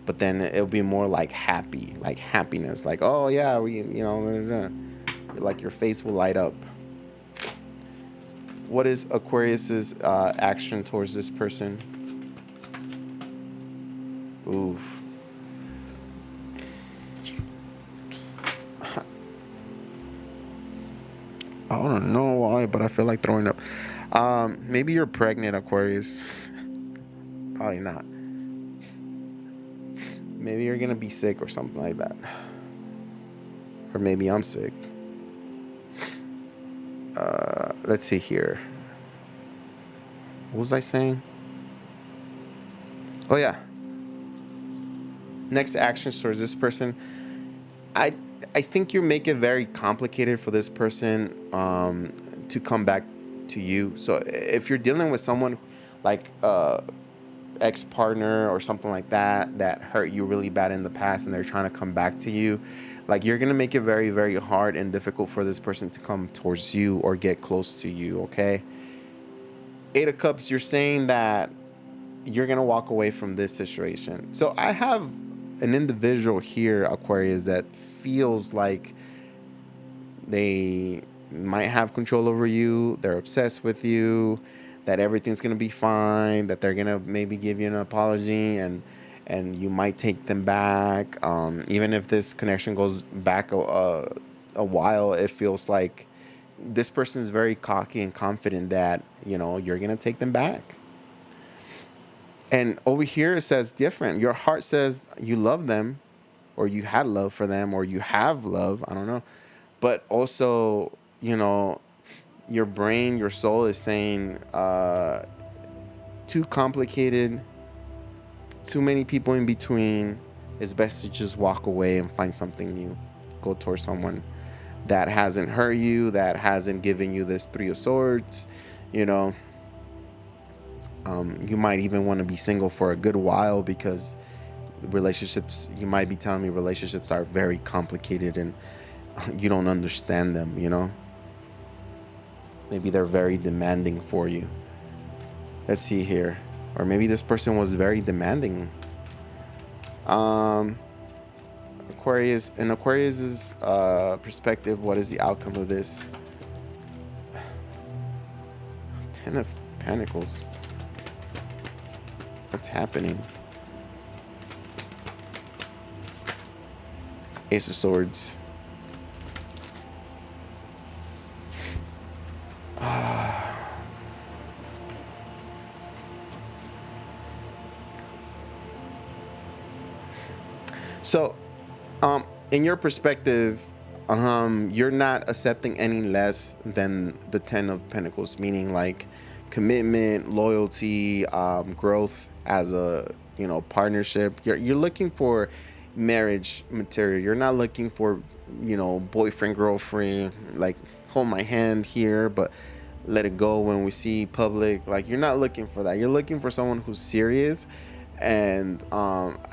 but then it'll be more like happiness. Like, oh yeah, like your face will light up. What is Aquarius's action towards this person? Oof. I don't know why, but I feel like throwing up. Maybe you're pregnant, Aquarius. Probably not. Maybe you're gonna be sick or something like that. Or maybe I'm sick. Let's see here. What was I saying? Oh yeah. Next actions towards this person. I I think you make it very complicated for this person to come back to you. So if you're dealing with someone like ex partner or something like that that hurt you really bad in the past and they're trying to come back to you, like you're gonna make it very very hard and difficult for this person to come towards you or get close to you. Okay. Eight of Cups. You're saying that you're gonna walk away from this situation. So I have an individual here, Aquarius, that feels like they might have control over you. They're obsessed with you. That everything's gonna be fine. That they're gonna maybe give you an apology and you might take them back. Even if this connection goes back a while, it feels like this person is very cocky and confident that you're gonna take them back. And over here it says different. Your heart says you love them, or you had love for them, or you have love. I don't know. But also, your brain, your soul is saying too complicated, too many people in between. It's best to just walk away and find something new. Go towards someone that hasn't hurt you, that hasn't given you this Three of Swords, you know. You might even want to be single for a good while because relationships, you might be telling me relationships are very complicated and you don't understand them, Maybe they're very demanding for you. Let's see here. Or maybe this person was very demanding. Aquarius, in Aquarius's perspective, what is the outcome of this? Ten of Pentacles. What's happening? Ace of Swords. So, in your perspective, you're not accepting any less than the Ten of Pentacles, meaning like commitment, loyalty, growth as a partnership. You're looking for marriage material. You're not looking for boyfriend, girlfriend, like hold my hand here but let it go when we see public. Like you're not looking for that. You're looking for someone who's serious. And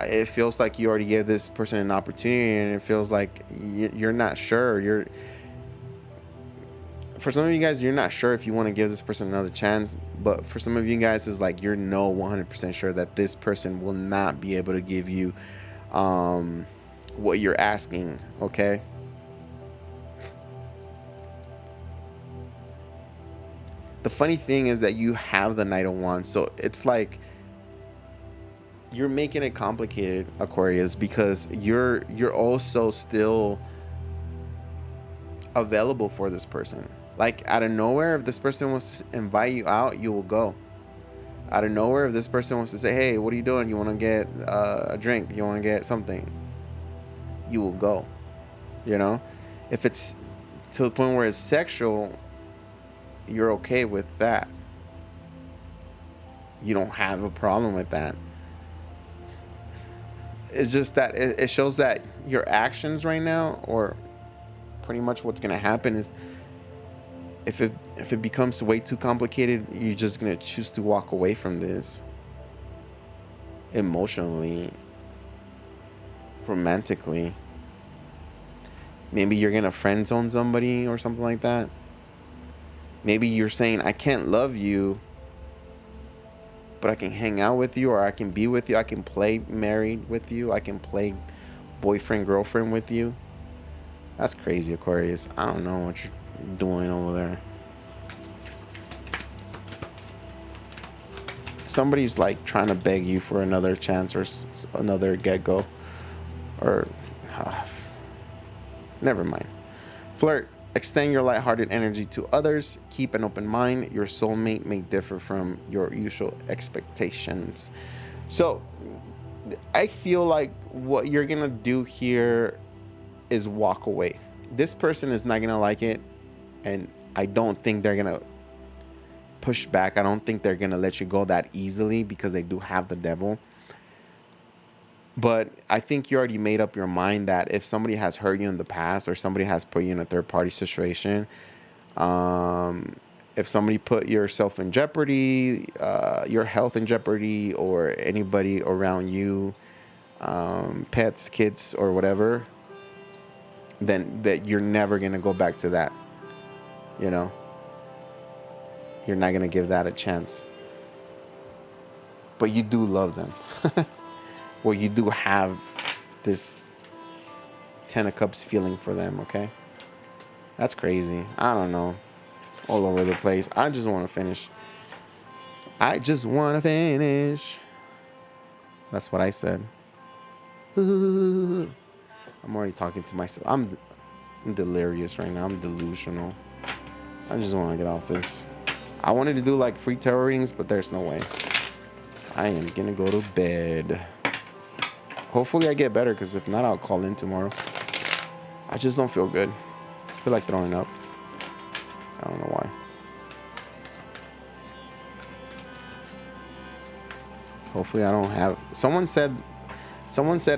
it feels like you already gave this person an opportunity, and it feels like you're not sure. For some of you guys, you're not sure if you want to give this person another chance. But for some of you guys, it's like you're 100% sure that this person will not be able to give you what you're asking. Okay. The funny thing is that you have the Knight of Wands, so it's like you're making it complicated, Aquarius, because you're also still available for this person. Like out of nowhere, if this person wants to invite you out, you will go. Out of nowhere, if this person wants to say, hey, what are you doing? You want to get a drink? You want to get something? You will go. If it's to the point where it's sexual, you're okay with that. You don't have a problem with that. It's just that it shows that your actions right now, or pretty much what's going to happen is if it becomes way too complicated, you're just going to choose to walk away from this emotionally, romantically. Maybe you're going to friend zone somebody or something like that. Maybe you're saying, I can't love you, but I can hang out with you, or I can be with you. I can play married with you. I can play boyfriend, girlfriend with you. That's crazy, Aquarius. I don't know what you're doing over there. Somebody's like trying to beg you for another chance or another get-go. Or, never mind. Flirt. Extend your lighthearted energy to others. Keep an open mind. Your soulmate may differ from your usual expectations. So, I feel like what you're going to do here is walk away. This person is not going to like it. And I don't think they're going to push back. I don't think they're going to let you go that easily because they do have the devil. But I think you already made up your mind that if somebody has hurt you in the past or somebody has put you in a third party situation, um, if somebody put yourself in jeopardy, your health in jeopardy, or anybody around you, pets, kids, or whatever, then that you're never gonna go back to that. You know, you're not gonna give that a chance. But you do love them. Well, you do have this Ten of Cups feeling for them. Okay, that's crazy. I don't know, all over the place. I just want to finish. I just want to finish. That's what I said. I'm already talking to myself. I'm delirious right now. I'm delusional. I just want to get off this. I wanted to do like free tarot readings, but there's no way. I am gonna go to bed. Hopefully I get better, because if not, I'll call in tomorrow. I just don't feel good. I feel like throwing up. I don't know why. Hopefully I don't have. Someone said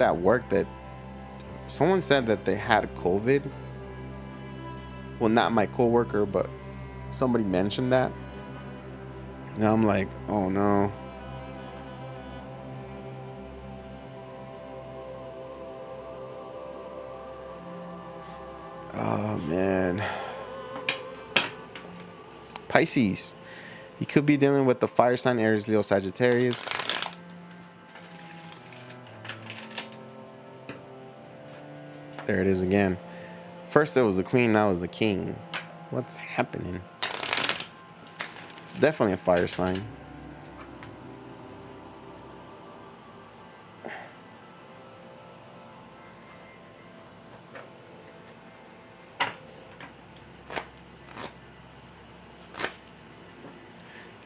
at work that they had COVID. Well, not my coworker, but somebody mentioned that. And I'm like, oh no. Oh man. Pisces. You could be dealing with the fire sign Aries, Leo, Sagittarius. There it is again. First there was the queen, now it's the king. What's happening? It's definitely a fire sign.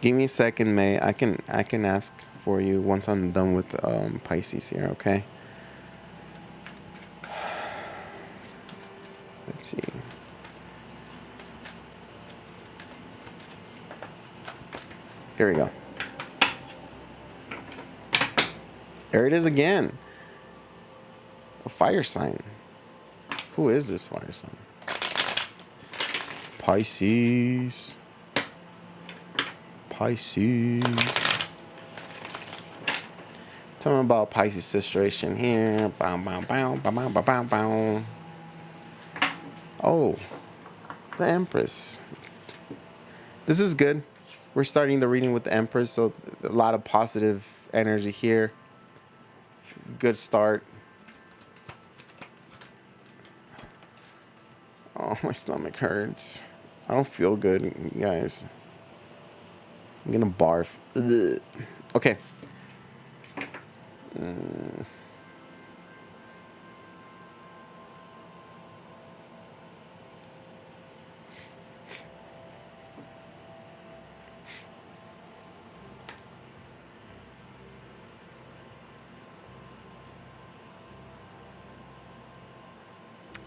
Give me a second, May. I can ask for you once I'm done with Pisces here, okay? Let's see. Here we go. There it is again. A fire sign. Who is this fire sign? Pisces. Pisces. Tell me about Pisces situation here. Bow, bow, bow, bow, bow, bow, bow. Oh, the Empress. This is good. We're starting the reading with the Empress, so a lot of positive energy here. Good start. Oh, my stomach hurts. I don't feel good, guys. I'm gonna barf. Ugh. Okay.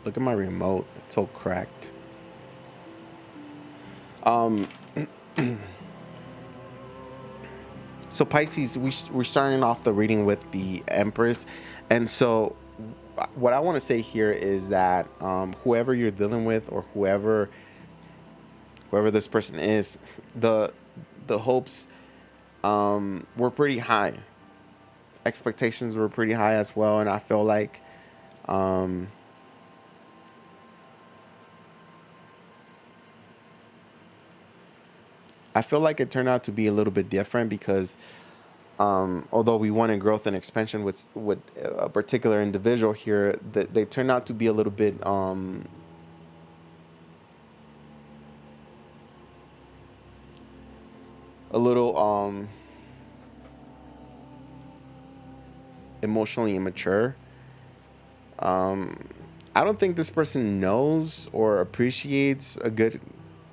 Look at my remote. It's all cracked. So Pisces, we're starting off the reading with the Empress. And so what I want to say here is that whoever you're dealing with, or whoever this person is, the hopes were pretty high. Expectations were pretty high as well. And I feel like it turned out to be a little bit different, because although we wanted growth and expansion with a particular individual here, that they turned out to be a little bit emotionally immature. I don't think this person knows or appreciates a good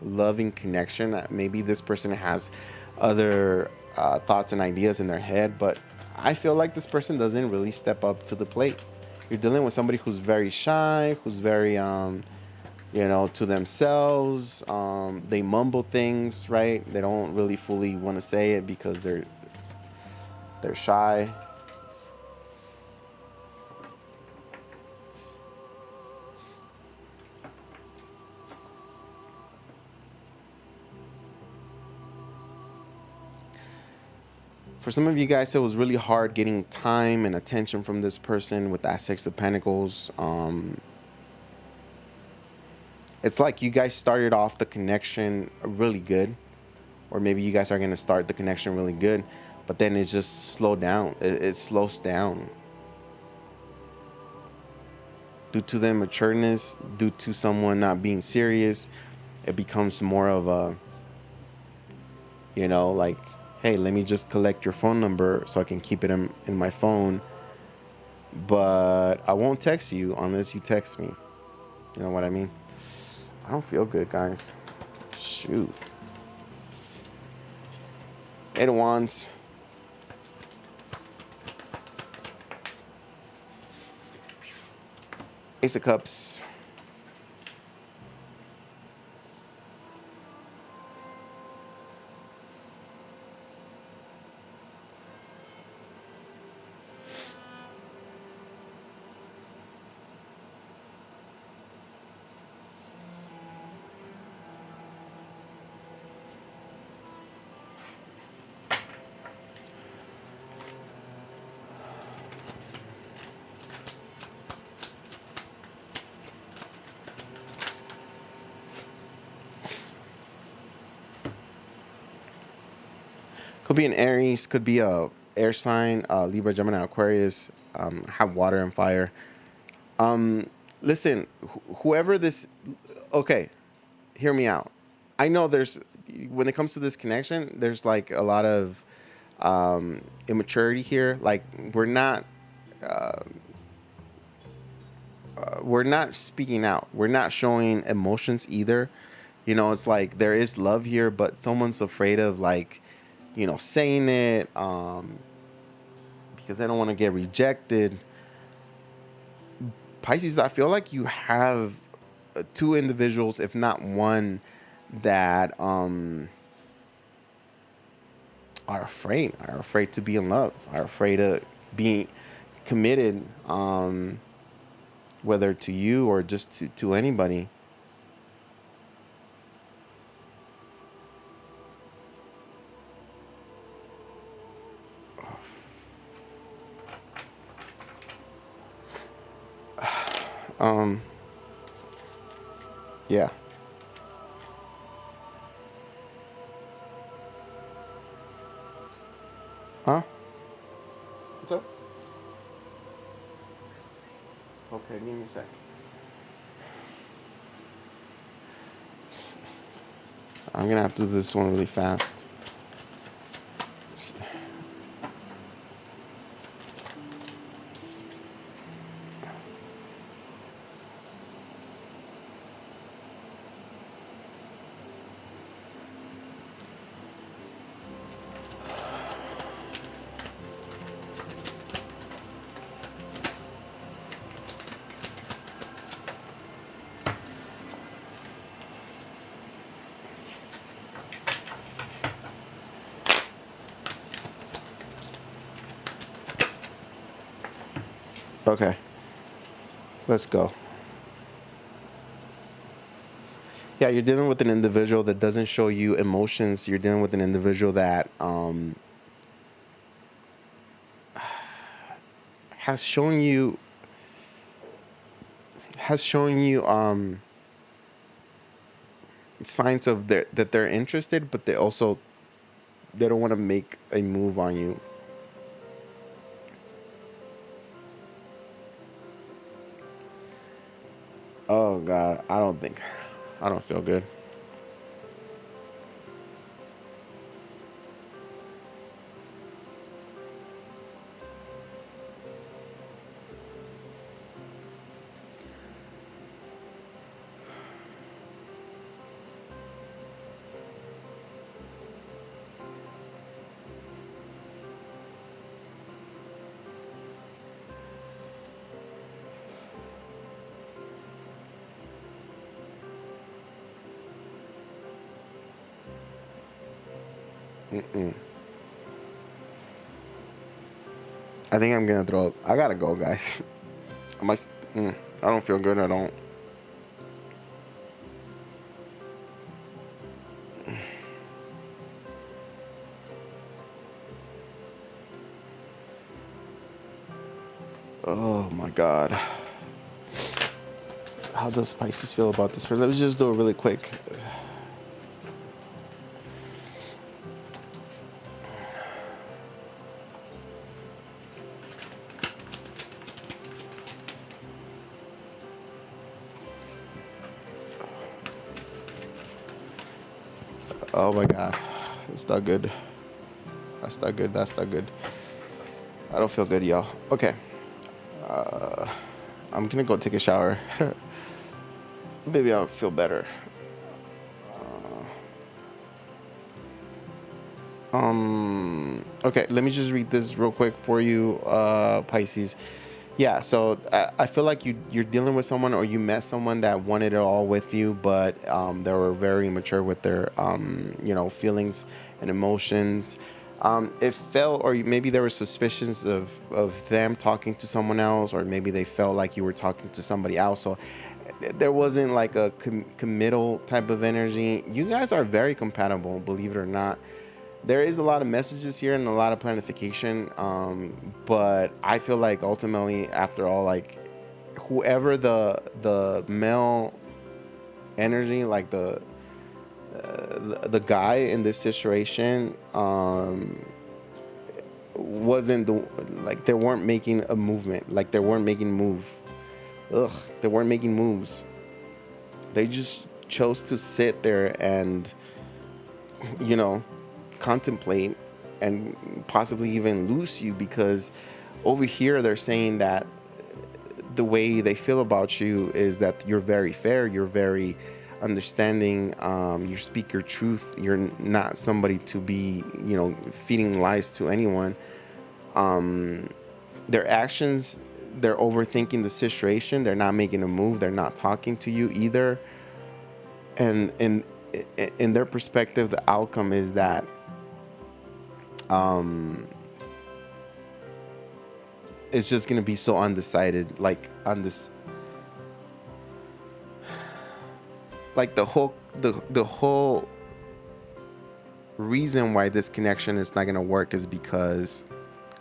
loving connection. Maybe this person has other thoughts and ideas in their head, but I feel like this person doesn't really step up to the plate. You're dealing with somebody who's very shy, who's very to themselves. They mumble things, right? They don't really fully want to say it because they're shy. For some of you guys, it was really hard getting time and attention from this person with that Six of Pentacles. It's like you guys started off the connection really good, or maybe you guys are going to start the connection really good, but then it just slowed down. It slows down due to the immatureness, due to someone not being serious. It becomes more of a, you know, like, hey, let me just collect your phone number so I can keep it in my phone, but I won't text you unless you text me. You know what I mean? I don't feel good, guys. Shoot. Eight of Wands. Ace of Cups. Could be an Aries, could be a air sign, Libra, Gemini, Aquarius, have water and fire. Listen, whoever this, okay, hear me out. I know there's, when it comes to this connection, there's like a lot of immaturity here. Like we're not speaking out. We're not showing emotions either. You know, it's like there is love here, but someone's afraid of, like, you know, saying it because they don't want to get rejected. Pisces, I feel like you have two individuals, if not one, that are afraid to be in love, are afraid of being committed, whether to you or just to anybody. Yeah. Huh? What's up? Okay, give me a second. I'm gonna have to do this one really fast. Okay, let's go. Yeah, you're dealing with an individual that doesn't show you emotions. You're dealing with an individual that has shown you signs of that they're interested, but they don't want to make a move on you. Oh God, I don't feel good. Mm-mm. I think I'm gonna throw up. I gotta go, guys. I must. I don't feel good. I don't. Oh my God. How does Pisces feel about this? Let me just do it really quick. Oh my God. It's not good. That's not good. That's not good. I don't feel good, y'all. Okay. I'm gonna go take a shower. Maybe I'll feel better. Okay, let me just read this real quick for you, Pisces. Yeah, so I feel like you're dealing with someone, or you met someone that wanted it all with you, but they were very immature with their feelings and emotions. It felt, or maybe there were suspicions of them talking to someone else, or maybe they felt like you were talking to somebody else. So there wasn't like a committal type of energy. You guys are very compatible, believe it or not. There is a lot of messages here and a lot of planification, but I feel like ultimately, after all, like whoever the male energy, like the guy in this situation, wasn't the, like they weren't making a movement, like they weren't making move. Ugh, they weren't making moves. They just chose to sit there and, you know, contemplate and possibly even lose you, because over here they're saying that the way they feel about you is that you're very fair, you're very understanding, you speak your truth, you're not somebody to be, feeding lies to anyone. Their actions, they're overthinking the situation, they're not making a move, they're not talking to you either. And in their perspective, the outcome is that it's just gonna be so undecided, like on this, like the whole reason why this connection is not gonna work is because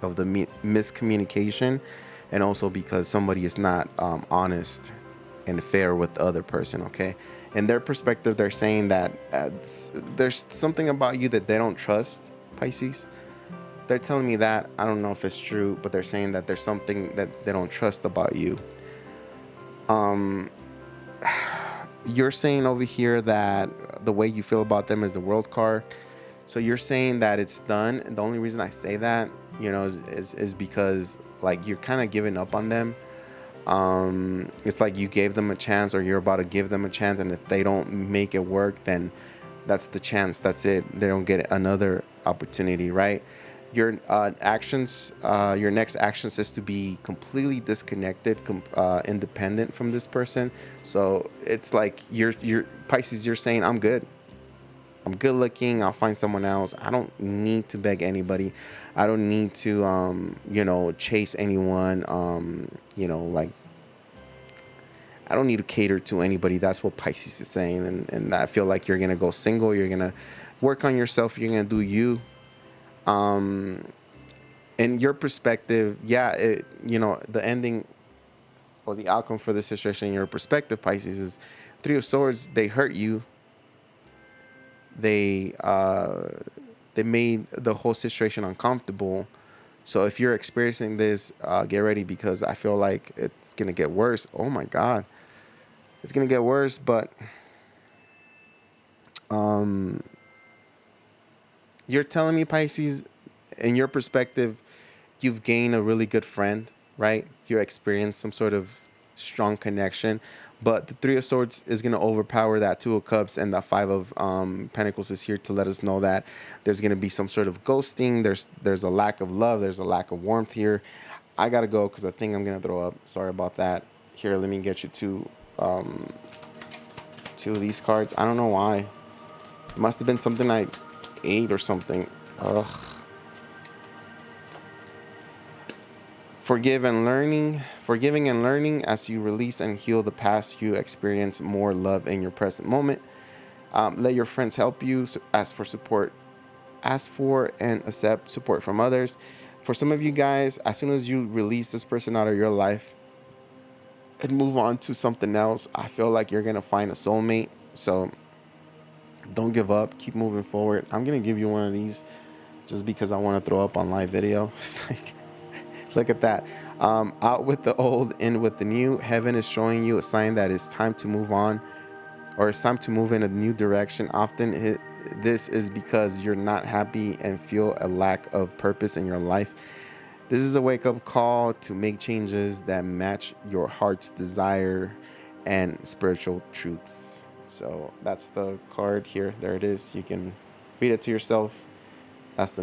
of the miscommunication, and also because somebody is not honest and fair with the other person. Okay, in their perspective, they're saying that there's something about you that they don't trust, Pisces. They're telling me that. I don't know if it's true, but they're saying that there's something that they don't trust about you. You're saying over here that the way you feel about them is the World card. So you're saying that it's done. And the only reason I say that, is because like you're kind of giving up on them. It's like you gave them a chance, or you're about to give them a chance, and if they don't make it work, then that's the chance. That's it. They don't get another opportunity, right? Your actions, your next actions is to be completely disconnected, independent from this person. So it's like you're Pisces. You're saying, I'm good looking. I'll find someone else. I don't need to beg anybody. I don't need to, chase anyone. Like I don't need to cater to anybody. That's what Pisces is saying. And I feel like you're going to go single. You're going to work on yourself. You're going to do you. In your perspective, yeah, the ending or the outcome for this situation in your perspective, Pisces, is Three of Swords. They hurt you. They made the whole situation uncomfortable. So if you're experiencing this, get ready, because I feel like it's gonna get worse. Oh my God, it's gonna get worse. But you're telling me, Pisces, in your perspective, you've gained a really good friend, right? You experienced some sort of strong connection, but the Three of Swords is going to overpower that Two of Cups, and the Five of Pentacles is here to let us know that there's going to be some sort of ghosting. There's a lack of love. There's a lack of warmth here. I got to go because I think I'm going to throw up. Sorry about that. Here, let me get you two of these cards. I don't know why. It must have been something I ate or something. Ugh. Forgiving and learning. As you release and heal the past, you experience more love in your present moment. Let your friends help you. Ask for support. Ask for and accept support from others. For some of you guys, as soon as you release this person out of your life and move on to something else, I feel like you're going to find a soulmate. So don't give up. Keep moving forward. I'm going to give you one of these just because I want to throw up on live video. It's like, look at that. Out with the old, in with the new. Heaven is showing you a sign that it's time to move on, or it's time to move in a new direction. Often this is because you're not happy and feel a lack of purpose in your life. This is a wake-up call to make changes that match your heart's desire and spiritual truths. So that's the card here. There it is. You can read it to yourself. That's the